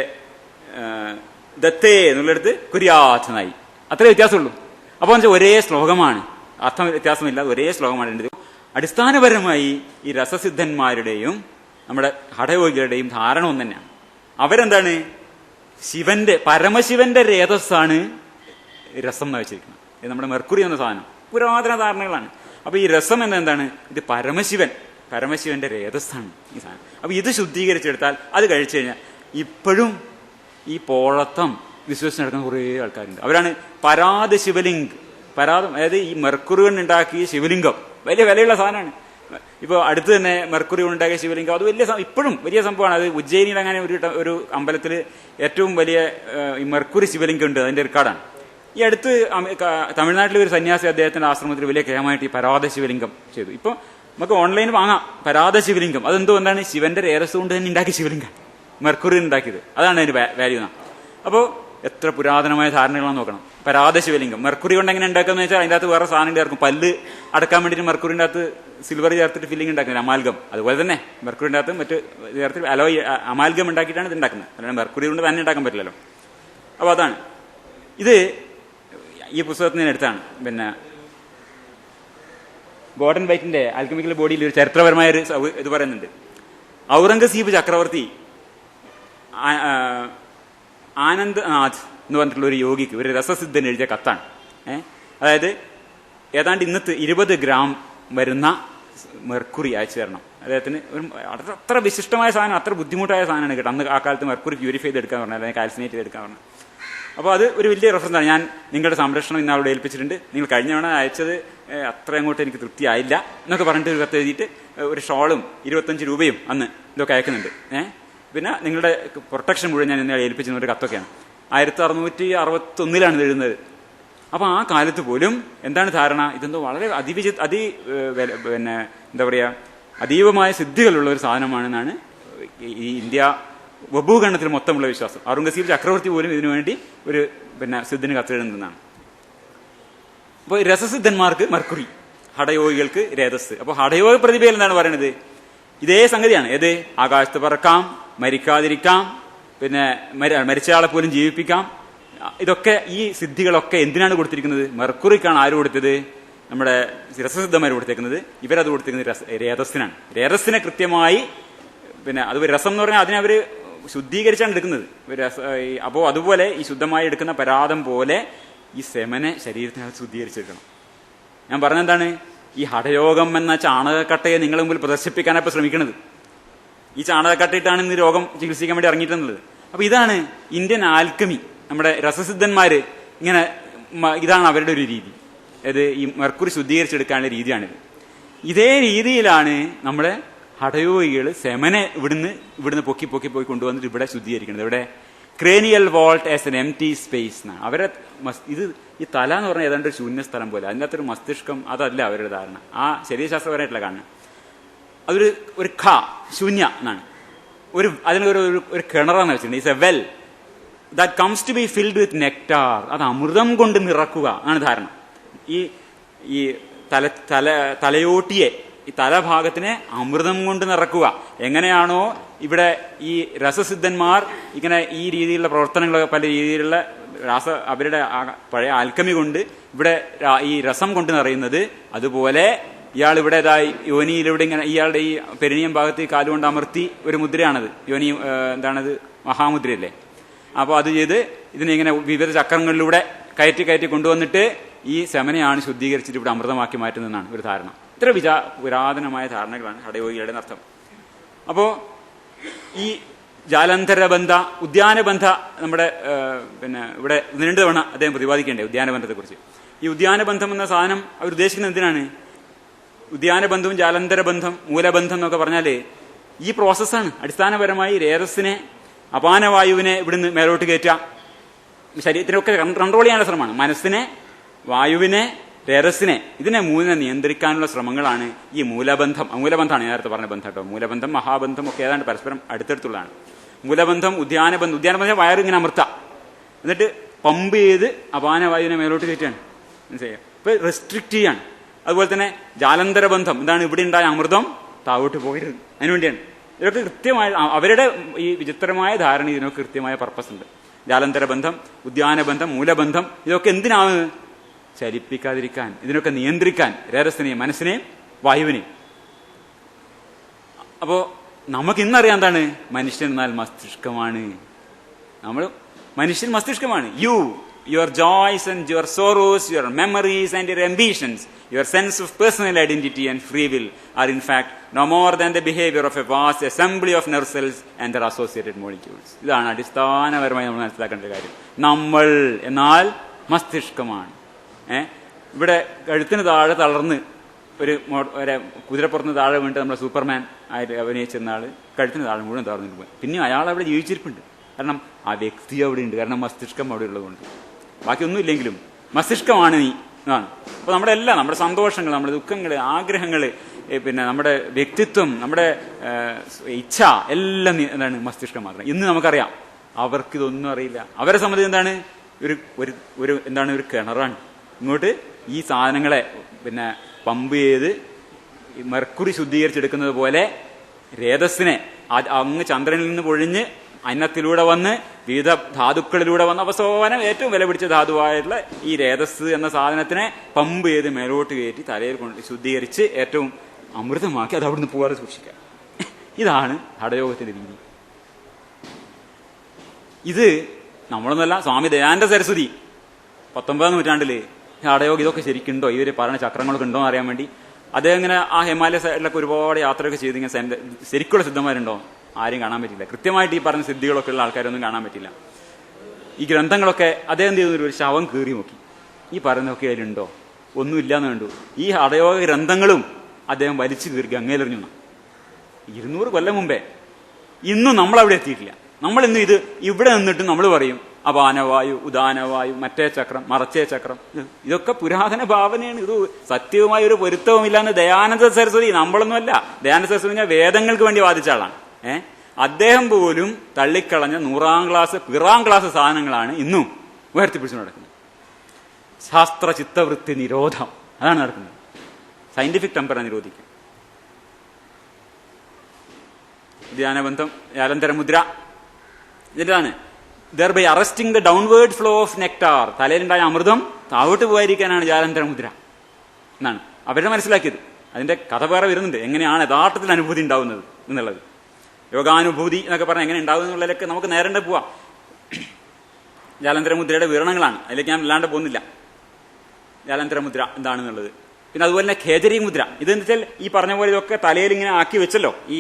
ദത്തേ എന്നുള്ളടുത്ത് കുര്യാത് എന്നായി. അത്രേ വ്യത്യാസമുള്ളൂ. അപ്പോൾ വെച്ചാൽ ഒരേ ശ്ലോകമാണ്, അർത്ഥം വ്യത്യാസമില്ലാതെ ഒരേ ശ്ലോകമാണ്. അടിസ്ഥാനപരമായി ഈ രസസിദ്ധന്മാരുടെയും നമ്മുടെ ഹഠയോഗികളുടെയും ധാരണ ഒന്ന് തന്നെയാണ്. അവരെന്താണ്? പരമശിവന്റെ രേതസ്സാണ് രസം എന്ന് വെച്ചിരിക്കുന്നത്. ഇത് നമ്മുടെ മെർക്കുറി എന്ന സാധനം പുരാതന ധാരണകളാണ്. അപ്പൊ ഈ രസം എന്താണ്? ഇത് പരമശിവന്റെ രേതസ്സാണ് ഈ സാധനം. അപ്പൊ ഇത് ശുദ്ധീകരിച്ചെടുത്താൽ അത് കഴിച്ചു കഴിഞ്ഞാൽ ഇപ്പോഴും ഈ പോളത്തം വിശ്വസിച്ച് നടക്കുന്ന കുറേ ആൾക്കാരുണ്ട്. അവരാണ് പരാത ശിവലിംഗ്. അതായത് ഈ മെർക്കുറി കൊണ്ടുണ്ടാക്കിയ ശിവലിംഗം വലിയ വിലയുള്ള സാധനമാണ്. ഇപ്പോൾ അടുത്ത് തന്നെ മെർക്കുറി ഉണ്ടാക്കിയ ശിവലിംഗം അത് ഇപ്പോഴും വലിയ സംഭവമാണ്. അത് ഉജ്ജയിനിയിൽ അങ്ങനെ ഒരു അമ്പലത്തിൽ ഏറ്റവും വലിയ ഈ മെർക്കുറി ശിവലിംഗം ഉണ്ട്, അതിന്റെ റെക്കോർഡാണ്. ഈ അടുത്ത് തമിഴ്നാട്ടിലെ ഒരു സന്യാസി അദ്ദേഹത്തിന്റെ ആശ്രമത്തിൽ വലിയ കേമായിട്ട് ഈ പരാത ശിവലിംഗം ചെയ്തു. ഇപ്പൊ നമുക്ക് ഓൺലൈനിൽ വാങ്ങാം പരാത ശിവലിംഗം. അതെന്തോ എന്താണ്? ശിവന്റെ രേതസ് കൊണ്ട് തന്നെ ഉണ്ടാക്കിയ ശിവലിംഗം, മെർക്കുറി ഉണ്ടാക്കിയത്. അതാണ് അതിന്റെ വാല്യൂ. അപ്പോൾ എത്ര പുരാതനമായ ധാരണകളാണ് നോക്കണം. പരാത ശിവലിംഗം മെർക്കുറി കൊണ്ട് എങ്ങനെ ഉണ്ടാക്കാന്ന് വെച്ചാൽ അതിൻ്റെ അകത്ത് വേറെ സാധനം ചേർക്കും. പല്ല് അടക്കാൻ വേണ്ടിയിട്ട് മെർക്കുറിൻ്റെ അകത്ത് സിൽവർ ചേർത്തിട്ട് ഫില്ലിംഗ് ഉണ്ടാക്കുന്നത്, അമാൽഗം. അതുപോലെ തന്നെ മെർക്കുറിൻ്റെ അകത്ത് മറ്റ് ചേർത്ത് അമാൽഗം ഉണ്ടാക്കിയിട്ടാണ് ഇത് ഉണ്ടാക്കുന്നത്. അല്ലാണ്ട് മെർക്കുറി കൊണ്ട് തന്നെ ഉണ്ടാക്കാൻ പറ്റില്ലല്ലോ. അപ്പോൾ അതാണ് ഇത്. ഈ പുസ്തകത്തിന് അടുത്താണ് പിന്നെ ഗോർഡൻ വൈറ്റിന്റെ ആൽക്കമിക്കൽ ബോഡിയിൽ ഒരു ചരിത്രപരമായ ഒരു ഇത് പറയുന്നുണ്ട്. ഔറംഗസീബ് ചക്രവർത്തി ആനന്ദ്നാഥ് എന്ന് പറഞ്ഞിട്ടുള്ള ഒരു യോഗിക്ക്, ഒരു രസസിദ്ധൻ എഴുതിയ കത്താണ്. അതായത് ഏതാണ്ട് ഇന്നത്തെ 20 ഗ്രാം വരുന്ന മെർക്കുറി അയച്ചു തരണം അദ്ദേഹത്തിന്. ഒരു അത്ര വിശിഷ്ടമായ സാധനം, അത്ര ബുദ്ധിമുട്ടായ സാധനമാണ് കേട്ടോ. അന്ന് ആ കാലത്ത് മെർക്കുറി പ്യൂരിഫൈ ചെയ്തെടുക്കാൻ പറഞ്ഞത്, അല്ലെങ്കിൽ കാൽസിനേറ്റ് ചെയ്തെടുക്കാൻ പറഞ്ഞത്. അപ്പോൾ അത് ഒരു വലിയ റെഫറൻസാണ്. ഞാൻ നിങ്ങളുടെ സംരക്ഷണം ഇന്ന് അവിടെ ഏൽപ്പിച്ചിട്ടുണ്ട്, നിങ്ങൾ കഴിഞ്ഞ തവണ അയച്ചത് അത്ര അങ്ങോട്ട് എനിക്ക് തൃപ്തിയായില്ല എന്നൊക്കെ പറഞ്ഞിട്ട് ഒരു കത്ത് എഴുതിയിട്ട് ഒരു ഷോളും 25 രൂപയും അന്ന് ഇതൊക്കെ അയക്കുന്നുണ്ട്. പിന്നെ നിങ്ങളുടെ പ്രൊട്ടക്ഷൻ മുഴുവൻ ഞാൻ ഇന്നലെ ഏൽപ്പിച്ചിരുന്ന ഒരു കത്തൊക്കെയാണ്. 1661 ഇത് എഴുതുന്നത്. അപ്പൊ ആ കാലത്ത് പോലും എന്താണ് ധാരണ? ഇതെന്തോ വളരെ പിന്നെ എന്താ പറയാ, അതീവമായ സിദ്ധികളുള്ള ഒരു സാധനമാണെന്നാണ് ഈ ഇന്ത്യ വഭൂഖണ്ഡത്തിൽ മൊത്തമുള്ള വിശ്വാസം. ഔറംഗസീബ് ചക്രവർത്തി പോലും ഇതിനുവേണ്ടി ഒരു പിന്നെ സിദ്ധിന് കത്തെഴുതുന്നതാണ്. അപ്പോൾ രസസിദ്ധന്മാർക്ക് മെർക്കുറി, ഹഠയോഗികൾക്ക് രേതസ്. അപ്പോൾ ഹഠയോഗ പ്രതിഭയിൽ എന്താണ് പറയുന്നത്? ഇതേ സംഗതിയാണ്. ഏത്? ആകാശത്ത് പറക്കാം, മരിക്കാതിരിക്കാം, പിന്നെ മരിച്ചയാളെ പോലും ജീവിപ്പിക്കാം. ഇതൊക്കെ ഈ സിദ്ധികളൊക്കെ എന്തിനാണ് കൊടുത്തിരിക്കുന്നത്? മെർക്കുറിക്കാണ്. ആര് കൊടുത്തത്? നമ്മുടെ രസസിദ്ധന്മാർ കൊടുത്തേക്കുന്നത്. ഇവരത് കൊടുത്തിരിക്കുന്നത് രേതസ്സിനാണ്. രേതസ്സിനെ കൃത്യമായി പിന്നെ അത് രസം എന്ന് പറഞ്ഞാൽ അതിനവർ ശുദ്ധീകരിച്ചാണ് എടുക്കുന്നത്. അപ്പോൾ അതുപോലെ ഈ ശുദ്ധമായി എടുക്കുന്ന പരാതം പോലെ ഈ സെമനെ ശരീരത്തിനകത്ത് ശുദ്ധീകരിച്ചെടുക്കണം. ഞാൻ പറഞ്ഞെന്താണ്? ഈ ഹഠയോഗം എന്ന ചാണകക്കട്ടയെ നിങ്ങളുടെ മുമ്പിൽ പ്രദർശിപ്പിക്കാനാണ് ഇപ്പൊ ശ്രമിക്കുന്നത്. ഈ ചാണകക്കട്ടയിട്ടാണ് ഇന്ന് രോഗം ചികിത്സിക്കാൻ വേണ്ടി ഇറങ്ങിയിട്ടുള്ളത്. അപ്പൊ ഇതാണ് ഇന്ത്യൻ ആൽക്കമി, നമ്മുടെ രസസിദ്ധന്മാര് ഇങ്ങനെ ഇതാണ് അവരുടെ ഒരു രീതി. അത് ഈ മെർക്കുറി ശുദ്ധീകരിച്ചെടുക്കാനുള്ള രീതിയാണിത്. ഇതേ രീതിയിലാണ് നമ്മുടെ ഹഠയോഗികൾ സെമനെ ഇവിടുന്ന് പൊക്കി പോയി കൊണ്ടുവന്നിട്ട് ഇവിടെ ശുദ്ധീകരിക്കുന്നത്. ഇവിടെ cranial volt as an empty space എന്നാണ് അവരെ ഇത്. ഈ തല എന്ന് പറഞ്ഞാൽ ഏതാണ്ട് ഒരു ശൂന്യ സ്ഥലം പോലെ, അതിൻ്റെ അകത്തൊരു മസ്തിഷ്കം അതല്ല അവരുടെ ധാരണ. ആ ശരീരശാസ്ത്രപരമായിട്ടുള്ള കാണുന്നത് അതൊരു ശൂന്യ എന്നാണ്. അതിനൊരു കിണറാന്ന് വെച്ചിട്ടുണ്ട്. It's a well that comes to be filled with nectar. അത് അമൃതം കൊണ്ട് നിറക്കുക ആണ് ധാരണ. ഈ തലയോട്ടിയെ, ഈ തലഭാഗത്തിനെ അമൃതം കൊണ്ട് നിറക്കുക. എങ്ങനെയാണോ ഇവിടെ ഈ രസസിദ്ധന്മാർ ഇങ്ങനെ ഈ രീതിയിലുള്ള പ്രവർത്തനങ്ങളൊക്കെ പല രീതിയിലുള്ള അവരുടെ പഴയ ആൽക്കമി കൊണ്ട് ഇവിടെ ഈ രസം കൊണ്ട് നിറയുന്നത്, അതുപോലെ ഇയാൾ ഇവിടെ യോനിയിലൂടെ ഇങ്ങനെ ഇയാളുടെ ഈ പെരിനിയം ഭാഗത്ത് കാലുകൊണ്ട് അമർത്തി ഒരു മുദ്രയാണത്. യോനി എന്താണത്, മഹാമുദ്രയല്ലേ. അപ്പോൾ അത് ചെയ്ത് ഇതിനെ വിവിധ ചക്രങ്ങളിലൂടെ കയറ്റി കൊണ്ടുവന്നിട്ട് ഈ സെമനെയാണ് ശുദ്ധീകരിച്ചിട്ട് ഇവിടെ അമൃതമാക്കി മാറ്റുന്നതെന്നാണ് ഒരു ധാരണ. ഇത്ര പുരാതനമായ ധാരണകളാണ് ഹഠയോഗികളുടെ അർത്ഥം. അപ്പോ ഈ ജാലന്ധരബന്ധ, ഉദ്യാനബന്ധ നമ്മുടെ ഇവിടെ 2 തവണ അദ്ദേഹം പ്രതിപാദിക്കേണ്ടേ ഉദ്യാനബന്ധത്തെക്കുറിച്ച്. ഈ ഉദ്യാനബന്ധം എന്ന സാധനം അവർ ഉദ്ദേശിക്കുന്നത് എന്തിനാണ്? ഉദ്യാനബന്ധവും ജാലന്ധരബന്ധം, മൂലബന്ധം എന്നൊക്കെ പറഞ്ഞാല് ഈ പ്രോസസ്സാണ്. അടിസ്ഥാനപരമായി രേതസ്സിനെ, അപാനവായുവിനെ ഇവിടുന്ന് മേലോട്ട് കയറ്റുക, ശരീരത്തിനൊക്കെ കൺട്രോൾ ചെയ്യാനുള്ള ശ്രമമാണ്. മനസ്സിനെ, വായുവിനെ, രേതസ്സിനെ, ഇതിനെ മൂന്നിനെ നിയന്ത്രിക്കാനുള്ള ശ്രമങ്ങളാണ് ഈ മൂലബന്ധം. മൂലബന്ധമാണ് നേരത്തെ പറഞ്ഞ ബന്ധം കേട്ടോ. മൂലബന്ധം, മഹാബന്ധം ഒക്കെ ഏതാണ്ട് പരസ്പരം അടുത്തടുത്തുള്ളതാണ്. മൂലബന്ധം, ഉദ്യാനബന്ധം വയറിങ്ങനെ അമർത്ത, എന്നിട്ട് പമ്പ് ചെയ്ത് അപാനവായുവിനെ മേലോട്ട് കയറ്റുകയാണ്. മനസ്സിലായോ? ഇപ്പൊ റെസ്ട്രിക്റ്റ് ചെയ്യാണ്. അതുപോലെ തന്നെ ജാലന്ധരബന്ധം, എന്താണ്, ഇവിടെ ഉണ്ടായ അമൃതം താവോട്ട് പോകരുത്, അതിനുവേണ്ടിയാണ്. ഇതൊക്കെ കൃത്യമായ അവരുടെ ഈ വിചിത്രമായ ധാരണ, ഇതിനൊക്കെ കൃത്യമായ പർപ്പസ് ഉണ്ട്. ജാലന്ധരബന്ധം, ഉദ്യാനബന്ധം, മൂലബന്ധം, ഇതൊക്കെ എന്തിനാണ്? ചലിപ്പിക്കാതിരിക്കാൻ, ഇതിനൊക്കെ നിയന്ത്രിക്കാൻ രേതസ്സിനെയും മനസ്സിനെയും വായുവിനെയും. അപ്പോ നമുക്ക് ഇന്നറിയാം എന്താണ് മനുഷ്യൻ എന്നാൽ മസ്തിഷ്കമാണ്. മനുഷ്യൻ മസ്തിഷ്കമാണ്. your joys and your sorrows, your memories and your ambitions, your sense of personal identity and free will are in fact no more than the behavior of a vast assembly of nerve cells and their associated molecules. ഇതാണ് അടിസ്ഥാനപരമായി നമ്മൾ മനസ്സിലാക്കേണ്ട കാര്യം. നമ്മൾ എന്നാൽ മസ്തിഷ്കമാണ്. ഇവിടെ കഴുത്തിന് താഴെ തളർന്ന് ഒരു കുതിരപ്പുറത്തിന് താഴെ വീണിട്ട് നമ്മുടെ സൂപ്പർമാൻ ആയിട്ട് അഭിനയിച്ചിരുന്ന ആള് കഴുത്തിന് താഴെ മുഴുവൻ തളർന്നിട്ട് പോയി. പിന്നെ അയാൾ അവിടെ ജീവിച്ചിരിപ്പുണ്ട്. കാരണം ആ വ്യക്തി അവിടെ ഉണ്ട്. കാരണം മസ്തിഷ്കം അവിടെ ഉള്ളതുകൊണ്ട്. ബാക്കിയൊന്നും ഇല്ലെങ്കിലും മസ്തിഷ്കമാണ് നീ എന്നാണ്. അപ്പൊ നമ്മുടെ സന്തോഷങ്ങൾ, നമ്മുടെ ദുഃഖങ്ങൾ, ആഗ്രഹങ്ങൾ, പിന്നെ നമ്മുടെ വ്യക്തിത്വം, നമ്മുടെ ഇച്ഛ എല്ലാം എന്താണ് മസ്തിഷ്കം മാത്രം. ഇന്ന് നമുക്കറിയാം, അവർക്കിതൊന്നും അറിയില്ല. അവരെ സംബന്ധിച്ച് എന്താണ് ഒരു കിണറാണ്. ഇങ്ങോട്ട് ഈ സാധനങ്ങളെ പമ്പ് ചെയ്ത് മെർക്കുറി ശുദ്ധീകരിച്ചെടുക്കുന്നത് പോലെ രേതസ്സിനെ അങ്ങ് ചന്ദ്രനിൽ നിന്ന് പൊഴിഞ്ഞ് അന്നത്തിലൂടെ വന്ന് വിവിധ ധാതുക്കളിലൂടെ വന്ന് അവസാനം ഏറ്റവും വില പിടിച്ച ധാതുവായിട്ടുള്ള ഈ രേതസ് എന്ന സാധനത്തിനെ പമ്പ് ചെയ്ത് മേലോട്ട് കയറ്റി തലയിൽ കൊണ്ട് ശുദ്ധീകരിച്ച് ഏറ്റവും അമൃതമാക്കി അത് അവിടുന്ന് പോകാതെ സൂക്ഷിക്കുക. ഇതാണ് ഹഠയോഗത്തിന്റെ രീതി. ഇത് നമ്മളൊന്നല്ല, സ്വാമി ദയാനന്ദ സരസ്വതി 19-ാം നൂറ്റാണ്ടില് ഹഠയോഗം ഇതൊക്കെ ശരിക്കുണ്ടോ, ഇവര് പറയുന്ന ചക്രങ്ങളൊക്കെ ഉണ്ടോ എന്ന് അറിയാൻ വേണ്ടി അദ്ദേഹം ഇങ്ങനെ ആ ഹിമാലയ സൈഡിലൊക്കെ ഒരുപാട് യാത്രയൊക്കെ ചെയ്ത് ഇങ്ങനെ ശരിക്കുള്ള സിദ്ധന്മാരുണ്ടോ ആരും കാണാൻ പറ്റില്ല. കൃത്യമായിട്ട് ഈ പറഞ്ഞ സിദ്ധികളൊക്കെ ഉള്ള ആൾക്കാരൊന്നും കാണാൻ പറ്റില്ല. ഈ ഗ്രന്ഥങ്ങളൊക്കെ അദ്ദേഹം ചെയ്ത ഒരു ശവം കീറി നോക്കി, ഈ പറയുന്നതൊക്കെ അതിലുണ്ടോ, ഒന്നുമില്ലാന്ന് കണ്ടു. ഈ ഹഠയോഗ ഗ്രന്ഥങ്ങളും അദ്ദേഹം വലിച്ചു കീറി ഗംഗയിലെറിഞ്ഞു. 200 കൊല്ലം മുമ്പേ. ഇന്നും നമ്മളവിടെ എത്തിയിട്ടില്ല. നമ്മൾ ഇന്ന് ഇവിടെ നിന്നിട്ട് നമ്മൾ പറയും അപാനവായു, ഉദാനവായു, മറ്റേ ചക്രം, മറച്ചേ ചക്രം, ഇതൊക്കെ പുരാതന ഭാവനയാണ്. ഇത് സത്യവുമായ ഒരു പൊരുത്തവുമില്ലാന്ന് ദയാനന്ദ സരസ്വതി, നമ്മളൊന്നുമല്ല. ദയാനന്ദ സരസ്വതി വേദങ്ങൾക്ക് വേണ്ടി വാദിച്ച ആളാണ്. അദ്ദേഹം പോലും തള്ളിക്കളഞ്ഞ 100-ാം ക്ലാസ്, 100-ാം ക്ലാസ് സാധനങ്ങളാണ് ഇന്നും ഉയർത്തിപ്പിടിച്ചു നടക്കുന്നത്. ശാസ്ത്ര ചിത്തവൃത്തി നിരോധം, അതാണ് നടക്കുന്നത്. സയന്റിഫിക് ടെമ്പറിനെ നിരോധിക്കും. ധ്യാനബന്ധം, ജാലന്ധരമുദ്ര, ഇതിലാണ് thereby arresting the downward flow of nectar. തലയിലുണ്ടായ അമൃതം താഴോട്ട് പോയിരിക്കാനാണ് ജാലന്ധരമുദ്ര എന്നാണ് അവരുടെ മനസ്സിലാക്കിയത്. അതിന്റെ കഥ വേറെ വരുന്നുണ്ട്, എങ്ങനെയാണ് യഥാർത്ഥത്തിൽ അനുഭൂതി ഉണ്ടാവുന്നത് എന്നുള്ളത്. യോഗാനുഭൂതി എന്നൊക്കെ പറഞ്ഞാൽ എങ്ങനെ ഉണ്ടാവും എന്നുള്ളതിലൊക്കെ നമുക്ക് നേരേണ്ട പോവാം. ജാലന്ധരമുദ്രയുടെ വിവരണങ്ങളാണ്, അതിലേക്ക് ഞാൻ അല്ലാണ്ട് പോകുന്നില്ല. ജാലന്ധരമുദ്ര എന്താണെന്നുള്ളത് പിന്നെ അതുപോലെ തന്നെ ഖേജരി മുദ്ര. ഇതെന്ന് വെച്ചാൽ ഈ പറഞ്ഞ പോലെ ഇതൊക്കെ തലയിൽ ഇങ്ങനെ ആക്കി വെച്ചല്ലോ ഈ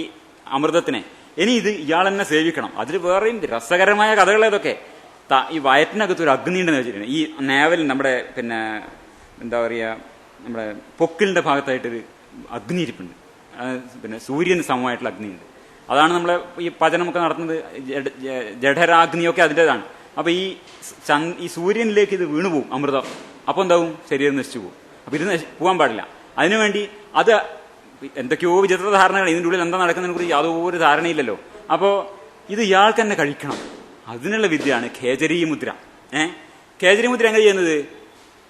അമൃതത്തിനെ. ഇനി ഇത് ഇയാൾ തന്നെ സേവിക്കണം. അതിൽ വേറെയും രസകരമായ കഥകൾ ഇതൊക്കെ. ഈ വയറ്റിനകത്ത് ഒരു അഗ്നി ഉണ്ടെന്ന് വെച്ചിട്ടുണ്ട്. ഈ നേവൽ നമ്മുടെ പിന്നെ എന്താ പറയുക, നമ്മുടെ പൊക്കിളിന്റെ ഭാഗത്തായിട്ടൊരു അഗ്നി ഇരിപ്പുണ്ട്. പിന്നെ സൂര്യന് സമമായിട്ടുള്ള അഗ്നിയുണ്ട്. അതാണ് നമ്മളെ ഈ പചനമൊക്കെ നടത്തുന്നത്. ജഠരാഗ്നിയൊക്കെ അതിൻ്റെതാണ്. അപ്പൊ ഈ സൂര്യനിലേക്ക് ഇത് വീണുപോകും അമൃതം. അപ്പൊ എന്താവും? ശരീരം നശിച്ചു പോകും. അപ്പൊ ഇത് പോകാൻ പാടില്ല. അതിനുവേണ്ടി അത് എന്തൊക്കെയോ വിചിത്ര ധാരണകൾ, ഇതിൻ്റെ ഉള്ളിൽ എന്താ നടക്കുന്നതിനെ കുറിച്ച് യാതൊരു ധാരണയില്ലല്ലോ. അപ്പോ ഇത് ഇയാൾക്ക് തന്നെ കഴിക്കണം. അതിനുള്ള വിദ്യയാണ് ഖേജരി മുദ്ര. ഖേജരി മുദ്ര എങ്ങനെ ചെയ്യുന്നത്?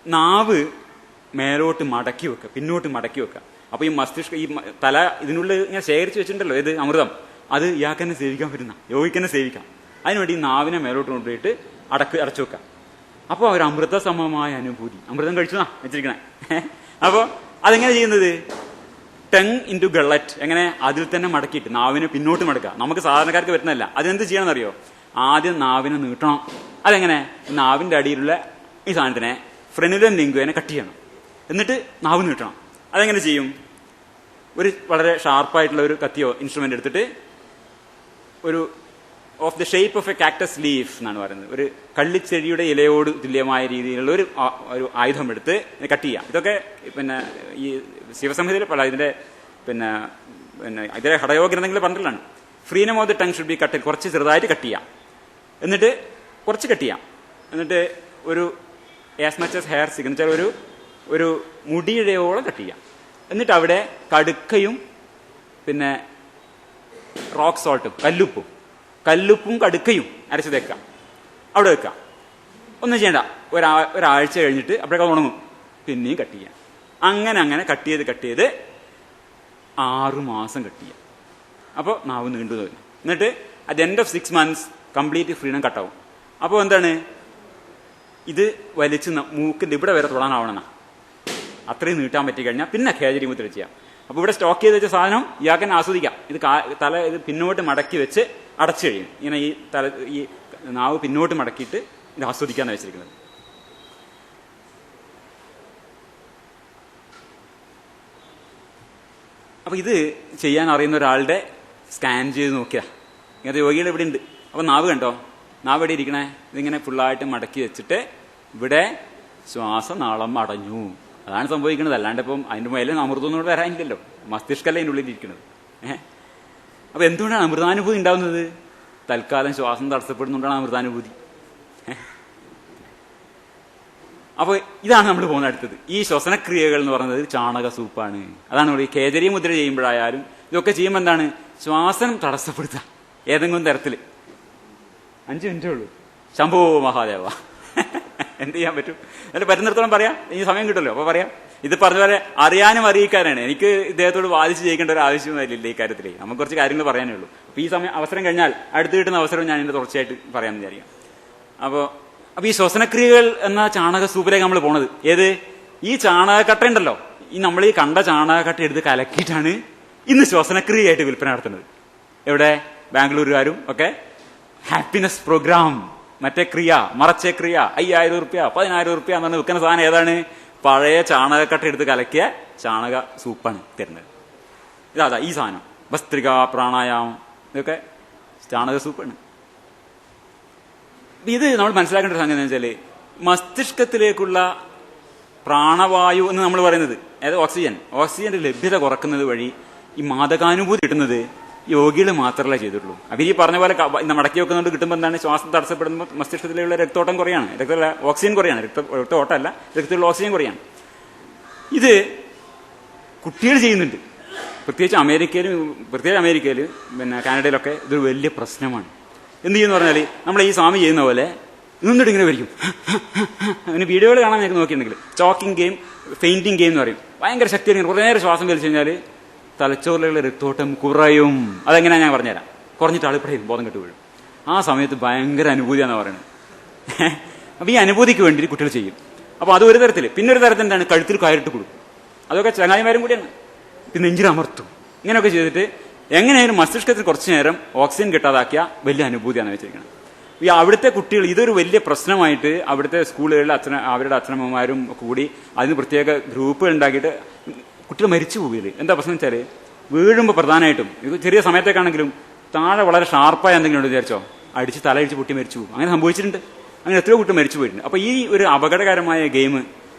നാവ് മേലോട്ട് മടക്കി വെക്കുക, പിന്നോട്ട് മടക്കി വെക്കുക. അപ്പൊ ഈ മസ്തിഷ്ക ഈ തല ഇതിനുള്ളിൽ ഇങ്ങനെ ശേഖരിച്ച് വെച്ചിട്ടുണ്ടല്ലോ ഇത് അമൃതം, അത് ഇയാൾക്ക് തന്നെ സേവിക്കാൻ പറ്റുന്ന, യോഗിക്ക് തന്നെ സേവിക്കാം. അതിനുവേണ്ടി നാവിനെ മേലോട്ട് കൊണ്ടുപോയിട്ട് അടച്ചു വെക്കാം. അപ്പോൾ ഒരു അമൃത സമമായ അനുഭൂതി, അമൃതം കഴിച്ചു വെച്ചിരിക്കണേ. അപ്പോൾ അതെങ്ങനെ ചെയ്യുന്നത്? ടങ് ഇൻറ്റു ഗള്ളറ്റ്, എങ്ങനെ? അതിൽ തന്നെ മടക്കിയിട്ട് നാവിനെ പിന്നോട്ട് മടക്കുക. നമുക്ക് സാധാരണക്കാർക്ക് പറ്റുന്നതല്ല. അതെന്ത് ചെയ്യണമെന്നറിയോ? ആദ്യം നാവിനെ നീട്ടണം. അതെങ്ങനെ? നാവിന്റെ അടിയിലുള്ള ഈ സാധനത്തിനെ ഫ്രെനുലൻ ലിംഗ്വേനെ കട്ട് ചെയ്യണം. എന്നിട്ട് നാവ് നീട്ടണം. അതെങ്ങനെ ചെയ്യും? ഒരു വളരെ ഷാർപ്പായിട്ടുള്ള ഒരു കത്തിയോ ഇൻസ്ട്രുമെന്റ് എടുത്തിട്ട് ഒരു of the shape of A cactus leaf എന്നാണ് പറയുന്നത്, ഒരു കള്ളിച്ചെടിയുടെ ഇലയോട് തുല്യമായ രീതിയിലുള്ള ഒരു ആയുധം എടുത്ത് കട്ട് ചെയ്യാം. ഇതൊക്കെ പിന്നെ ഈ ശിവസംഹിതയിൽ പല ഇതിന്റെ പിന്നെ ഇതിലെ ഹഠയോഗഗ്രന്ഥങ്ങളിൽ പറഞ്ഞിട്ടുള്ളതാണ്. Freedom of the tongue should be cut. കുറച്ച് ചെറുതായിട്ട് കട്ട് ചെയ്യാം. എന്നിട്ട് കുറച്ച് കട്ട് ചെയ്യാം. എന്നിട്ട് ഒരു as much as hair signature ഒരു മുടിയുടെയോളം കട്ട് ചെയ്യാം. എന്നിട്ട് അവിടെ കടുക്കയും പിന്നെ റോക്ക് സോൾട്ടും കല്ലുപ്പും കടുക്കയും അരച്ച് തേക്കാം. അവിടെ വെക്കാം. ഒന്നും ചെയ്യണ്ട. ഒരാഴ്ച കഴിഞ്ഞിട്ട് അപ്പോഴേക്കും ഉണങ്ങും. പിന്നെയും കട്ട് ചെയ്യാം. അങ്ങനെ കട്ട് ചെയ്ത് 6 മാസം കട്ട് ചെയ്യാം. അപ്പോൾ നാവ് നീണ്ടു തോന്നും. എന്നിട്ട് at the end of 6 months complete freedom കട്ടാവും. അപ്പോൾ എന്താണ്? ഇത് വലിച്ച് മൂക്കിന്റെ ഇവിടെ വരെ തൊടാനാവണമെന്നാ. അത്രയും നീട്ടാൻ പറ്റി കഴിഞ്ഞാൽ പിന്നെ ഖേജരി മുദ്ര ചെയ്യാം. അപ്പൊ ഇവിടെ സ്റ്റോക്ക് ചെയ്ത് വെച്ച സാധനം ഇയാൾക്ക് തന്നെ ആസ്വദിക്കാം. ഇത് പിന്നോട്ട് മടക്കി വെച്ച് അടച്ചു കഴിയും. ഇങ്ങനെ ഈ നാവ് പിന്നോട്ട് മടക്കിയിട്ട് ഇത് ആസ്വദിക്കാന്ന് വെച്ചിരിക്കുന്നത്. അപ്പൊ ഇത് ചെയ്യാൻ അറിയുന്ന ഒരാളുടെ സ്കാൻ ചെയ്ത് നോക്കിയാ ഇങ്ങനത്തെ യോഗികൾ ഇവിടെ ഉണ്ട്. അപ്പൊ നാവ് കണ്ടോ? നാവ് എവിടെ ഇരിക്കണേ? ഇതിങ്ങനെ ഫുള്ളായിട്ട് മടക്കി വെച്ചിട്ട് ഇവിടെ ശ്വാസനാളം അടഞ്ഞു. അതാണ് സംഭവിക്കുന്നത്. അല്ലാണ്ട് ഇപ്പം അതിന്റെ മേലെ അമൃതമൊന്നും വരാനില്ലല്ലോ. മസ്തിഷ്കല്ല അതിൻ്റെ ഉള്ളിൽ ഇരിക്കുന്നത്. അപ്പൊ എന്തുകൊണ്ടാണ് അമൃതാനുഭൂതി ഉണ്ടാവുന്നത്? തൽക്കാലം ശ്വാസം തടസ്സപ്പെടുന്നുകൊണ്ടാണ് അമൃതാനുഭൂതി. അപ്പൊ ഇതാണ് നമ്മൾ പോകുന്ന അടുത്തത്. ഈ ശ്വസനക്രിയകൾ എന്ന് പറയുന്നത് ചാണക സൂപ്പാണ്. അതാണ് നമ്മൾ ഈ ഖേജരി മുദ്ര ചെയ്യുമ്പോഴായാലും ഇതൊക്കെ ചെയ്യുമ്പോൾ എന്താണ്? ശ്വാസം തടസ്സപ്പെടുത്തുക ഏതെങ്കിലും തരത്തില്. 5 മിനിറ്റേ ഉള്ളൂ. ശംഭോ മഹാദേവ. എന്ത് ചെയ്യാൻ പറ്റും? അതിൽ പറ്റുന്നിടത്തോളം പറയാം. ഇനി സമയം കിട്ടുമല്ലോ. അപ്പൊ പറയാം. ഇത് പറഞ്ഞ പോലെ അറിയാനും അറിയിക്കാനാണ്. എനിക്ക് ഇദ്ദേഹത്തോട് വാദിച്ച് ജയിക്കേണ്ട ഒരു ആവശ്യമൊന്നുമില്ല ഈ കാര്യത്തിൽ. നമുക്ക് കുറച്ച് കാര്യങ്ങൾ പറയാനേ ഉള്ളൂ. അപ്പൊ ഈ അവസരം കഴിഞ്ഞാൽ അടുത്ത് കിട്ടുന്ന അവസരം ഞാൻ ഇതിന്റെ തുടർച്ചയായിട്ട് പറയാമെന്ന് വിചാരിക്കാം. അപ്പൊ ഈ ശ്വസനക്രിയകൾ എന്ന ചാണക സൂപ്പിലേക്ക് നമ്മൾ പോണത്. ഏത്? ഈ ചാണകക്കട്ട ഉണ്ടല്ലോ, നമ്മൾ ഈ കണ്ട ചാണകക്കട്ട എടുത്ത് കലക്കിയിട്ടാണ് ഇന്ന് ശ്വസനക്രിയയായിട്ട് വിൽപ്പന നടത്തുന്നത്. എവിടെ? ബാംഗ്ലൂരുകാരും ഒക്കെ ഹാപ്പിനെസ് പ്രോഗ്രാം, മറ്റേ ക്രിയ, മറച്ചേ ക്രിയ, 5000 രൂപ 10,000 രൂപ എന്ന് പറഞ്ഞ് വിൽക്കുന്ന സാധനം ഏതാണ്? പഴയ ചാണകക്കട്ട എടുത്ത് കലക്കിയ ചാണക സൂപ്പാണ് തരുന്നത്. ഇതാ ഈ സാധനം. ഭസ്ത്രിക, പ്രാണായാമം, ഇതൊക്കെ ചാണക സൂപ്പാണ്. ഇത് നമ്മൾ മനസ്സിലാക്കേണ്ട ഒരു സംഗതി എന്ന് വെച്ചാല് മസ്തിഷ്കത്തിലേക്കുള്ള പ്രാണവായു എന്ന് നമ്മൾ പറയുന്നത്, അതായത് ഓക്സിജന്റെ ലഭ്യത കുറക്കുന്നത് വഴി ഈ മാദകാനുഭൂതി കിട്ടുന്നത് യോഗികൾ മാത്രമല്ല ചെയ്തിട്ടുള്ളൂ. അവർ ഈ പറഞ്ഞ പോലെ മടക്കി വെക്കുന്നുണ്ട് കിട്ടുമ്പോൾ എന്താണ്? ശ്വാസം തടസ്സപ്പെടുമ്പോൾ മസ്തിഷ്കത്തിലുള്ള രക്തോട്ടം കുറയാണ്, ഓക്സിജൻ കുറയാണ്. രക്തോട്ടമല്ല, രക്തത്തിലുള്ള ഓക്സിജൻ കുറയാണ്. ഇത് കുട്ടികൾ ചെയ്യുന്നുണ്ട്. പ്രത്യേകിച്ച് അമേരിക്കയിൽ പിന്നെ കാനഡയിലൊക്കെ ഇതൊരു വലിയ പ്രശ്നമാണ്. എന്ത് ചെയ്യുന്ന പറഞ്ഞാൽ നമ്മൾ ഈ സ്വാമി ചെയ്യുന്ന പോലെ നിന്നിട്ട് ഇങ്ങനെ വരിക്കും. അങ്ങനെ വീഡിയോകൾ കാണാൻ ഞങ്ങൾക്ക് നോക്കിയിട്ടുണ്ടെങ്കിൽ ചോക്കിംഗ് ഗെയിം, ഫെയിന്റിംഗ് ഗെയിം എന്ന് പറയും. ഭയങ്കര ശക്തിയാണ്. കുറേ നേരം ശ്വാസം വലിച്ചു കഴിഞ്ഞാൽ തലച്ചോറിലുള്ള രക്തോട്ടം കുറയും. അതെങ്ങനെയാ ഞാൻ പറഞ്ഞുതരാം. കുറഞ്ഞിട്ട് ആളിപ്പടയും ബോധം കെട്ട് വീഴും. ആ സമയത്ത് ഭയങ്കര അനുഭൂതിയാണെന്ന് പറയുന്നത്. അപ്പൊ ഈ അനുഭൂതിക്ക് വേണ്ടി കുട്ടികൾ ചെയ്യും. അപ്പൊ അത് ഒരു തരത്തിൽ. പിന്നെ ഒരു തരത്തിൽ എന്താണ്? കഴുത്തിൽ കയറിട്ട് കൊടുക്കും. അതൊക്കെ ചങ്ങായിമാരും കൂടിയാണ്. പിന്നെ നെഞ്ചിലമർത്തും. ഇങ്ങനെയൊക്കെ ചെയ്തിട്ട് എങ്ങനെയായാലും മസ്തിഷ്കത്തിൽ കുറച്ചു നേരം ഓക്സിജൻ കിട്ടാതാക്കിയ വലിയ അനുഭൂതിയാണ് വെച്ചിരിക്കുന്നത്. ഈ അവിടുത്തെ കുട്ടികൾ ഇതൊരു വലിയ പ്രശ്നമായിട്ട് അവിടുത്തെ സ്കൂളുകളിൽ അവരുടെ അച്ഛനമ്മമാരും കൂടി അതിന് പ്രത്യേക ഗ്രൂപ്പുകൾ ഉണ്ടാക്കിയിട്ട് കുട്ടികൾ മരിച്ചു പോവുകയില്ല. എന്താ പ്രശ്നം വെച്ചാൽ വീഴുമ്പോൾ പ്രധാനമായിട്ടും ഇത് ചെറിയ സമയത്തേക്കാണെങ്കിലും താഴെ വളരെ ഷാർപ്പായ എന്തെങ്കിലും ഉണ്ട് വിചാരിച്ചോ, അടിച്ച് തലയിടിച്ച് പൊട്ടി മരിച്ചു പോകും. അങ്ങനെ സംഭവിച്ചിട്ടുണ്ട്. അങ്ങനെ എത്രയോ കുട്ടി മരിച്ചു പോയിട്ടുണ്ട്. അപ്പൊ ഈ ഒരു അപകടകരമായ ഗെയിം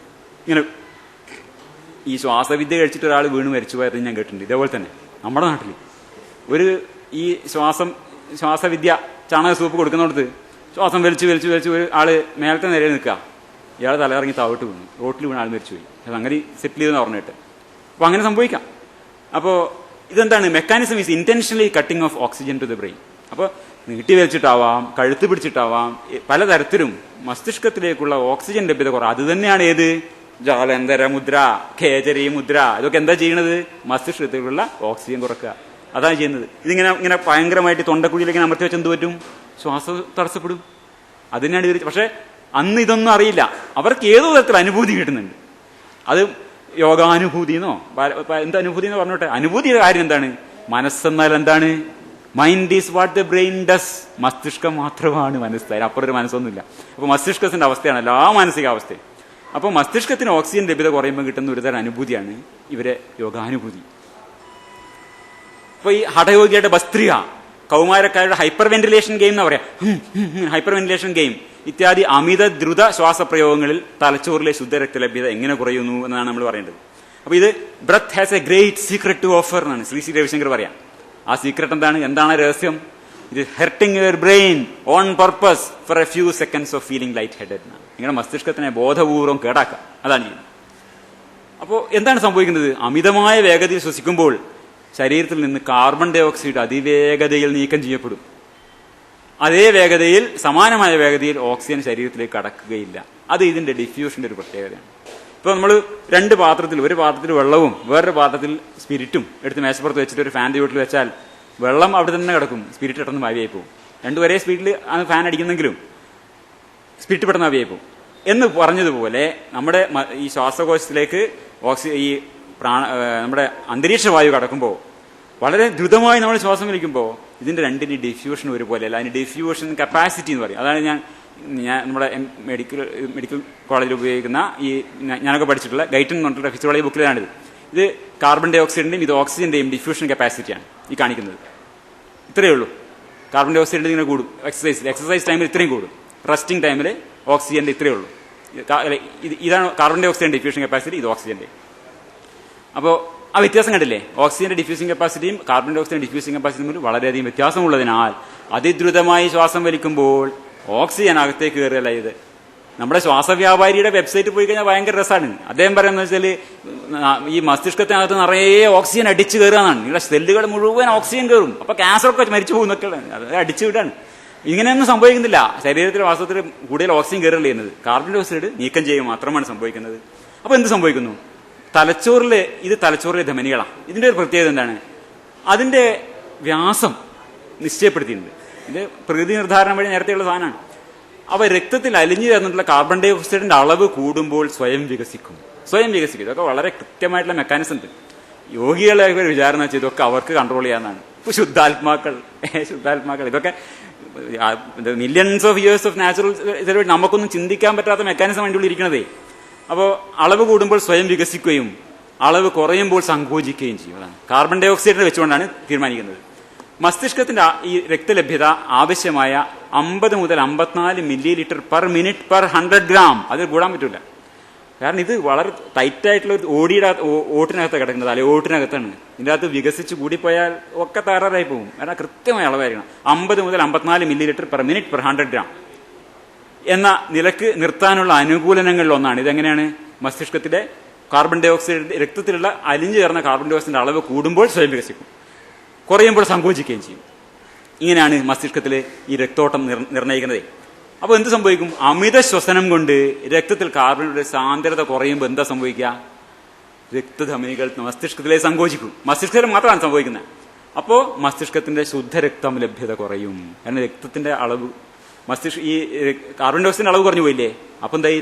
ഇങ്ങനെ ഈ ശ്വാസവിദ്യ കഴിച്ചിട്ട് ഒരാൾ വീണ് മരിച്ചു പോയത് ഞാൻ കേട്ടിട്ടുണ്ട്. ഇതേപോലെ തന്നെ നമ്മുടെ നാട്ടിൽ ഒരു ഈ ശ്വാസവിദ്യ ചാണക സൂപ്പ് കൊടുക്കുന്നിടത്ത് ശ്വാസം വലിച്ചു വലിച്ചു വലിച്ചു ഒരു ആള് മേലത്തെ നിലയിൽ നിൽക്കുക, ഇയാൾ തലയിറങ്ങി താവിട്ട് വീണു, റോട്ടിൽ വീണ് ആൾ മരിച്ചുപോയി. അത് അങ്ങനെ സെറ്റിൽ ചെയ്തെന്ന് പറഞ്ഞിട്ട്. അപ്പൊ അങ്ങനെ സംഭവിക്കാം. അപ്പോൾ ഇതെന്താണ് mechanism is intentionally cutting off oxygen to the brain. അപ്പോൾ നീട്ടി വലിച്ചിട്ടാവാം, കഴുത്ത് പിടിച്ചിട്ടാവാം, പലതരത്തിലും മസ്തിഷ്കത്തിലേക്കുള്ള ഓക്സിജൻ ലഭ്യത കുറവ്. അത് തന്നെയാണ് ഏത് ജാലന്തര മുദ്ര, ഖേചരി മുദ്ര, ഇതൊക്കെ എന്താ ചെയ്യണത്? മസ്തിഷ്കത്തിലുള്ള ഓക്സിജൻ കുറക്കുക, അതാണ് ചെയ്യുന്നത്. ഇതിങ്ങനെ ഇങ്ങനെ ഭയങ്കരമായിട്ട് തൊണ്ടക്കുഴിയിലേക്ക് അമർത്തി വെച്ച് എന്ത് പറ്റും? ശ്വാസം തടസ്സപ്പെടും. അതിനാണ് ഇത്. പക്ഷെ അന്ന് ഇതൊന്നും അറിയില്ല. അവർക്ക് ഏതോ തരത്തിൽ അനുഭൂതി കിട്ടുന്നുണ്ട്. അത് യോഗാനുഭൂതി എന്നോ എന്താ അനുഭൂതി എന്ന് പറഞ്ഞോട്ടെ. അനുഭൂതിയുടെ കാര്യം എന്താണ്? മനസ്സെന്നാൽ എന്താണ്? Mind is what the brain does. മസ്തിഷ്കം മാത്രമാണ് മനസ്സ്, അതിനപ്പുറം ഒരു മനസ്സൊന്നുമില്ല. അപ്പൊ മസ്തിഷ്കത്തിന്റെ അവസ്ഥയാണ് എല്ലാ മാനസികാവസ്ഥയും. അപ്പൊ മസ്തിഷ്കത്തിന് ഓക്സിജൻ ലഭ്യത കുറയുമ്പോൾ കിട്ടുന്ന ഒരുതരം അനുഭൂതിയാണ് ഇവരെ യോഗാനുഭൂതി. അപ്പൊ ഈ ഹഠയോഗിയുടെ ഭസ്ത്രിക, കൗമാരക്കാരുടെ ഹൈപ്പർ വെന്റിലേഷൻ ഗെയിം എന്ന് പറയാം, ഹൈപ്പർ വെന്റിലേഷൻ ഗെയിം ഇത്യാദി അമിത ദ്രുത ശ്വാസപ്രയോഗങ്ങളിൽ തലച്ചോറിലെ ശുദ്ധരക്ത ലഭ്യത എങ്ങനെ കുറയുന്നു എന്നാണ് നമ്മൾ പറയേണ്ടത്. അപ്പൊ ഇത് breath has a great secret to offer എന്നാണ് ശ്രീ രവിശങ്കർ പറയാം. ആ സീക്രട്ട് എന്താണ് രഹസ്യം? ഇത് hurting your brain on purpose for a few seconds of feeling light headed എന്നാണ്. നിങ്ങളുടെ മസ്തിഷ്കത്തിനെ ബോധപൂർവ്വം കേടാക്കുക, അതാണ് ചെയ്യുന്നത്. അപ്പോൾ എന്താണ് സംഭവിക്കുന്നത്? അമിതമായ വേഗതയിൽ ശ്വസിക്കുമ്പോൾ ശരീരത്തിൽ നിന്ന് കാർബൺ ഡൈ ഓക്സൈഡ് അതിവേഗതയിൽ നീക്കം ചെയ്യപ്പെടും. അതേ വേഗതയിൽ, സമാനമായ വേഗതയിൽ ഓക്സിജൻ ശരീരത്തിലേക്ക് കടക്കുകയില്ല. അത് ഇതിന്റെ ഡിഫ്യൂഷന്റെ ഒരു പ്രത്യേകതയാണ്. ഇപ്പൊ നമ്മൾ രണ്ട് പാത്രത്തിൽ, ഒരു പാത്രത്തിൽ വെള്ളവും വേറൊരു പാത്രത്തിൽ സ്പിരിറ്റും എടുത്ത് മേശപ്പുറത്ത് വെച്ചിട്ട് ഒരു ഫാൻ്റെ ചുവട്ടിൽ വെച്ചാൽ വെള്ളം അവിടെ തന്നെ കിടക്കും, സ്പിരിറ്റ് പെട്ടെന്ന് ആവിയായി പോകും. രണ്ടു ഒരേ സ്പീഡിൽ ആണ് ഫാൻ അടിക്കുന്നെങ്കിലും സ്പിരിറ്റ് പെട്ടെന്ന് ആവിയായി പോകും. എന്ന് പറഞ്ഞതുപോലെ നമ്മുടെ ഈ ശ്വാസകോശത്തിലേക്ക് ഈ നമ്മുടെ അന്തരീക്ഷ വായു കടക്കുമ്പോൾ വളരെ ദ്രുതമായി നമ്മൾ ശ്വാസം വലിക്കുമ്പോൾ ഇതിന്റെ രണ്ടിന്റെ ഡിഫ്യൂഷൻ ഒരുപോലെയല്ല. അതിന് ഡിഫ്യൂഷൻ കപ്പാസിറ്റി എന്ന് പറയും. അതാണ് ഞാൻ നമ്മുടെ മെഡിക്കൽ കോളേജിൽ ഉപയോഗിക്കുന്ന ഈ ഞാനൊക്കെ പഠിച്ചിട്ടുള്ള ഗൈറ്റൻ എന്ന് പറഞ്ഞിട്ടുള്ള ഫിസിയോളജി ബുക്കിലാണിത്. ഇത് കാർബൺ ഡൈ ഓക്സൈഡിന്റെയും ഇത് ഓക്സിജന്റെയും ഡിഫ്യൂഷൻ കപ്പാസിറ്റിയാണ് ഈ കാണിക്കുന്നത്. ഇത്രയേ ഉള്ളൂ. കാർബൺ ഡൈ ഓക്സൈഡിന്റെ ഇങ്ങനെ കൂടും എക്സസൈസ് ടൈമിൽ ഇത്രയും കൂടും, റെസ്റ്റിംഗ് ടൈമിൽ ഓക്സിജന്റെ ഇത്രയേ ഉള്ളൂ. ഇതാണ് കാർബൺ ഡൈ ഓക്സൈഡിന്റെ ഡിഫ്യൂഷൻ കപ്പാസിറ്റി, ഇത് ഓക്സിജന്റെ. അപ്പോൾ ആ വ്യത്യാസം കണ്ടില്ലേ? ഓക്സിജന്റെ ഡിഫ്യൂസിംഗ് കപ്പാസിറ്റിയും കാർബൺ ഡൈ ഓക്സൈഡിന്റെ ഡിഫ്യൂസിംഗ് കപ്പാസിറ്റിയും തമ്മിൽ വളരെയധികം വ്യത്യാസമുള്ളതിനാൽ അതിദ്രുതമായി ശ്വാസം വലിക്കുമ്പോൾ ഓക്സിജൻ അകത്തേക്ക് കയറുകയല്ല ഇത്. നമ്മുടെ ശ്വാസവ്യാപാരിയുടെ വെബ്സൈറ്റ് പോയി കഴിഞ്ഞാൽ ഭയങ്കര രസമാണ്. അദ്ദേഹം പറയുന്നത് വെച്ചാൽ ഈ മസ്തിഷ്കത്തിനകത്ത് നിറയെ ഓക്സിജൻ അടിച്ചു കയറുകയെന്നാണ്. നിങ്ങളുടെ സെല്ലുകൾ മുഴുവൻ ഓക്സിജൻ കയറും, അപ്പൊ ക്യാൻസറൊക്കെ മരിച്ചു പോകുന്നൊക്കെ അത് അടിച്ചു വിടാണ്. ഇങ്ങനെയൊന്നും സംഭവിക്കുന്നില്ല. ശരീരത്തിലെ വാസ്തവത്തിൽ കൂടുതൽ ഓക്സിജൻ കയറുകയല്ല ചെയ്യുന്നത്, കാർബൺ ഡൈ ഓക്സൈഡ് നീക്കം ചെയ്യുക മാത്രമാണ് സംഭവിക്കുന്നത്. അപ്പൊ എന്ത് സംഭവിക്കുന്നു? ഇത് തലച്ചോറിലെ ധമനികളാണ്. ഇതിന്റെ ഒരു പ്രത്യേകത എന്താണ്? അതിന്റെ വ്യാസം നിശ്ചയപ്പെടുത്തിയിട്ടുണ്ട്. ഇത് പ്രകൃതി നിർദ്ധാരണം വഴി നേരത്തെയുള്ള സാധനമാണ്. അവ രക്തത്തിൽ അലിഞ്ഞു ചേർന്നിട്ടുള്ള കാർബൺ ഡൈ ഓക്സൈഡിന്റെ അളവ് കൂടുമ്പോൾ സ്വയം വികസിക്കും. ഇതൊക്കെ വളരെ കൃത്യമായിട്ടുള്ള മെക്കാനിസം ഉണ്ട്. യോഗികളെ വിചാരണ വെച്ച് ഇതൊക്കെ അവർക്ക് കൺട്രോൾ ചെയ്യാന്നാണ്. ഇപ്പൊ ശുദ്ധാത്മാക്കൾ ഇതൊക്കെ millions of years of natural നമുക്കൊന്നും ചിന്തിക്കാൻ പറ്റാത്ത മെക്കാനിസം അതിൻ്റെ ഉള്ളിൽ ഇരിക്കണതേ. അപ്പോൾ അളവ് കൂടുമ്പോൾ സ്വയം വികസിക്കുകയും അളവ് കുറയുമ്പോൾ സങ്കോചിക്കുകയും ചെയ്യും. അതാണ് കാർബൺ ഡൈ ഓക്സൈഡിനെ വെച്ചുകൊണ്ടാണ് തീരുമാനിക്കുന്നത്. മസ്തിഷ്കത്തിന്റെ ഈ രക്തലഭ്യത ആവശ്യമായ 50 മുതൽ 54 milli litre per minute per 100 gram. അതിൽ കൂടാൻ പറ്റില്ല. കാരണം ഇത് വളരെ ടൈറ്റായിട്ടുള്ള ഒരു ഓട്ടിനകത്ത് കിടക്കുന്നത്, അല്ലെ ഓട്ടിനകത്താണ്. ഇതിൻ്റെ അകത്ത് വികസിച്ച് കൂടിപ്പോയാൽ ഒക്കെ തകരാറായി പോകും. കാരണം കൃത്യമായ അളവായിരിക്കണം. 50 മുതൽ 54 milli litre per minute per 100 gram എന്ന നിലക്ക് നിർത്താനുള്ള അനുകൂലനങ്ങളിൽ ഒന്നാണ്. ഇതെങ്ങനെയാണ്? മസ്തിഷ്കത്തിലെ കാർബൺ ഡൈ ഓക്സൈഡ്, രക്തത്തിലുള്ള അലിഞ്ഞു ചേർന്ന കാർബൺ ഡൈ ഓക്സൈഡിന്റെ അളവ് കൂടുമ്പോൾ സ്വയം വികസിക്കും, കുറയുമ്പോൾ സങ്കോചിക്കുകയും ചെയ്യും. ഇങ്ങനെയാണ് മസ്തിഷ്കത്തിലെ ഈ രക്തോട്ടം നിർണ്ണയിക്കുന്നത്. അപ്പോൾ എന്ത് സംഭവിക്കും? അമിത ശ്വസനം കൊണ്ട് രക്തത്തിൽ കാർബണിന്റെ സാന്ദ്രത കുറയുമ്പോൾ എന്താ സംഭവിക്കുക? രക്തധമനികൾ മസ്തിഷ്കത്തിലേക്ക് സങ്കോചിക്കും. മസ്തിഷ്കത്തിൽ മാത്രമാണ് സംഭവിക്കുന്നത്. അപ്പോൾ മസ്തിഷ്കത്തിന്റെ ശുദ്ധരക്തം ലഭ്യത കുറയും. കാരണം രക്തത്തിന്റെ അളവ് ഈ കാർബൺ ഡൈ ഓക്സൈഡിന്റെ അളവ് കുറഞ്ഞു പോയില്ലേ? അപ്പൊ എന്തായി?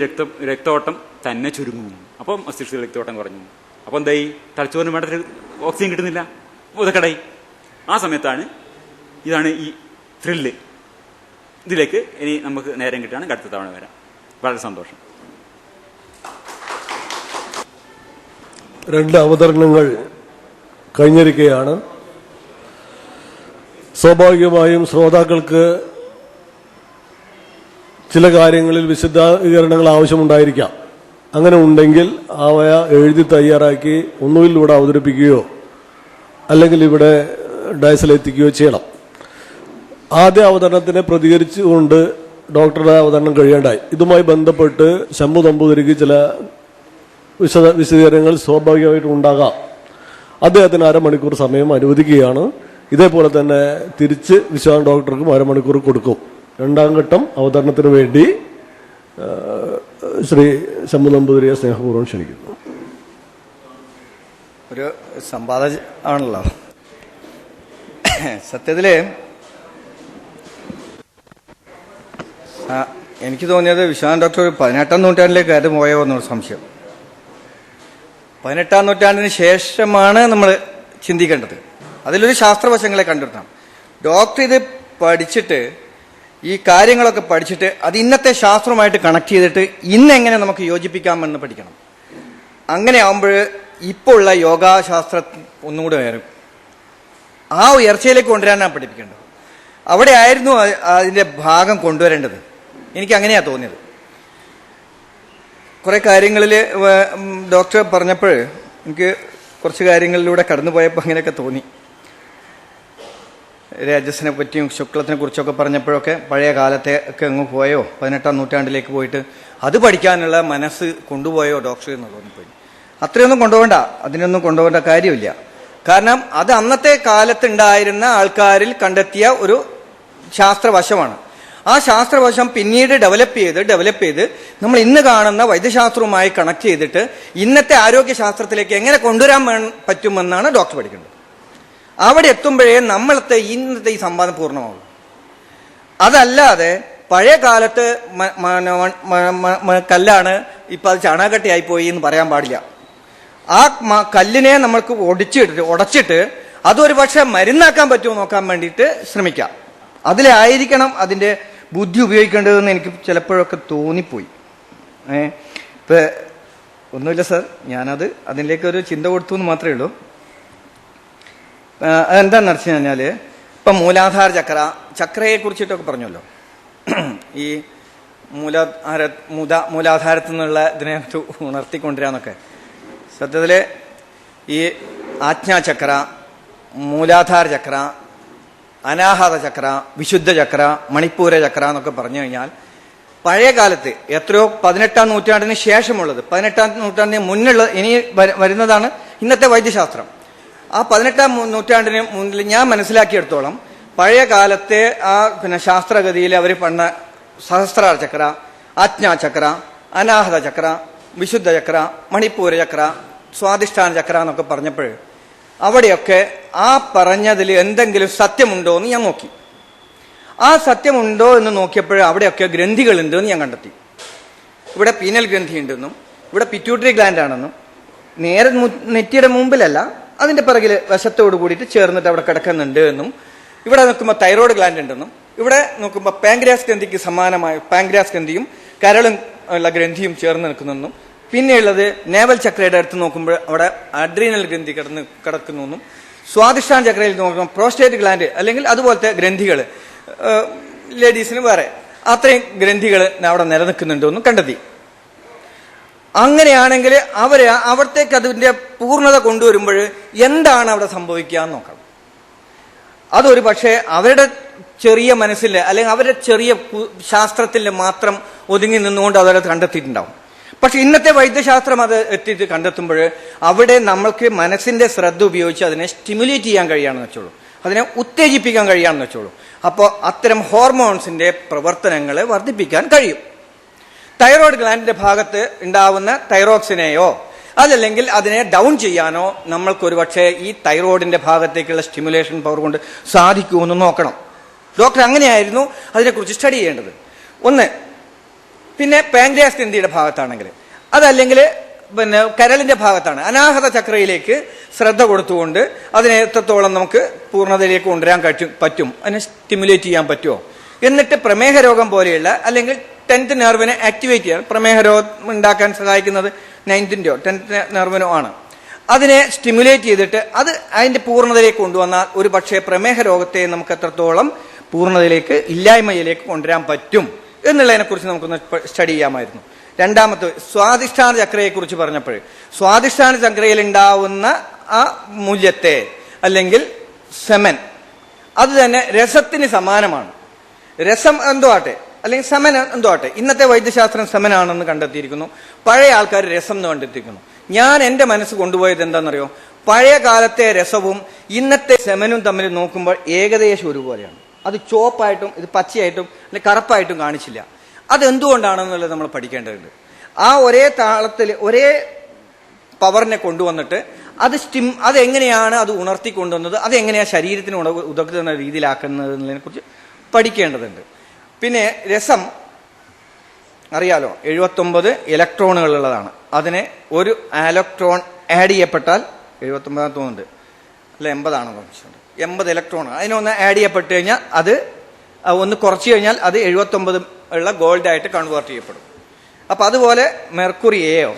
രക്തോട്ടം തന്നെ ചുരുങ്ങും. അപ്പം മസ്തിഷ്കത്തിൽ രക്തോട്ടം കുറഞ്ഞു. അപ്പൊ എന്തായി? തലച്ചോറിന് വേണ്ട ഓക്സിജൻ കിട്ടുന്നില്ല, ഉദക്കടായി. ആ സമയത്താണ് ഇതാണ് ഈ ത്രില്ല്. ഇതിലേക്ക് ഇനി നമുക്ക് നേരം കിട്ടുകയാണെങ്കിൽ അടുത്ത തവണ വരാം. വളരെ സന്തോഷം. 2 അവതരണങ്ങൾ കഴിഞ്ഞിരിക്കുകയാണ്. സ്വാഭാവികമായും ശ്രോതാക്കൾക്ക് ചില കാര്യങ്ങളിൽ വിശദീകരണങ്ങൾ ആവശ്യമുണ്ടായിരിക്കാം. അങ്ങനെ ഉണ്ടെങ്കിൽ അവ എഴുതി തയ്യാറാക്കി ഒന്നുകിൽ ഇവിടെ അവതരിപ്പിക്കുകയോ അല്ലെങ്കിൽ ഇവിടെ ഡയസിലെത്തിക്കുകയോ ചെയ്യണം. ആദ്യ അവതരണത്തിനെ പ്രതികരിച്ചുകൊണ്ട് ഡോക്ടറുടെ അവതരണം കഴിയേണ്ടായി. ഇതുമായി ബന്ധപ്പെട്ട് ശംഭു നമ്പൂതിരിക്ക് ചില വിശദീകരണങ്ങൾ സ്വാഭാവികമായിട്ടും ഉണ്ടാകാം. അദ്ദേഹത്തിന് അരമണിക്കൂർ സമയം അനുവദിക്കുകയാണ്. ഇതേപോലെ തന്നെ തിരിച്ച് വിശ്വാൻ ഡോക്ടർക്കും അരമണിക്കൂർ കൊടുക്കും. 2ാം ഘട്ടം അവതരണത്തിന് വേണ്ടി ശ്രീ ശംഭു നമ്പൂതിരിയെ സ്നേഹപൂർവ്വം ക്ഷണിക്കുന്നു. ഒരു സമ്പാദ ആണല്ലോ. സത്യത്തില് എനിക്ക് തോന്നിയത് വിശ്വാൻ ഡോക്ടർ 18ാം നൂറ്റാണ്ടിലേക്ക് അത് പോയോ എന്നൊരു സംശയം. 18ാം നൂറ്റാണ്ടിന് ശേഷമാണ് നമ്മൾ ചിന്തിക്കേണ്ടത്. അതിലൊരു ശാസ്ത്രവശങ്ങളെ കണ്ടെത്തണം. ഡോക്ടർ ഇത് പഠിച്ചിട്ട് ഈ കാര്യങ്ങളൊക്കെ പഠിച്ചിട്ട് അത് ഇന്നത്തെ ശാസ്ത്രവുമായിട്ട് കണക്ട് ചെയ്തിട്ട് ഇന്നെങ്ങനെ നമുക്ക് യോജിപ്പിക്കാമെന്ന് പഠിക്കണം. അങ്ങനെ ആകുമ്പോൾ ഇപ്പോൾ ഉള്ള യോഗാശാസ്ത്രം ഒന്നുകൂടെ വരും. ആ ഉയർച്ചയിലേക്ക് കൊണ്ടുവരാനാണ് പഠിപ്പിക്കേണ്ടത്. അവിടെ ആയിരുന്നു അതിൻ്റെ ഭാഗം കൊണ്ടുവരേണ്ടത്. എനിക്ക് അങ്ങനെയാണ് തോന്നിയത്. കുറെ കാര്യങ്ങളിൽ ഡോക്ടർ പറഞ്ഞപ്പോൾ എനിക്ക് കുറച്ച് കാര്യങ്ങളിലൂടെ കടന്നു പോയപ്പോൾ അങ്ങനെയൊക്കെ തോന്നി. രജസിനെ പറ്റിയും ശുക്ലത്തിനെ കുറിച്ചൊക്കെ പറഞ്ഞപ്പോഴൊക്കെ പഴയ കാലത്തെ ഒക്കെ അങ്ങ് പോയോ, 18ാം നൂറ്റാണ്ടിലേക്ക് പോയിട്ട് അത് പഠിക്കാനുള്ള മനസ്സ് കൊണ്ടുപോയോ ഡോക്ടർ എന്ന് തോന്നിപ്പോയി. അത്രയൊന്നും കൊണ്ടുപോകണ്ട, അതിനൊന്നും കൊണ്ടുപോകേണ്ട കാര്യമില്ല. കാരണം അത് അന്നത്തെ കാലത്തുണ്ടായിരുന്ന ആൾക്കാരിൽ കണ്ടെത്തിയ ഒരു ശാസ്ത്രവശമാണ്. ആ ശാസ്ത്രവശം പിന്നീട് ഡെവലപ്പ് ചെയ്ത് നമ്മൾ ഇന്ന് കാണുന്ന വൈദ്യശാസ്ത്രവുമായി കണക്ട് ചെയ്തിട്ട് ഇന്നത്തെ ആരോഗ്യശാസ്ത്രത്തിലേക്ക് എങ്ങനെ കൊണ്ടുവരാൻ പറ്റുമെന്നാണ് ഡോക്ടർ പഠിക്കേണ്ടത്. അവിടെ എത്തുമ്പോഴേ നമ്മളത്തെ ഇന്നത്തെ ഈ സംവാദം പൂർണ്ണമാകും. അതല്ലാതെ പഴയ കാലത്ത് കല്ലാണ് ഇപ്പൊ അത് ചാണകട്ടിയായി പോയി എന്ന് പറയാൻ പാടില്ല. ആ കല്ലിനെ നമ്മൾക്ക് ഉടച്ചിട്ട് അതൊരു പക്ഷെ മരുന്നാക്കാൻ പറ്റുമോ നോക്കാൻ വേണ്ടിയിട്ട് ശ്രമിക്കാം. അതിലായിരിക്കണം അതിന്റെ ബുദ്ധി ഉപയോഗിക്കേണ്ടതെന്ന് എനിക്ക് ചിലപ്പോഴൊക്കെ തോന്നിപ്പോയി. ഇപ്പൊ ഒന്നുമില്ല സാർ, ഞാനത് അതിലേക്കൊരു ചിന്ത കൊടുത്തു എന്ന് മാത്രമേ ഉള്ളൂ. അതെന്താന്ന് വെച്ച് കഴിഞ്ഞാല് ഇപ്പൊ മൂലാധാര ചക്രയെ കുറിച്ചിട്ടൊക്കെ പറഞ്ഞല്ലോ. ഈ മൂലാധാരത്തിൽ നിന്നുള്ള ഇതിനെ ഉണർത്തിക്കൊണ്ടിരാന്നൊക്കെ. സത്യത്തില് ഈ ആജ്ഞാചക്ര, മൂലാധാര ചക്ര, അനാഹത ചക്ര, വിശുദ്ധ ചക്ര, മണിപ്പൂര ചക്ര എന്നൊക്കെ പറഞ്ഞു കഴിഞ്ഞാൽ പഴയ കാലത്ത് എത്രയോ 18ാം നൂറ്റാണ്ടിന് ശേഷമുള്ളത്, 18ാം നൂറ്റാണ്ടിന് മുന്നുള്ള ഇനി വരുന്നതാണ് ഇന്നത്തെ വൈദ്യശാസ്ത്രം. ആ 18ാം നൂറ്റാണ്ടിന് മുന്നിൽ ഞാൻ മനസ്സിലാക്കിയെടുത്തോളം പഴയ കാലത്തെ ആ ശാസ്ത്രഗതിയിൽ അവർ പണ്ട സഹസ്രാര ചക്ര, ആജ്ഞാചക്ര, അനാഹത ചക്ര, വിശുദ്ധ ചക്ര, മണിപ്പൂര ചക്ര, സ്വാധിഷ്ഠാന ചക്ര എന്നൊക്കെ പറഞ്ഞപ്പോൾ അവിടെയൊക്കെ ആ പറഞ്ഞതിൽ എന്തെങ്കിലും സത്യമുണ്ടോ എന്ന് ഞാൻ നോക്കി. ആ സത്യമുണ്ടോ എന്ന് നോക്കിയപ്പോൾ അവിടെയൊക്കെ ഗ്രന്ഥികളുണ്ട് എന്ന് ഞാൻ കണ്ടെത്തി. ഇവിടെ പീനൽ ഗ്രന്ഥി ഉണ്ടെന്നും ഇവിടെ പിറ്റ്യൂട്ടറി ഗ്ലാൻഡ് ആണെന്നും, നേരെ നെറ്റിയുടെ മുമ്പിലല്ല അതിന്റെ പിറകിൽ വശത്തോട് കൂടിയിട്ട് ചേർന്നിട്ട് അവിടെ കിടക്കുന്നുണ്ട് എന്നും, ഇവിടെ നോക്കുമ്പോൾ തൈറോയ്ഡ് ഗ്ലാൻഡ് ഉണ്ടെന്നും, ഇവിടെ നോക്കുമ്പോൾ പാങ്ക്രിയാസ് ഗ്രന്ഥിക്ക് സമാനമായ പാങ്ക്രിയാസ് ഗ്രന്ഥിയും കരളും ഉള്ള ഗ്രന്ഥിയും ചേർന്ന് നിൽക്കുന്നെന്നും, പിന്നെയുള്ളത് നേവൽ ചക്രയുടെ അടുത്ത് നോക്കുമ്പോൾ അവിടെ അഡ്രീനൽ ഗ്രന്ഥി കിടക്കുന്നു. സ്വാധിഷ്ഠാന ചക്രയിൽ നോക്കുമ്പോൾ പ്രോസ്റ്റേറ്റ് ഗ്ലാൻഡ് അല്ലെങ്കിൽ അതുപോലത്തെ ഗ്രന്ഥികൾ ലേഡീസിന് വേറെ അത്രയും ഗ്രന്ഥികൾ അവിടെ നിലനിൽക്കുന്നുണ്ടെന്നും കണ്ടെത്തി. അങ്ങനെയാണെങ്കിൽ അവിടത്തേക്ക് അതിന്റെ പൂർണ്ണത കൊണ്ടുവരുമ്പോൾ എന്താണ് അവിടെ സംഭവിക്കുക എന്ന് നോക്കണം. അതൊരു പക്ഷേ അവരുടെ ചെറിയ മനസ്സിൽ അല്ലെങ്കിൽ അവരുടെ ചെറിയ ശാസ്ത്രത്തിൽ മാത്രം ഒതുങ്ങി നിന്നുകൊണ്ട് അവരത് കണ്ടെത്തിയിട്ടുണ്ടാവും. പക്ഷെ ഇന്നത്തെ വൈദ്യശാസ്ത്രം അത് എത്തിയിട്ട് കണ്ടെത്തുമ്പോൾ അവിടെ നമ്മൾക്ക് മനസ്സിന്റെ ശ്രദ്ധ ഉപയോഗിച്ച് അതിനെ സ്റ്റിമുലേറ്റ് ചെയ്യാൻ കഴിയാണെന്ന് വെച്ചോളൂ, അതിനെ ഉത്തേജിപ്പിക്കാൻ കഴിയാണെന്ന് വെച്ചോളൂ. അപ്പോൾ അത്തരം ഹോർമോൺസിന്റെ പ്രവർത്തനങ്ങളെ വർദ്ധിപ്പിക്കാൻ കഴിയും. തൈറോയ്ഡ് ഗ്ലാൻഡിന്റെ ഭാഗത്ത് ഉണ്ടാവുന്ന തൈറോക്സിനെയോ അതല്ലെങ്കിൽ അതിനെ ഡൗൺ ചെയ്യാനോ നമ്മൾക്കൊരു പക്ഷേ ഈ തൈറോയിഡിന്റെ ഭാഗത്തേക്കുള്ള സ്റ്റിമുലേഷൻ പവർ കൊണ്ട് സാധിക്കുമെന്ന് നോക്കണം. ഡോക്ടർ അങ്ങനെയായിരുന്നു അതിനെക്കുറിച്ച് സ്റ്റഡി ചെയ്യേണ്ടത്. ഒന്ന്, പിന്നെ പാങ്ക്രിയാസ് ഗ്രന്ഥിയുടെ ഭാഗത്താണെങ്കിൽ, അതല്ലെങ്കിൽ പിന്നെ കരളിന്റെ ഭാഗത്താണ്, അനാഹത ചക്രയിലേക്ക് ശ്രദ്ധ കൊടുത്തുകൊണ്ട് അതിനെ എത്രത്തോളം നമുക്ക് പൂർണ്ണതയിലേക്ക് കൊണ്ടുവരാൻ പറ്റും, അതിനെ സ്റ്റിമുലേറ്റ് ചെയ്യാൻ പറ്റുമോ, എന്നിട്ട് പ്രമേഹ രോഗം പോലെയുള്ള അല്ലെങ്കിൽ 10th നെർവിനെ ആക്ടിവേറ്റ് ചെയ്യാൻ, പ്രമേഹ രോഗം ഉണ്ടാക്കാൻ സഹായിക്കുന്നത് 9th-ന്റെയോ 10th നെർവിനോ ആണ്. അതിനെ സ്റ്റിമുലേറ്റ് ചെയ്തിട്ട് അത് അതിന്റെ പൂർണ്ണതയിലേക്ക് കൊണ്ടുവന്നാൽ ഒരു പക്ഷേ പ്രമേഹ രോഗത്തെ നമുക്ക് എത്രത്തോളം പൂർണ്ണതയിലേക്ക് ഇല്ലായ്മയിലേക്ക് കൊണ്ടുവരാൻ പറ്റും എന്നുള്ളതിനെ കുറിച്ച് നമുക്കൊന്ന് സ്റ്റഡി ചെയ്യാമായിരുന്നു. രണ്ടാമത്തെ സ്വാധിഷ്ഠാന ചക്രയെക്കുറിച്ച് പറഞ്ഞപ്പോൾ സ്വാധിഷ്ഠാന ചക്രയിൽ ഉണ്ടാവുന്ന ആ മൂല്യത്തെ അല്ലെങ്കിൽ സെമൻ അത് തന്നെ രസത്തിന് സമാനമാണ്. രസം എന്തോ ആട്ടെ അല്ലെങ്കിൽ സമൻ എന്തോ ആട്ടെ, ഇന്നത്തെ വൈദ്യശാസ്ത്രം സമനാണെന്ന് കണ്ടെത്തിയിരിക്കുന്നു. പഴയ ആൾക്കാർ രസം എന്ന് കണ്ടെത്തിയിരിക്കുന്നു. ഞാൻ എന്റെ മനസ്സ് കൊണ്ടുപോയത് എന്താണെന്നറിയോ? പഴയ കാലത്തെ രസവും ഇന്നത്തെ സെമനും തമ്മിൽ നോക്കുമ്പോൾ ഏകദേശം ഒരുപോലെയാണ്. അത് ചുവപ്പായിട്ടും ഇത് പച്ചയായിട്ടും അല്ലെങ്കിൽ കറുപ്പായിട്ടും കാണിച്ചില്ല. അതെന്തുകൊണ്ടാണെന്നുള്ളത് നമ്മൾ പഠിക്കേണ്ടതുണ്ട്. ആ ഒരേ താളത്തിൽ ഒരേ പവറിനെ കൊണ്ടുവന്നിട്ട് അതെങ്ങനെയാണ് അത് ഉണർത്തിക്കൊണ്ടുവന്നത്, അതെങ്ങനെയാണ് ശരീരത്തിന് ഉതകുന്ന രീതിയിലാക്കുന്നതിനെ കുറിച്ച് പഠിക്കേണ്ടതുണ്ട്. പിന്നെ രസം അറിയാലോ, 79 ഇലക്ട്രോണുകൾ ഉള്ളതാണ്. അതിനെ ഒരു ഇലക്ട്രോൺ ആഡ് ചെയ്യപ്പെട്ടാൽ 79 തോന്നുന്നുണ്ട്, അല്ല 80 ആണോ, 80 ഇലക്ട്രോൺ അതിനൊന്ന് ആഡ് ചെയ്യപ്പെട്ട് കഴിഞ്ഞാൽ അത് ഒന്ന് കുറച്ച് കഴിഞ്ഞാൽ അത് 79 ഉള്ള ഗോൾഡായിട്ട് കൺവേർട്ട് ചെയ്യപ്പെടും. അപ്പൊ അതുപോലെ മെർക്കുറിയെയോ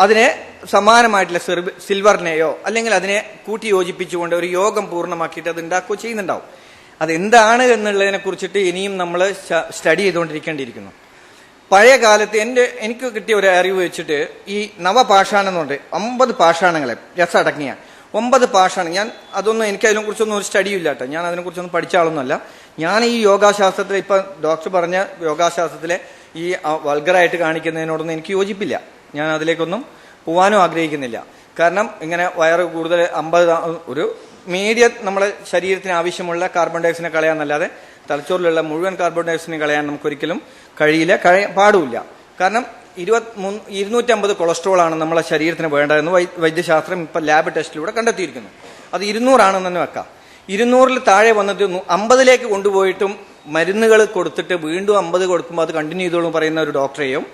അതിനെ സമാനമായിട്ടുള്ള സിൽവറിനെയോ അല്ലെങ്കിൽ അതിനെ കൂട്ടി യോജിപ്പിച്ചുകൊണ്ട് ഒരു യോഗം പൂർണ്ണമാക്കിയിട്ട് അത് ഉണ്ടാക്കുകയോ ചെയ്യുന്നുണ്ടാവും. അതെന്താണ് എന്നുള്ളതിനെ കുറിച്ചിട്ട് ഇനിയും നമ്മൾ സ്റ്റഡി ചെയ്തുകൊണ്ടിരിക്കേണ്ടിയിരിക്കുന്നു. പഴയ കാലത്ത് എനിക്ക് കിട്ടിയ ഒരു അറിവ് വെച്ചിട്ട് ഈ നവപാഷാണം എന്നുണ്ട് 9 പാഷാണങ്ങളെ രസം അടങ്ങിയ 9 പാഷാണം. ഞാൻ അതൊന്നും എനിക്ക് അതിനെക്കുറിച്ചൊന്നും ഒരു സ്റ്റഡിയും ഇല്ല കേട്ടോ. ഞാൻ അതിനെക്കുറിച്ചൊന്നും പഠിച്ച ആളൊന്നുമല്ല. ഞാൻ ഈ യോഗാശാസ്ത്രത്തിൽ ഇപ്പൊ ഡോക്ടർ പറഞ്ഞ യോഗാശാസ്ത്രത്തിലെ ഈ വൾഗറായിട്ട് കാണിക്കുന്നതിനോടൊന്നും എനിക്ക് യോജിപ്പില്ല. ഞാൻ അതിലേക്കൊന്നും പോവാനും ആഗ്രഹിക്കുന്നില്ല. കാരണം ഇങ്ങനെ വയറ് കൂടുതൽ 50 ഒരു മീഡിയം നമ്മളെ ശരീരത്തിന് ആവശ്യമുള്ള കാർബൺ ഡൈ ഓക്സൈഡിനെ കളയാന്നല്ലാതെ തലച്ചോറിലുള്ള മുഴുവൻ കാർബൺ ഡൈ ഓക്സൈഡിനെ കളയാൻ നമുക്കൊരിക്കലും കഴിയില്ല, പാടുമില്ല. കാരണം 250 കൊളസ്ട്രോൾ ആണ് നമ്മളെ ശരീരത്തിന് വേണ്ടതെന്ന് വൈദ്യശാസ്ത്രം ഇപ്പൊ ലാബ് ടെസ്റ്റിലൂടെ കണ്ടെത്തിയിരിക്കുന്നു. അത് 200 ആണെന്ന് തന്നെ വെക്കാം. 200-ൽ താഴെ വന്നിട്ട് 50-ലേക്ക് കൊണ്ടുപോയിട്ടും മരുന്നുകൾ കൊടുത്തിട്ട് വീണ്ടും 50 കൊടുക്കുമ്പോൾ അത് കണ്ടിന്യൂ ചെയ്തോളും പറയുന്ന ഒരു ഡോക്ടറെയും,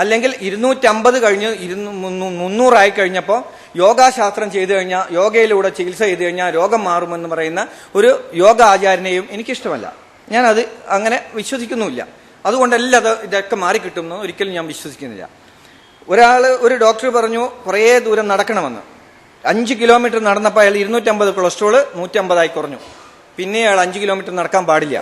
അല്ലെങ്കിൽ 250 കഴിഞ്ഞ് 300 ആയി കഴിഞ്ഞപ്പോൾ യോഗാശാസ്ത്രം ചെയ്തു കഴിഞ്ഞാൽ യോഗയിലൂടെ ചികിത്സ ചെയ്തു കഴിഞ്ഞാൽ രോഗം മാറുമെന്ന് പറയുന്ന ഒരു യോഗ ആചാര്യനെയും എനിക്കിഷ്ടമല്ല. ഞാനത് അങ്ങനെ വിശ്വസിക്കുന്നുമില്ല. അതുകൊണ്ടല്ല ഇതൊക്കെ മാറിക്കിട്ടുമെന്ന് ഒരിക്കലും ഞാൻ വിശ്വസിക്കുന്നില്ല. ഒരു ഡോക്ടർ പറഞ്ഞു കുറേ ദൂരം നടക്കണമെന്ന്. 5 കിലോമീറ്റർ നടന്നപ്പോൾ അയാൾ 250 കൊളസ്ട്രോള് 150 കുറഞ്ഞു. പിന്നെ അയാൾ 5 കിലോമീറ്റർ നടക്കാൻ പാടില്ല.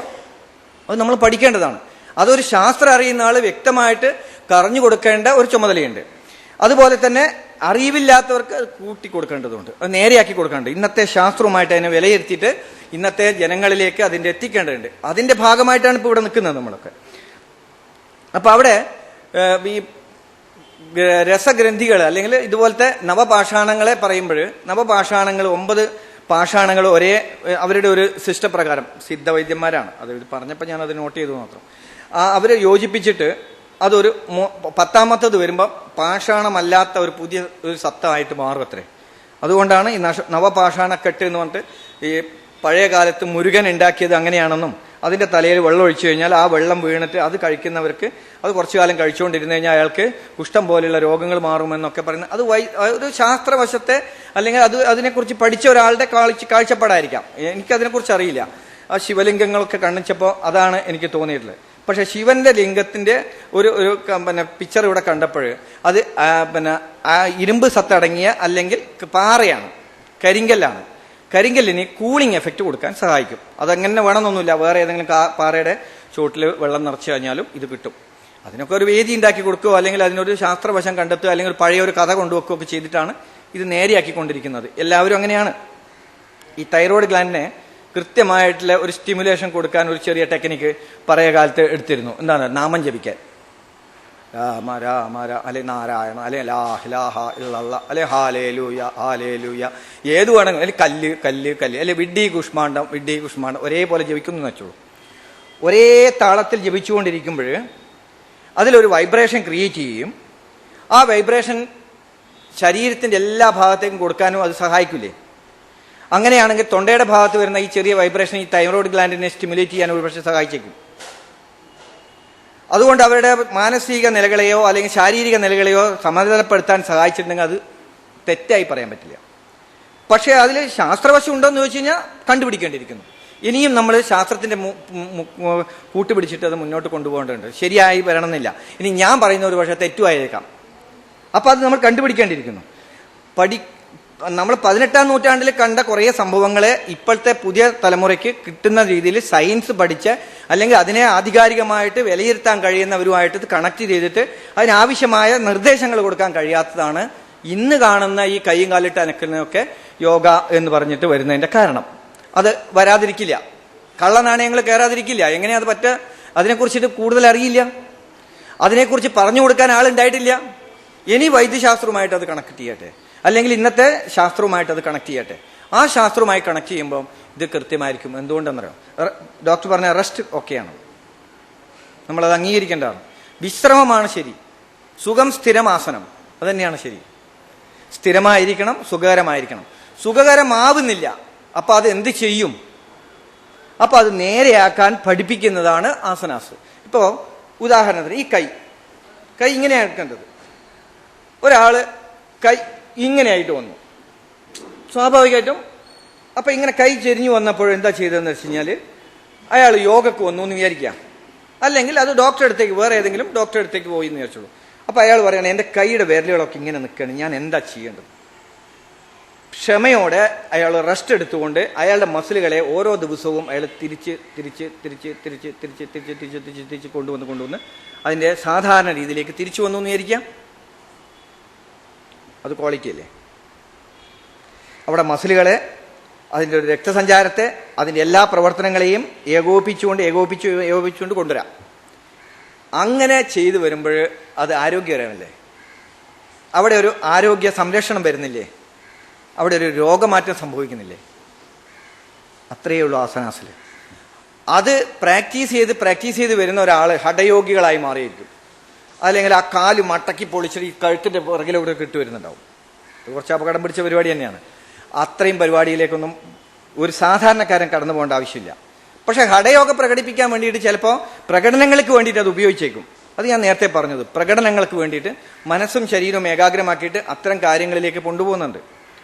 അത് നമ്മൾ പഠിക്കേണ്ടതാണ്. അതൊരു ശാസ്ത്രം അറിയുന്ന ആൾ വ്യക്തമായിട്ട് പറഞ്ഞു കൊടുക്കേണ്ട ഒരു ചുമതലയുണ്ട്. അതുപോലെ തന്നെ അറിവില്ലാത്തവർക്ക് അത് കൂട്ടി കൊടുക്കേണ്ടതുണ്ട്, അത് നേരെയാക്കി കൊടുക്കേണ്ടത്. ഇന്നത്തെ ശാസ്ത്രവുമായിട്ട് അതിനെ വിലയിരുത്തിയിട്ട് ഇന്നത്തെ ജനങ്ങളിലേക്ക് അതിന്റെ എത്തിക്കേണ്ടതുണ്ട്. അതിന്റെ ഭാഗമായിട്ടാണ് ഇപ്പോൾ ഇവിടെ നിൽക്കുന്നത് നമ്മളൊക്കെ. അപ്പൊ അവിടെ ഈ രസഗ്രന്ഥികൾ അല്ലെങ്കിൽ ഇതുപോലത്തെ നവപാഷാണങ്ങളെ പറയുമ്പോൾ നവപാഷാണങ്ങൾ 9 പാഷാണങ്ങൾ ഒരേ അവരുടെ ഒരു സിസ്റ്റം പ്രകാരം സിദ്ധവൈദ്യന്മാരാണ്. അത് പറഞ്ഞപ്പോൾ ഞാൻ അത് നോട്ട് ചെയ്തു മാത്രം. അവരെ യോജിപ്പിച്ചിട്ട് അതൊരു 10ാമത്തത് വരുമ്പോൾ പാഷാണമല്ലാത്ത ഒരു പുതിയ ഒരു സത്തമായിട്ട് മാറും അത്രേ. അതുകൊണ്ടാണ് ഈ നവപാഷാണക്കെട്ട് എന്ന് പറഞ്ഞിട്ട് ഈ പഴയ കാലത്ത് മുരുകൻ ഉണ്ടാക്കിയത് അങ്ങനെയാണെന്നും അതിന്റെ തലയിൽ വെള്ളം ഒഴിച്ചു കഴിഞ്ഞാൽ ആ വെള്ളം വീണിട്ട് അത് കഴിക്കുന്നവർക്ക് അത് കുറച്ചു കാലം കഴിച്ചുകൊണ്ടിരുന്നു കഴിഞ്ഞാൽ അയാൾക്ക് കുഷ്ഠം പോലെയുള്ള രോഗങ്ങൾ മാറുമെന്നൊക്കെ പറയുന്നത് അത് ഒരു ശാസ്ത്രവശത്തെ അല്ലെങ്കിൽ അതിനെക്കുറിച്ച് പഠിച്ച ഒരാളുടെ കാഴ്ചപ്പാടായിരിക്കാം. എനിക്കതിനെക്കുറിച്ച് അറിയില്ല. ആ ശിവലിംഗങ്ങളൊക്കെ കാണിച്ചപ്പോൾ അതാണ് എനിക്ക് തോന്നിയിട്ടുള്ളത്. പക്ഷെ ശിവന്റെ ലിംഗത്തിന്റെ ഒരു പിക്ചർ ഇവിടെ കണ്ടപ്പോൾ അത് ഇരുമ്പ് സത്തടങ്ങിയ അല്ലെങ്കിൽ പാറയാണ്, കരിങ്കല്ലാണ്. കരിങ്കല്ലിന് കൂളിംഗ് എഫക്റ്റ് കൊടുക്കാൻ സഹായിക്കും. അതങ്ങനെ വേണമെന്നൊന്നുമില്ല, വേറെ ഏതെങ്കിലും പാറയുടെ ചുവട്ടിൽ വെള്ളം നിറച്ചു കഴിഞ്ഞാലും ഇത് കിട്ടും. അതിനൊക്കെ ഒരു വേദി ഉണ്ടാക്കി കൊടുക്കുകയോ അല്ലെങ്കിൽ അതിനൊരു ശാസ്ത്രവശം കണ്ടെത്തുക അല്ലെങ്കിൽ പഴയ ഒരു കഥ കൊണ്ടുവെക്കുകയൊക്കെ ചെയ്തിട്ടാണ് ഇത് നേരെയാക്കിക്കൊണ്ടിരിക്കുന്നത്. എല്ലാവരും അങ്ങനെയാണ്. ഈ തൈറോയ്ഡ് ഗ്ലാൻഡിനെ കൃത്യമായിട്ടുള്ള ഒരു സ്റ്റിമുലേഷൻ കൊടുക്കാൻ ഒരു ചെറിയ ടെക്നിക്ക് പഴയ കാലത്ത് എടുത്തിരുന്നു. എന്താണ്? നാമം ജപിക്കാൻ. രാമ രാമ അല്ലെ നാരായണ അല്ലെ ലാഹ ഇള്ള അല്ലെ ഹാലേലൂയ ഹാലേലൂയ ഏത് വേണമെങ്കിലും അല്ലെങ്കിൽ കല്ല് കല്ല് കല്ല് അല്ലെ വിഡ്ഢി കുഷ്മാണ്ഡം വിഡ്ഢി കുഷ്മാണ്ഡം ഒരേപോലെ ജപിക്കുന്നു എന്ന് വെച്ചോളൂ. ഒരേ താളത്തിൽ ജപിച്ചുകൊണ്ടിരിക്കുമ്പോൾ അതിലൊരു വൈബ്രേഷൻ ക്രിയേറ്റ് ചെയ്യും. ആ വൈബ്രേഷൻ ശരീരത്തിന്റെ എല്ലാ ഭാഗത്തേക്കും കൊടുക്കാനും അത് സഹായിക്കില്ലേ? അങ്ങനെയാണെങ്കിൽ തൊണ്ടയുടെ ഭാഗത്ത് വരുന്ന ഈ ചെറിയ വൈബ്രേഷൻ ഈ തൈറോയ്ഡ് ഗ്ലാൻഡിനെ സ്റ്റിമുലേറ്റ് ചെയ്യാൻ ഒരുപക്ഷെ സഹായിച്ചേക്കും. അതുകൊണ്ട് അവരുടെ മാനസിക നിലകളെയോ അല്ലെങ്കിൽ ശാരീരിക നിലകളെയോ സമനിലപ്പെടുത്താൻ സഹായിച്ചിട്ടുണ്ടെങ്കിൽ അത് തെറ്റായി പറയാൻ പറ്റില്ല. പക്ഷേ അതിൽ ശാസ്ത്രവശം ഉണ്ടോ എന്ന് ചോദിച്ചു കഴിഞ്ഞാൽ കണ്ടുപിടിക്കേണ്ടിയിരിക്കുന്നു. ഇനിയും നമ്മൾ ശാസ്ത്രത്തിന്റെ കൂട്ടുപിടിച്ചിട്ട് അത് മുന്നോട്ട് കൊണ്ടുപോകേണ്ടതുണ്ട്. ശരിയായി വരണമെന്നില്ല. ഇനി ഞാൻ പറയുന്ന ഒരു പക്ഷേ തെറ്റുമായേക്കാം. അപ്പൊ അത് നമ്മൾ കണ്ടുപിടിക്കേണ്ടിയിരിക്കുന്നു. നമ്മൾ 18-ാം നൂറ്റാണ്ടിൽ കണ്ട കുറേ സംഭവങ്ങളെ ഇപ്പോഴത്തെ പുതിയ തലമുറയ്ക്ക് കിട്ടുന്ന രീതിയിൽ സയൻസ് പഠിച്ച് അല്ലെങ്കിൽ അതിനെ ആധികാരികമായിട്ട് വിലയിരുത്താൻ കഴിയുന്നവരുമായിട്ട് കണക്ട് ചെയ്തിട്ട് അതിനാവശ്യമായ നിർദ്ദേശങ്ങൾ കൊടുക്കാൻ കഴിയാത്തതാണ് ഇന്ന് കാണുന്ന ഈ കൈയും കാലിട്ട് അനക്കുന്നതൊക്കെ യോഗ എന്ന് പറഞ്ഞിട്ട് വരുന്നതിന്റെ കാരണം. അത് വരാതിരിക്കില്ല, കള്ളനാണയങ്ങൾ കയറാതിരിക്കില്ല. എങ്ങനെയാ അത് പറ്റുക? അതിനെക്കുറിച്ചിട്ട് കൂടുതൽ അറിയില്ല, അതിനെക്കുറിച്ച് പറഞ്ഞു കൊടുക്കാൻ ആളുണ്ടായിട്ടില്ല. ഇനി വൈദ്യശാസ്ത്രവുമായിട്ട് അത് കണക്ട് ചെയ്യട്ടെ, അല്ലെങ്കിൽ ഇന്നത്തെ ശാസ്ത്രവുമായിട്ട് അത് കണക്ട് ചെയ്യട്ടെ. ആ ശാസ്ത്രവുമായി കണക്ട് ചെയ്യുമ്പോൾ ഇത് കൃത്യമായിരിക്കും. എന്തുകൊണ്ടെന്നറിയാം? ഡോക്ടർ പറഞ്ഞ റെസ്റ്റ് ഓക്കെയാണ്, നമ്മളത് അംഗീകരിക്കേണ്ടതാണ്. വിശ്രമമാണ് ശരി. സുഖം സ്ഥിരം ആസനം അത് തന്നെയാണ് ശരി. സ്ഥിരമായിരിക്കണം, സുഖകരമായിരിക്കണം. സുഖകരമാവുന്നില്ല, അപ്പൊ അത് എന്ത് ചെയ്യും? അപ്പൊ അത് നേരെയാക്കാൻ പഠിപ്പിക്കുന്നതാണ് ആസനാസ്. ഇപ്പോ ഉദാഹരണത്തിന് ഈ കൈ ഇങ്ങനെ ആക്കേണ്ടത്, ഒരാള് കൈ ഇങ്ങനെയായിട്ട് വന്നു, സ്വാഭാവികമായിട്ടും അപ്പൊ ഇങ്ങനെ കൈ ചെരിഞ്ഞു വന്നപ്പോൾ എന്താ ചെയ്തതെന്ന് വെച്ച് കഴിഞ്ഞാല് അയാൾ യോഗക്ക് വന്നു എന്ന് വിചാരിക്കാം, അല്ലെങ്കിൽ അത് ഡോക്ടറെ അടുത്തേക്ക്, വേറെ ഏതെങ്കിലും ഡോക്ടറെ അടുത്തേക്ക് പോയി എന്ന് വിചാരിച്ചോളൂ. അപ്പൊ അയാൾ പറയണേ എന്റെ കൈയുടെ വിരലുകളൊക്കെ ഇങ്ങനെ നിൽക്കണം, ഞാൻ എന്താ ചെയ്യേണ്ടത്? ക്ഷമയോടെ അയാൾ റെസ്റ്റ് എടുത്തുകൊണ്ട് അയാളുടെ മസിലുകളെ ഓരോ ദിവസവും അയാൾ തിരിച്ച് കൊണ്ടുവന്ന് അതിന്റെ സാധാരണ രീതിയിലേക്ക് തിരിച്ചു വന്നു എന്ന് വിചാരിക്കാം. അത് ക്വാളിറ്റി അല്ലേ? അവിടെ മസിലുകളെ, അതിൻ്റെ ഒരു രക്തസഞ്ചാരത്തെ, അതിൻ്റെ എല്ലാ പ്രവർത്തനങ്ങളെയും ഏകോപിപ്പിച്ചുകൊണ്ട് കൊണ്ടുവരാം. അങ്ങനെ ചെയ്തു വരുമ്പോൾ അത് ആരോഗ്യകരമല്ലേ? അവിടെ ഒരു ആരോഗ്യ സംരക്ഷണം വരുന്നില്ലേ? അവിടെ ഒരു രോഗമാറ്റം സംഭവിക്കുന്നില്ലേ? അത്രയേ ഉള്ളൂ ആസനാസിൽ. അത് പ്രാക്ടീസ് ചെയ്ത് വരുന്ന ഒരാൾ ഹഠയോഗികളായി മാറിയിരിക്കും. അല്ലെങ്കിൽ ആ കാല് മട്ടക്കി പൊളിച്ചിട്ട് ഈ കഴുത്തിന്റെ പുറകിലൂടെ ഇട്ട് വരുന്നുണ്ടാവും. ഇത് കുറച്ച് അപകടം പിടിച്ച പരിപാടി തന്നെയാണ്. അത്രയും പരിപാടിയിലേക്കൊന്നും ഒരു സാധാരണക്കാരൻ കടന്നു പോകേണ്ട ആവശ്യമില്ല. പക്ഷെ ഹഠയോഗ പ്രകടിപ്പിക്കാൻ വേണ്ടിയിട്ട് ചിലപ്പോൾ പ്രകടനങ്ങൾക്ക് വേണ്ടിയിട്ട് അത് ഉപയോഗിച്ചേക്കും. അത് ഞാൻ നേരത്തെ പറഞ്ഞത്, പ്രകടനങ്ങൾക്ക് വേണ്ടിയിട്ട് മനസ്സും ശരീരവും ഏകാഗ്രമാക്കിയിട്ട് അത്തരം കാര്യങ്ങളിലേക്ക് കൊണ്ടുപോകുന്നുണ്ട്.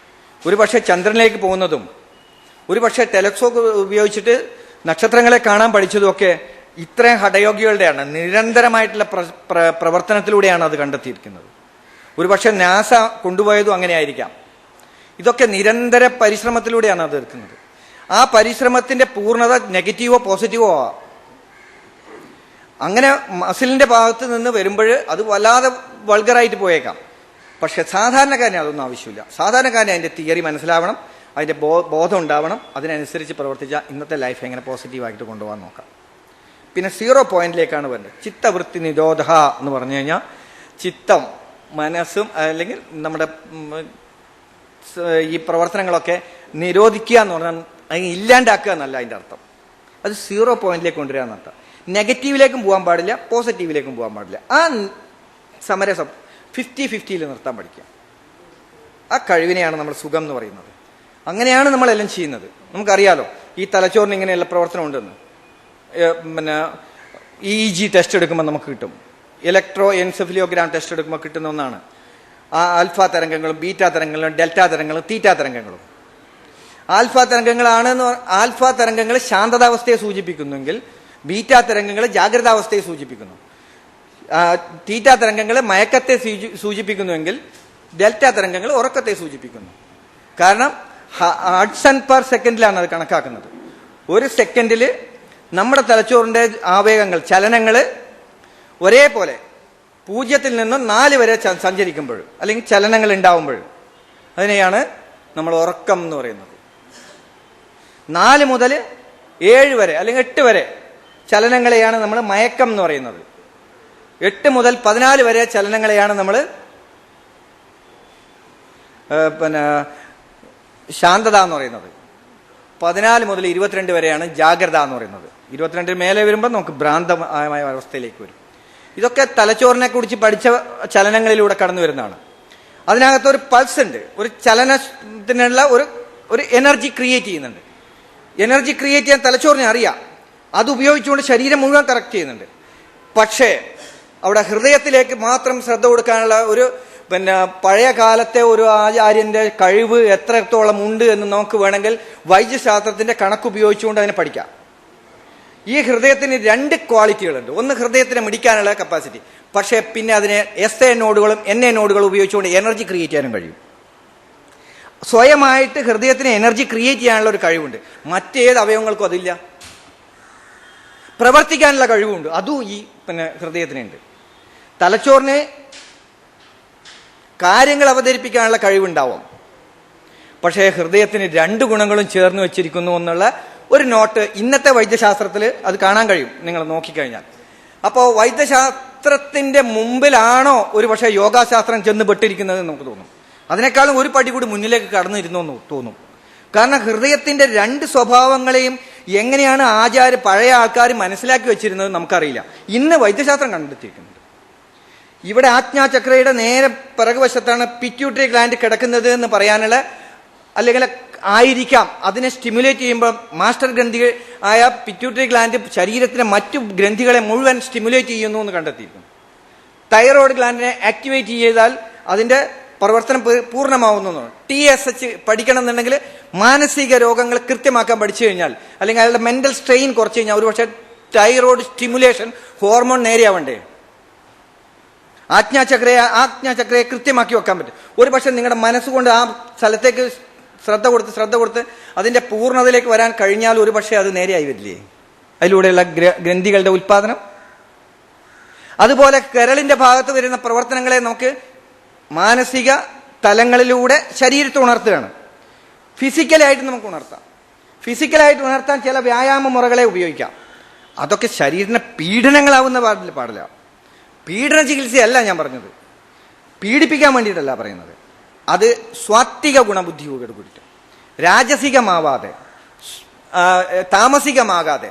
ഒരു പക്ഷെ ചന്ദ്രനിലേക്ക് പോകുന്നതും ഒരു പക്ഷെ ടെലസ്കോപ്പ് ഉപയോഗിച്ചിട്ട് നക്ഷത്രങ്ങളെ കാണാൻ പഠിച്ചതുമൊക്കെ ഇത്രയും ഹഠയോഗികളുടെയാണ്. നിരന്തരമായിട്ടുള്ള പ്രവർത്തനത്തിലൂടെയാണ് അത് കണ്ടെത്തിയിരിക്കുന്നത്. ഒരുപക്ഷെ നാസ കൊണ്ടുപോയതും അങ്ങനെ ആയിരിക്കാം. ഇതൊക്കെ നിരന്തര പരിശ്രമത്തിലൂടെയാണ് അത് എടുക്കുന്നത്. ആ പരിശ്രമത്തിന്റെ പൂർണ്ണത നെഗറ്റീവോ പോസിറ്റീവോ ആവാം. അങ്ങനെ മസിലിന്റെ ഭാഗത്ത് നിന്ന് വരുമ്പോൾ അത് വല്ലാതെ വൾഗറായിട്ട് പോയേക്കാം. പക്ഷെ സാധാരണക്കാരന് അതൊന്നും ആവശ്യമില്ല. സാധാരണക്കാരന് അതിന്റെ തിയറി മനസ്സിലാവണം, അതിന്റെ ബോധം ഉണ്ടാവണം. അതിനനുസരിച്ച് പ്രവർത്തിച്ചാൽ ഇന്നത്തെ ലൈഫ് എങ്ങനെ പോസിറ്റീവായിട്ട് കൊണ്ടുപോകാൻ നോക്കാം. പിന്നെ 0 പോയിന്റിലേക്കാണ് വരുന്നത്. ചിത്തവൃത്തി നിരോധ എന്ന് പറഞ്ഞു കഴിഞ്ഞാൽ ചിത്തം, മനസ്സും അല്ലെങ്കിൽ നമ്മുടെ ഈ പ്രവർത്തനങ്ങളൊക്കെ നിരോധിക്കുക എന്ന് പറഞ്ഞാൽ അതിന് ഇല്ലാണ്ടാക്കുക എന്നല്ല അതിന്റെ അർത്ഥം. അത് 0 പോയിന്റിലേക്ക് കൊണ്ടുവരിക എന്നർത്ഥം. നെഗറ്റീവിലേക്കും പോകാൻ പാടില്ല, പോസിറ്റീവിലേക്കും പോകാൻ പാടില്ല. ആ സമരസം 50-50 നിർത്താൻ പഠിക്കുക. ആ കഴിവിനെയാണ് നമ്മൾ സുഖം എന്ന് പറയുന്നത്. അങ്ങനെയാണ് നമ്മളെല്ലാം ചെയ്യുന്നത്. നമുക്കറിയാലോ ഈ തലച്ചോറിന് ഇങ്ങനെയുള്ള പ്രവർത്തനം ഉണ്ടെന്ന്. പിന്നെ EEG ടെസ്റ്റ് എടുക്കുമ്പോൾ നമുക്ക് കിട്ടും, ഇലക്ട്രോ എൻസെഫലിയോഗ്രാം ടെസ്റ്റ് എടുക്കുമ്പോൾ കിട്ടുന്ന ഒന്നാണ്. ആ ആൽഫ തരംഗങ്ങളും ബീറ്റ തരംഗങ്ങളും ഡെൽറ്റ തരംഗങ്ങളും തീറ്റ തരംഗങ്ങളും. ആൽഫ തരംഗങ്ങൾ ശാന്തതാവസ്ഥയെ സൂചിപ്പിക്കുന്നുവെങ്കിൽ ബീറ്റ തരംഗങ്ങൾ ജാഗ്രതാവസ്ഥയെ സൂചിപ്പിക്കുന്നു. തീറ്റ തരംഗങ്ങൾ മയക്കത്തെ സൂചിപ്പിക്കുന്നുവെങ്കിൽ ഡെൽറ്റ തരംഗങ്ങൾ ഉറക്കത്തെ സൂചിപ്പിക്കുന്നു. കാരണം ഹർട്സ് ആൻഡ് പെർ സെക്കൻഡിലാണ് അത് കണക്കാക്കുന്നത്. ഒരു സെക്കൻഡിൽ നമ്മുടെ തലച്ചോറിന്റെ ആവേഗങ്ങൾ, ചലനങ്ങൾ ഒരേപോലെ 0 നിന്ന് 4 വരെ സഞ്ചരിക്കുമ്പോൾ അല്ലെങ്കിൽ ചലനങ്ങൾ ഉണ്ടാവുമ്പോൾ അതിനെയാണ് നമ്മൾ ഉറക്കം എന്ന് പറയുന്നത്. 4 മുതൽ 7 വരെ അല്ലെങ്കിൽ 8 വരെ ചലനങ്ങളെയാണ് നമ്മൾ മയക്കം എന്ന് പറയുന്നത്. 8 മുതൽ 14 വരെ ചലനങ്ങളെയാണ് നമ്മൾ പിന്നെ ശാന്തത എന്ന് പറയുന്നത്. 14 മുതൽ 22 വരെയാണ് ജാഗ്രത എന്ന് പറയുന്നത്. 22 മേലെ വരുമ്പോൾ നമുക്ക് ഭ്രാന്തമായ അവസ്ഥയിലേക്ക് വരും. ഇതൊക്കെ തലച്ചോറിനെ കുറിച്ച് പഠിച്ച ചലനങ്ങളിലൂടെ കടന്നു വരുന്നതാണ്. അതിനകത്ത് ഒരു പൾസ് ഉണ്ട്, ഒരു ചലനത്തിനുള്ള ഒരു എനർജി ക്രിയേറ്റ് ചെയ്യുന്നുണ്ട്. എനർജി ക്രിയേറ്റ് ചെയ്യാൻ തലച്ചോറിനെ അറിയാം. അത് ഉപയോഗിച്ചുകൊണ്ട് ശരീരം മുഴുവൻ കറക്റ്റ് ചെയ്യുന്നുണ്ട്. പക്ഷേ അവിടെ ഹൃദയത്തിലേക്ക് മാത്രം ശ്രദ്ധ കൊടുക്കാനുള്ള ഒരു പിന്നെ പഴയ കാലത്തെ ഒരു ആചാര്യന്റെ കഴിവ് എത്രത്തോളം ഉണ്ട് എന്ന് നമുക്ക് വേണമെങ്കിൽ വൈദ്യശാസ്ത്രത്തിന്റെ കണക്ക് ഉപയോഗിച്ചുകൊണ്ട് അതിനെ പഠിക്കാം. ഈ ഹൃദയത്തിന് 2 ക്വാളിറ്റികളുണ്ട്. ഒന്ന്, ഹൃദയത്തിനെ മിടിക്കാനുള്ള കപ്പാസിറ്റി. പക്ഷേ പിന്നെ അതിനെ SA നോഡുകളും NA നോഡുകളും ഉപയോഗിച്ചുകൊണ്ട് എനർജി ക്രിയേറ്റ് ചെയ്യാനും കഴിയും. സ്വയമായിട്ട് ഹൃദയത്തിന് എനർജി ക്രിയേറ്റ് ചെയ്യാനുള്ള ഒരു കഴിവുണ്ട്. മറ്റേത് അവയവങ്ങൾക്കും അതില്ല. പ്രവർത്തിക്കാനുള്ള കഴിവുണ്ട്, അതും ഈ ഹൃദയത്തിനുണ്ട്. തലച്ചോറിന് കാര്യങ്ങൾ അവതരിപ്പിക്കാനുള്ള കഴിവുണ്ടാവും. പക്ഷേ ഹൃദയത്തിന് 2 ഗുണങ്ങളും ചേർന്ന് വെച്ചിരിക്കുന്നു എന്നുള്ള ഒരു നോട്ട് ഇന്നത്തെ വൈദ്യശാസ്ത്രത്തിൽ അത് കാണാൻ കഴിയും, നിങ്ങൾ നോക്കിക്കഴിഞ്ഞാൽ. അപ്പോൾ വൈദ്യശാസ്ത്രത്തിന്റെ മുമ്പിലാണോ ഒരു പക്ഷേ യോഗാശാസ്ത്രം ചെന്ന് പെട്ടിരിക്കുന്നത് നമുക്ക് തോന്നും. അതിനേക്കാളും ഒരു പടി കൂടി മുന്നിലേക്ക് കടന്നിരുന്നു എന്ന് തോന്നും. കാരണം ഹൃദയത്തിന്റെ 2 സ്വഭാവങ്ങളെയും എങ്ങനെയാണ് പഴയ ആൾക്കാർ മനസ്സിലാക്കി വെച്ചിരുന്നത് നമുക്കറിയില്ല. ഇന്ന് വൈദ്യശാസ്ത്രം കണ്ടെത്തിയിരിക്കുന്നത്. ഇവിടെ ആജ്ഞാചക്രയുടെ നേരെ പിറകുവശത്താണ് പിറ്റ്യൂട്ടറി ഗ്ലാൻഡ് കിടക്കുന്നത് എന്ന് പറയാനുള്ള, അല്ലെങ്കിൽ ആയിരിക്കാം, അതിനെ സ്റ്റിമുലേറ്റ് ചെയ്യുമ്പോൾ മാസ്റ്റർ ഗ്രന്ഥി ആയ പിറ്റ്യൂട്ടറി ഗ്ലാൻഡ് ശരീരത്തിലെ മറ്റു ഗ്രന്ഥികളെ മുഴുവൻ സ്റ്റിമുലേറ്റ് ചെയ്യുന്നു എന്ന് കണ്ടെത്തിയിരിക്കുന്നു. തൈറോയ്ഡ് ഗ്ലാൻഡിനെ ആക്ടിവേറ്റ് ചെയ്താൽ അതിന്റെ പ്രവർത്തനം പൂർണ്ണമാവുന്നു. TSH പഠിക്കണം എന്നുണ്ടെങ്കിൽ മാനസിക രോഗങ്ങൾ കൃത്യമാക്കാൻ പഠിച്ചു കഴിഞ്ഞാൽ, അല്ലെങ്കിൽ അയാളുടെ മെന്റൽ സ്ട്രെയിൻ കുറച്ച് കഴിഞ്ഞാൽ ഒരു പക്ഷേ തൈറോയ്ഡ് സ്റ്റിമുലേഷൻ ഹോർമോൺ നേരെയാവണ്ടേ? ആജ്ഞാചക്രയെ കൃത്യമാക്കി വെക്കാൻ പറ്റും. ഒരു പക്ഷെ നിങ്ങളുടെ മനസ്സുകൊണ്ട് ആ സ്ഥലത്തേക്ക് ശ്രദ്ധ കൊടുത്ത് അതിന്റെ പൂർണ്ണതയിലേക്ക് വരാൻ കഴിഞ്ഞാൽ ഒരു പക്ഷേ അത് നേരെയായി വരില്ലേ? അതിലൂടെയുള്ള ഗ്രന്ഥികളുടെ ഉൽപാദനം. അതുപോലെ കരളിന്റെ ഭാഗത്ത് വരുന്ന പ്രവർത്തനങ്ങളെ നമുക്ക് മാനസിക തലങ്ങളിലൂടെ ശരീരത്തെ ഉണർത്തുകയാണ്. ഫിസിക്കലായിട്ട് നമുക്ക് ഉണർത്താം. ഫിസിക്കലായിട്ട് ഉണർത്താൻ ചില വ്യായാമ മുറകളെ ഉപയോഗിക്കാം. അതൊക്കെ ശരീരത്തിന് പീഡനങ്ങളാവുന്ന പാടില്ല. പീഡന ചികിത്സയല്ല ഞാൻ പറഞ്ഞത്, പീഡിപ്പിക്കാൻ വേണ്ടിയിട്ടല്ല പറയുന്നത്. അത് സ്വാത്വിക ഗുണബുദ്ധിയോട് കൂടിയിട്ട്, രാജസികമാവാതെ, താമസികമാകാതെ,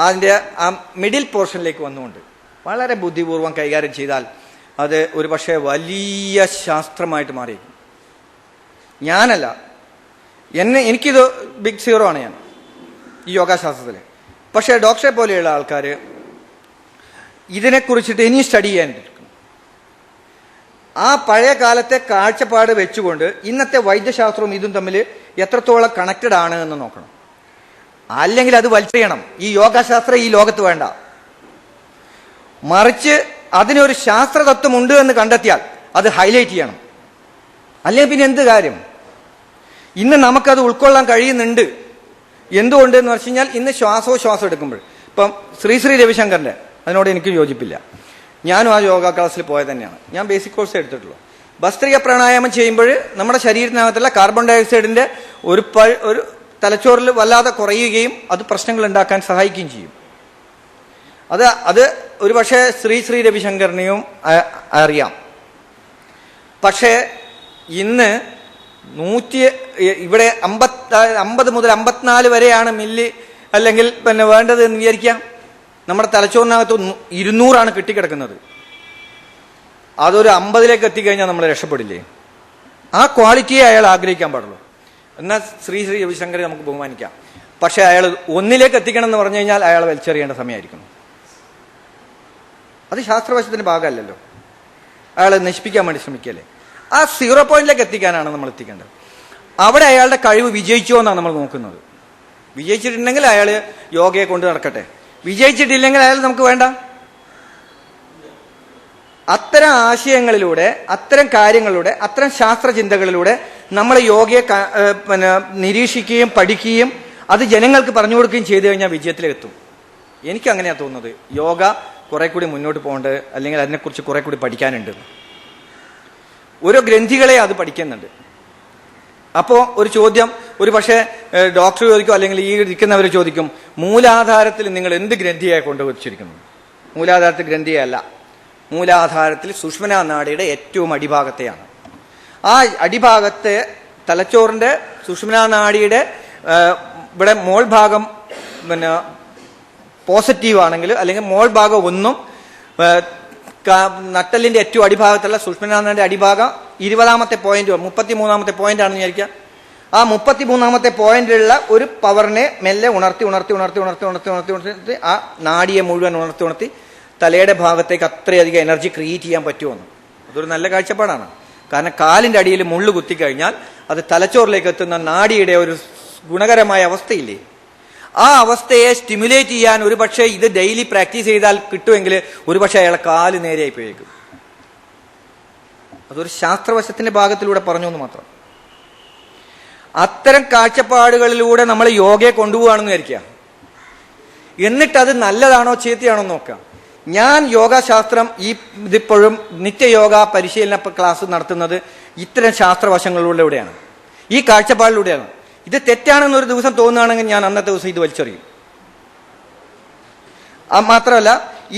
അതിൻ്റെ ആ മിഡിൽ പോർഷനിലേക്ക് വന്നുകൊണ്ട് വളരെ ബുദ്ധിപൂർവം കൈകാര്യം ചെയ്താൽ അത് ഒരു പക്ഷേ വലിയ ശാസ്ത്രമായിട്ട് മാറിയിരിക്കും. ഞാനല്ല, എനിക്കിത് ബിഗ് സീറോ ആണ് ഞാൻ ഈ യോഗാശാസ്ത്രത്തിൽ. പക്ഷേ ഡോക്ടറെ പോലെയുള്ള ആൾക്കാർ ഇതിനെക്കുറിച്ചിട്ട് ഇനി സ്റ്റഡി ചെയ്യാനിരിക്കുന്നു. ആ പഴയ കാലത്തെ കാഴ്ചപ്പാട് വെച്ചുകൊണ്ട് ഇന്നത്തെ വൈദ്യശാസ്ത്രവും ഇതും തമ്മിൽ എത്രത്തോളം കണക്റ്റഡ് ആണ് എന്ന് നോക്കണം. അല്ലെങ്കിൽ അത് വലിച്ചെറിയണം. ഈ യോഗാശാസ്ത്രം ഈ ലോകത്ത് വേണ്ട. മറിച്ച് അതിനൊരു ശാസ്ത്രതത്വമുണ്ട് എന്ന് കണ്ടെത്തിയാൽ അത് ഹൈലൈറ്റ് ചെയ്യണം. അല്ലെങ്കിൽ പിന്നെ എന്ത് കാര്യം? ഇന്ന് നമുക്കത് ഉൾക്കൊള്ളാൻ കഴിയുന്നുണ്ട്. എന്തുകൊണ്ട് എന്ന് വെച്ച് കഴിഞ്ഞാൽ ഇന്ന് ശ്വാസം എടുക്കുമ്പോൾ, ഇപ്പം ശ്രീ രവിശങ്കറിന്റെ അതിനോട് എനിക്ക് യോജിപ്പില്ല. ഞാനും ആ യോഗ ക്ലാസ്സിൽ പോയത് തന്നെയാണ്. ഞാൻ ബേസിക് കോഴ്സ് എടുത്തിട്ടുള്ളൂ. ഭസ്ത്രിക പ്രാണായാമം ചെയ്യുമ്പോൾ നമ്മുടെ ശരീരത്തിനകത്തുള്ള കാർബൺ ഡയോക്സൈഡിന്റെ ഒരു തലച്ചോറിൽ വല്ലാതെ കുറയുകയും അത് പ്രശ്നങ്ങൾ ഉണ്ടാക്കാൻ സഹായിക്കുകയും ചെയ്യും. അത് ഒരു പക്ഷേ ശ്രീ രവിശങ്കറിനെയും അറിയാം. പക്ഷേ ഇന്ന് ഇവിടെ 50 മുതൽ 54 വരെയാണ് മില്ലി അല്ലെങ്കിൽ പിന്നെ വേണ്ടത് എന്ന് വിചാരിക്കാം. നമ്മുടെ തലച്ചോറിനകത്ത് 200 കെട്ടിക്കിടക്കുന്നത്. അതൊരു 50 എത്തിക്കഴിഞ്ഞാൽ നമ്മൾ രക്ഷപ്പെടില്ലേ? ആ ക്വാളിറ്റിയെ അയാൾ ആഗ്രഹിക്കാൻ പാടുള്ളൂ. എന്നാൽ ശ്രീ രവിശങ്കറെ നമുക്ക് ബഹുമാനിക്കാം. പക്ഷെ അയാൾ 1 എത്തിക്കണം എന്ന് പറഞ്ഞു കഴിഞ്ഞാൽ അയാൾ വലിച്ചെറിയേണ്ട സമയമായിരിക്കുന്നു. അത് ശാസ്ത്രവശത്തിന്റെ ഭാഗമല്ലല്ലോ. അയാൾ നശിപ്പിക്കാൻ വേണ്ടി ശ്രമിക്കല്ലേ? ആ 0 പോയിന്റിലേക്ക് എത്തിക്കാനാണ് നമ്മൾ എത്തിക്കേണ്ടത്. അവിടെ അയാളുടെ കഴിവ് വിജയിച്ചോ എന്നാണ് നമ്മൾ നോക്കുന്നത്. വിജയിച്ചിട്ടുണ്ടെങ്കിൽ അയാൾ യോഗയെ കൊണ്ട് നടക്കട്ടെ. വിജയിച്ചിട്ടില്ലെങ്കിൽ അയാൾ നമുക്ക് വേണ്ട. അത്തരം ആശയങ്ങളിലൂടെ, അത്തരം കാര്യങ്ങളിലൂടെ, അത്തരം ശാസ്ത്രചിന്തകളിലൂടെ നമ്മൾ യോഗയെ നിരീക്ഷിക്കുകയും പഠിക്കുകയും അത് ജനങ്ങൾക്ക് പറഞ്ഞു കൊടുക്കുകയും ചെയ്തു കഴിഞ്ഞാൽ വിജയത്തിലെത്തും. എനിക്കങ്ങനെയാണ് തോന്നുന്നത്. യോഗ കുറെ കൂടി മുന്നോട്ട് പോകേണ്ടത്, അല്ലെങ്കിൽ അതിനെക്കുറിച്ച് കുറെ കൂടി പഠിക്കാനുണ്ട്. ഓരോ ഗ്രന്ഥികളെ അത് പഠിക്കുന്നുണ്ട്. അപ്പോൾ ഒരു ചോദ്യം ഒരു പക്ഷേ ഡോക്ടർ ചോദിക്കും, അല്ലെങ്കിൽ ഈ ഇരിക്കുന്നവർ ചോദിക്കും, മൂലാധാരത്തിൽ നിങ്ങൾ എന്ത് ഗ്രന്ഥിയായി കൊണ്ടുവച്ചിരിക്കുന്നു? മൂലാധാരത്തിൽ ഗ്രന്ഥിയല്ല, മൂലാധാരത്തിൽ സുഷുമ്നാ നാഡിയുടെ ഏറ്റവും അടിഭാഗത്തെയാണ്. ആ അടിഭാഗത്തെ തലച്ചോറിന്റെ സുഷുമ്നാ നാഡിയുടെ ഇവിടെ മോൾ ഭാഗം പോസിറ്റീവ് ആണെങ്കിൽ, അല്ലെങ്കിൽ മോൾ ഭാഗം ഒന്നും നട്ടലിന്റെ ഏറ്റവും അടിഭാഗത്തുള്ള സുഷുമ്നാ നാഡിയുടെ അടിഭാഗം 20ാമത്തെ പോയിന്റ് 33ാമത്തെ പോയിന്റ് ആണെന്ന് വിചാരിക്കുക. ആ 33ാമത്തെ പോയിന്റിലുള്ള ഒരു പവറിനെ മെല്ലെ ഉണർത്തി ആ നാഡിയെ മുഴുവൻ ഉണർത്തി തലയുടെ ഭാഗത്തേക്ക് അത്രയധികം എനർജി ക്രിയേറ്റ് ചെയ്യാൻ പറ്റുമെന്ന്. അതൊരു നല്ല കാഴ്ചപ്പാടാണ്. കാരണം കാലിന്റെ അടിയിൽ മുള്ളു കുത്തിക്കഴിഞ്ഞാൽ അത് തലച്ചോറിലേക്ക് എത്തുന്ന നാഡിയുടെ ഒരു ഗുണകരമായ അവസ്ഥയില്ലേ, ആ അവസ്ഥയെ സ്റ്റിമുലേറ്റ് ചെയ്യാൻ ഒരു പക്ഷേ ഇത് ഡെയിലി പ്രാക്ടീസ് ചെയ്താൽ കിട്ടുമെങ്കിൽ ഒരു പക്ഷേ അയാളെ കാല് നേരെയായി പോയേക്കും. അതൊരു ശാസ്ത്രവശത്തിന്റെ ഭാഗത്തിലൂടെ പറഞ്ഞു എന്ന് മാത്രം. അത്തരം കാഴ്ചപ്പാടുകളിലൂടെ നമ്മൾ യോഗയെ കൊണ്ടുപോവുകയാണെന്ന് വിചാരിക്കുക. എന്നിട്ട് അത് നല്ലതാണോ ചീത്തയാണോ നോക്കാം. ഞാൻ യോഗാശാസ്ത്രം ഇതിപ്പോഴും നിത്യയോഗ പരിശീലന ക്ലാസ് നടത്തുന്നത് ഇത്തരം ശാസ്ത്രവശങ്ങളിലൂടെയാണ്, ഈ കാഴ്ചപ്പാടിലൂടെയാണ്. ഇത് തെറ്റാണെന്ന് ഒരു ദിവസം തോന്നുകയാണെങ്കിൽ ഞാൻ അന്നത്തെ ദിവസം ഇത് വലിച്ചെറിയും. മാത്രമല്ല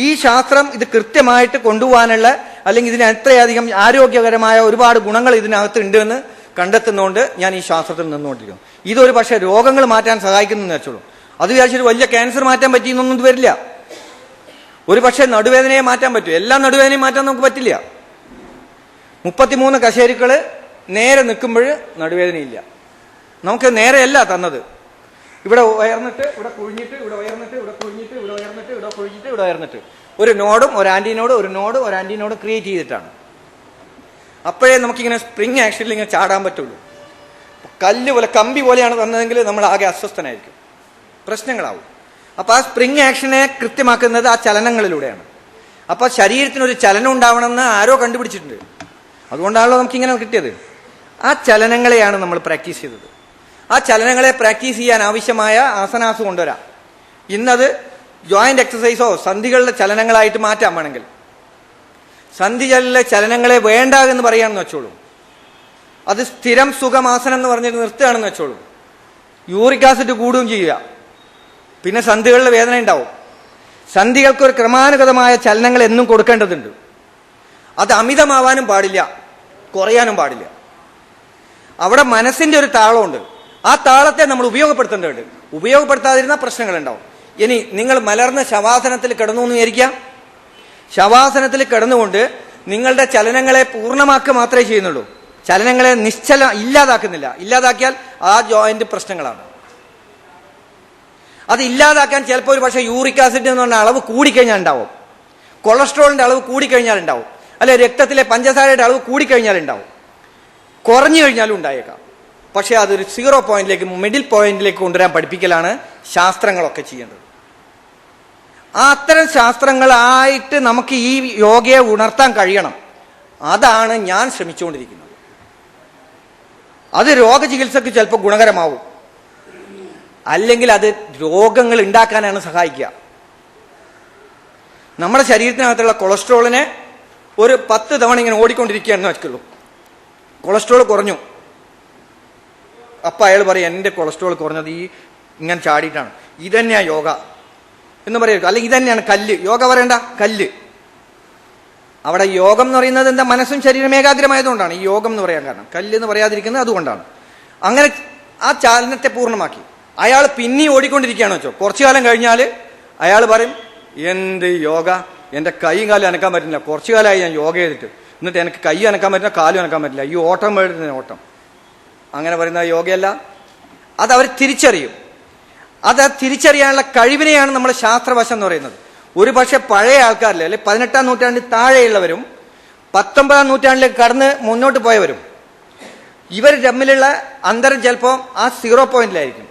ഈ ശാസ്ത്രം ഇത് കൃത്യമായിട്ട് കൊണ്ടുപോകാനുള്ള അല്ലെങ്കിൽ ഇതിന് എത്രയധികം ആരോഗ്യകരമായ ഒരുപാട് ഗുണങ്ങൾ ഇതിനകത്ത് ഉണ്ട് എന്ന് കണ്ടെത്തുന്നതുകൊണ്ട് ഞാൻ ഈ ശാസ്ത്രത്തിൽ നിന്നുകൊണ്ടിരിക്കുന്നു. ഇതൊരു പക്ഷേ രോഗങ്ങൾ മാറ്റാൻ സഹായിക്കുന്നു വെച്ചോളൂ. അത് വിചാരിച്ചിട്ട് വലിയ ക്യാൻസർ മാറ്റാൻ പറ്റിയെന്നൊന്നും വരില്ല. ഒരു പക്ഷേ നടുവേദനയെ മാറ്റാൻ പറ്റും. എല്ലാ നടുവേദനയും മാറ്റാൻ നമുക്ക് പറ്റില്ല. 33 കശേരുക്കള് നേരെ നിൽക്കുമ്പോൾ നടുവേദനയില്ല. നമുക്ക് നേരെയല്ല തന്നത്. ഇവിടെ ഉയർന്നിട്ട് ഇവിടെ കുഴിഞ്ഞിട്ട് ഇവിടെ ഉയർന്നിട്ട് ഇവിടെ കുഴിഞ്ഞിട്ട് ഇവിടെ ഉയർന്നിട്ട് ഇവിടെ കുഴിഞ്ഞിട്ട് ഇവിടെ ഉയർന്നിട്ട് ഒരു നോഡും ഒരു ആന്റിനോടും ഒരു നോഡും ഒരു ആന്റിനോടും ക്രിയേറ്റ് ചെയ്തിട്ടാണ്. അപ്പോഴേ നമുക്കിങ്ങനെ സ്പ്രിങ് ആക്ഷനിൽ ഇങ്ങനെ ചാടാൻ പറ്റുള്ളൂ. കല്ല് പോലെ കമ്പി പോലെയാണ് തന്നതെങ്കിൽ നമ്മൾ ആകെ അസ്വസ്ഥനായിരിക്കും, പ്രശ്നങ്ങളാവും. അപ്പൊ ആ സ്പ്രിങ് ആക്ഷനെ കൃത്യമാക്കുന്നത് ആ ചലനങ്ങളിലൂടെയാണ്. അപ്പൊ ശരീരത്തിനൊരു ചലനം ഉണ്ടാവണമെന്ന് ആരോ കണ്ടുപിടിച്ചിട്ടുണ്ട്. അതുകൊണ്ടാണല്ലോ നമുക്കിങ്ങനെ കിട്ടിയത്. ആ ചലനങ്ങളെയാണ് നമ്മൾ പ്രാക്ടീസ് ചെയ്തത്. ആ ചലനങ്ങളെ പ്രാക്ടീസ് ചെയ്യാൻ ആവശ്യമായ ആസനാസ് കൊണ്ടുവരാം. ഇന്നത് ജോയിന്റ് എക്സസൈസോ സന്ധികളുടെ ചലനങ്ങളായിട്ട് മാറ്റാൻ വേണമെങ്കിൽ സന്ധികളിലെ ചലനങ്ങളെ വേണ്ട എന്ന് പറയാമെന്ന് വെച്ചോളൂ. അത് സ്ഥിരം സുഖമാസനം എന്ന് പറഞ്ഞിട്ട് നിർത്തുകയാണെന്ന് വെച്ചോളൂ. യൂറിക് ആസിഡ് കൂടുകയും ചെയ്യുക, പിന്നെ സന്ധികളിലെ വേദന ഉണ്ടാവും. സന്ധികൾക്ക് ഒരു ക്രമാനുഗതമായ ചലനങ്ങൾ എന്നും കൊടുക്കേണ്ടതുണ്ട്. അത് അമിതമാവാനും പാടില്ല, കുറയാനും പാടില്ല. അവിടെ മനസ്സിന്റെ ഒരു താളമുണ്ട്. ആ താളത്തെ നമ്മൾ ഉപയോഗപ്പെടുത്തേണ്ടതുണ്ട്. ഉപയോഗപ്പെടുത്താതിരുന്ന പ്രശ്നങ്ങൾ ഉണ്ടാവും. ഇനി നിങ്ങൾ മലർന്ന ശവാസനത്തിൽ കിടന്നു എന്ന് വിചാരിക്കാം. ശവാസനത്തിൽ കിടന്നുകൊണ്ട് നിങ്ങളുടെ ചലനങ്ങളെ പൂർണ്ണമാക്കുക മാത്രമേ ചെയ്യുന്നുള്ളൂ. ചലനങ്ങളെ ഇല്ലാതാക്കുന്നില്ല. ഇല്ലാതാക്കിയാൽ ആ ജോയിന്റ് പ്രശ്നങ്ങളാണ്. അത് ഇല്ലാതാക്കാൻ ചിലപ്പോൾ ഒരു പക്ഷേ യൂറിക് ആസിഡ് എന്ന് പറഞ്ഞ അളവ് കൂടിക്കഴിഞ്ഞാൽ ഉണ്ടാവും, കൊളസ്ട്രോളിന്റെ അളവ് കൂടിക്കഴിഞ്ഞാൽ ഉണ്ടാവും, അല്ലെ രക്തത്തിലെ പഞ്ചസാരയുടെ അളവ് കൂടിക്കഴിഞ്ഞാൽ ഉണ്ടാവും, കുറഞ്ഞു കഴിഞ്ഞാലും ഉണ്ടായേക്കാം. പക്ഷെ അതൊരു 0 പോയിന്റിലേക്ക് മിഡിൽ പോയിന്റിലേക്ക് കൊണ്ടുവരാൻ പഠിപ്പിക്കലാണ് ശാസ്ത്രങ്ങളൊക്കെ ചെയ്യേണ്ടത്. ആ അത്തരം ശാസ്ത്രങ്ങളായിട്ട് നമുക്ക് ഈ യോഗയെ ഉണർത്താൻ കഴിയണം. അതാണ് ഞാൻ ശ്രമിച്ചുകൊണ്ടിരിക്കുന്നത്. അത് രോഗചികിത്സക്ക് ചിലപ്പോൾ ഗുണകരമാവും, അല്ലെങ്കിൽ അത് രോഗങ്ങൾ ഉണ്ടാക്കാനാണ് സഹായിക്കുക. നമ്മുടെ ശരീരത്തിനകത്തുള്ള കൊളസ്ട്രോളിനെ ഒരു 10 തവണ ഇങ്ങനെ ഓടിക്കൊണ്ടിരിക്കുകയാണെന്ന് വെച്ചുള്ളൂ. കൊളസ്ട്രോൾ കുറഞ്ഞു. അപ്പൊ അയാൾ പറയും എന്റെ കൊളസ്ട്രോൾ കുറഞ്ഞത് ഈ ഇങ്ങനെ ചാടിയിട്ടാണ്, ഇതന്നെയാ യോഗ എന്ന് പറയുക. അല്ലെങ്കിൽ ഇതന്നെയാണ് കല്ല്. യോഗ പറയണ്ട, കല്ല്. അവിടെ യോഗം എന്ന് പറയുന്നത് എന്താ, മനസ്സും ശരീരം ഏകാഗ്രമായതുകൊണ്ടാണ് ഈ യോഗം എന്ന് പറയാൻ കാരണം. കല്ല് എന്ന് പറയാതിരിക്കുന്നത് അതുകൊണ്ടാണ്. അങ്ങനെ ആ ചലനത്തെ പൂർണ്ണമാക്കി അയാൾ പിന്നെ ഓടിക്കൊണ്ടിരിക്കുകയാണ് വെച്ചോ. കുറച്ചു കാലം കഴിഞ്ഞാൽ അയാൾ പറയും എന്ത് യോഗ, എന്റെ കൈയും കാലും അനക്കാൻ പറ്റില്ല, കുറച്ചു കാലമായി ഞാൻ യോഗ ചെയ്തിട്ട്, എന്നിട്ട് എനിക്ക് കൈ അനക്കാൻ പറ്റില്ല, കാലും അനക്കാൻ പറ്റില്ല, ഈ ഓട്ടം വേണ്ടുന്ന ഓട്ടം. അങ്ങനെ പറയുന്ന യോഗയല്ല. അത് അവർ തിരിച്ചറിയും. അത് തിരിച്ചറിയാനുള്ള കഴിവിനെയാണ് നമ്മൾ ശാസ്ത്രവശം എന്ന് പറയുന്നത്. ഒരു പക്ഷെ പഴയ ആൾക്കാരിലെ അല്ലെ 18ാം നൂറ്റാണ്ടിൽ താഴെയുള്ളവരും 19ാം നൂറ്റാണ്ടിലേക്ക് കടന്ന് മുന്നോട്ട് പോയവരും ഇവർ തമ്മിലുള്ള അന്തരം ചിലപ്പോൾ ആ 0 പോയിന്റിലായിരിക്കും.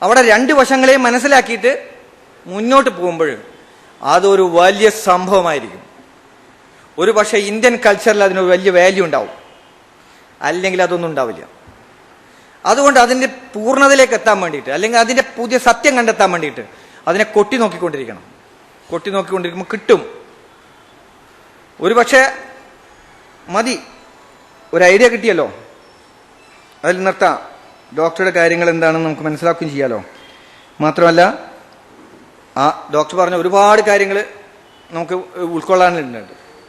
അവിടെ 2 വശങ്ങളെയും മനസ്സിലാക്കിയിട്ട് മുന്നോട്ട് പോകുമ്പോൾ അതൊരു വലിയ സംഭവമായിരിക്കും. ഒരു പക്ഷേ ഇന്ത്യൻ കൾച്ചറിൽ അതിനൊരു വലിയ വാല്യൂ ഉണ്ടാവും, അല്ലെങ്കിൽ അതൊന്നും ഉണ്ടാവില്ല. അതുകൊണ്ട് അതിന്റെ പൂർണ്ണതയിലേക്ക് എത്താൻ വേണ്ടിയിട്ട്, അല്ലെങ്കിൽ അതിന്റെ പുതിയ സത്യം കണ്ടെത്താൻ വേണ്ടിയിട്ട് അതിനെ കൊട്ടി നോക്കിക്കൊണ്ടിരിക്കണം. കൊട്ടി നോക്കിക്കൊണ്ടിരിക്കുമ്പോൾ കിട്ടും. ഒരു പക്ഷേ മതി, ഒരു ഐഡിയ കിട്ടിയല്ലോ, അതിൽ നിർത്താം. ഡോക്ടറുടെ കാര്യങ്ങൾ എന്താണെന്ന് നമുക്ക് മനസ്സിലാക്കുകയും ചെയ്യാലോ. മാത്രമല്ല ആ ഡോക്ടർ പറഞ്ഞ ഒരുപാട് കാര്യങ്ങൾ നമുക്ക് ഉൾക്കൊള്ളാനുണ്ട്.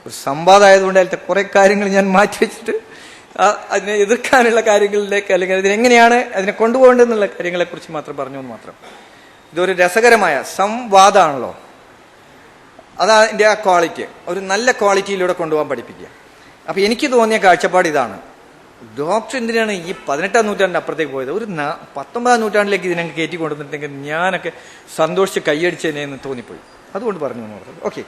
ഒരു സംവാദമായതുകൊണ്ട് അതിലത്തെ കുറെ കാര്യങ്ങൾ ഞാൻ മാറ്റിവെച്ചിട്ട് അതിനെ എതിർക്കാനുള്ള കാര്യങ്ങളിലേക്ക്, അല്ലെങ്കിൽ അതിനെങ്ങനെയാണ് അതിനെ കൊണ്ടുപോകേണ്ടതെന്നുള്ള കാര്യങ്ങളെ കുറിച്ച് മാത്രം പറഞ്ഞു എന്ന് മാത്രം. ഇതൊരു രസകരമായ സംവാദമാണല്ലോ. അതാ അതിൻ്റെ ആ ക്വാളിറ്റി, ഒരു നല്ല ക്വാളിറ്റിയിലൂടെ കൊണ്ടുപോകാൻ പഠിപ്പിക്കുക. അപ്പൊ എനിക്ക് തോന്നിയ കാഴ്ചപ്പാട് ഇതാണ്. ഡോക്ടർ എന്തിനാണ് ഈ 18ാം നൂറ്റാണ്ടിന്റെ അപ്പുറത്തേക്ക് പോയത്? ഒരു 19ാം നൂറ്റാണ്ടിലേക്ക് ഇതിനെ കയറ്റി കൊണ്ടുവന്നിട്ടുണ്ടെങ്കിൽ ഞാനൊക്കെ സന്തോഷിച്ച് കൈയടിച്ചതിനെ എന്ന് തോന്നിപ്പോയി. അതുകൊണ്ട് പറഞ്ഞു. ഓക്കെ.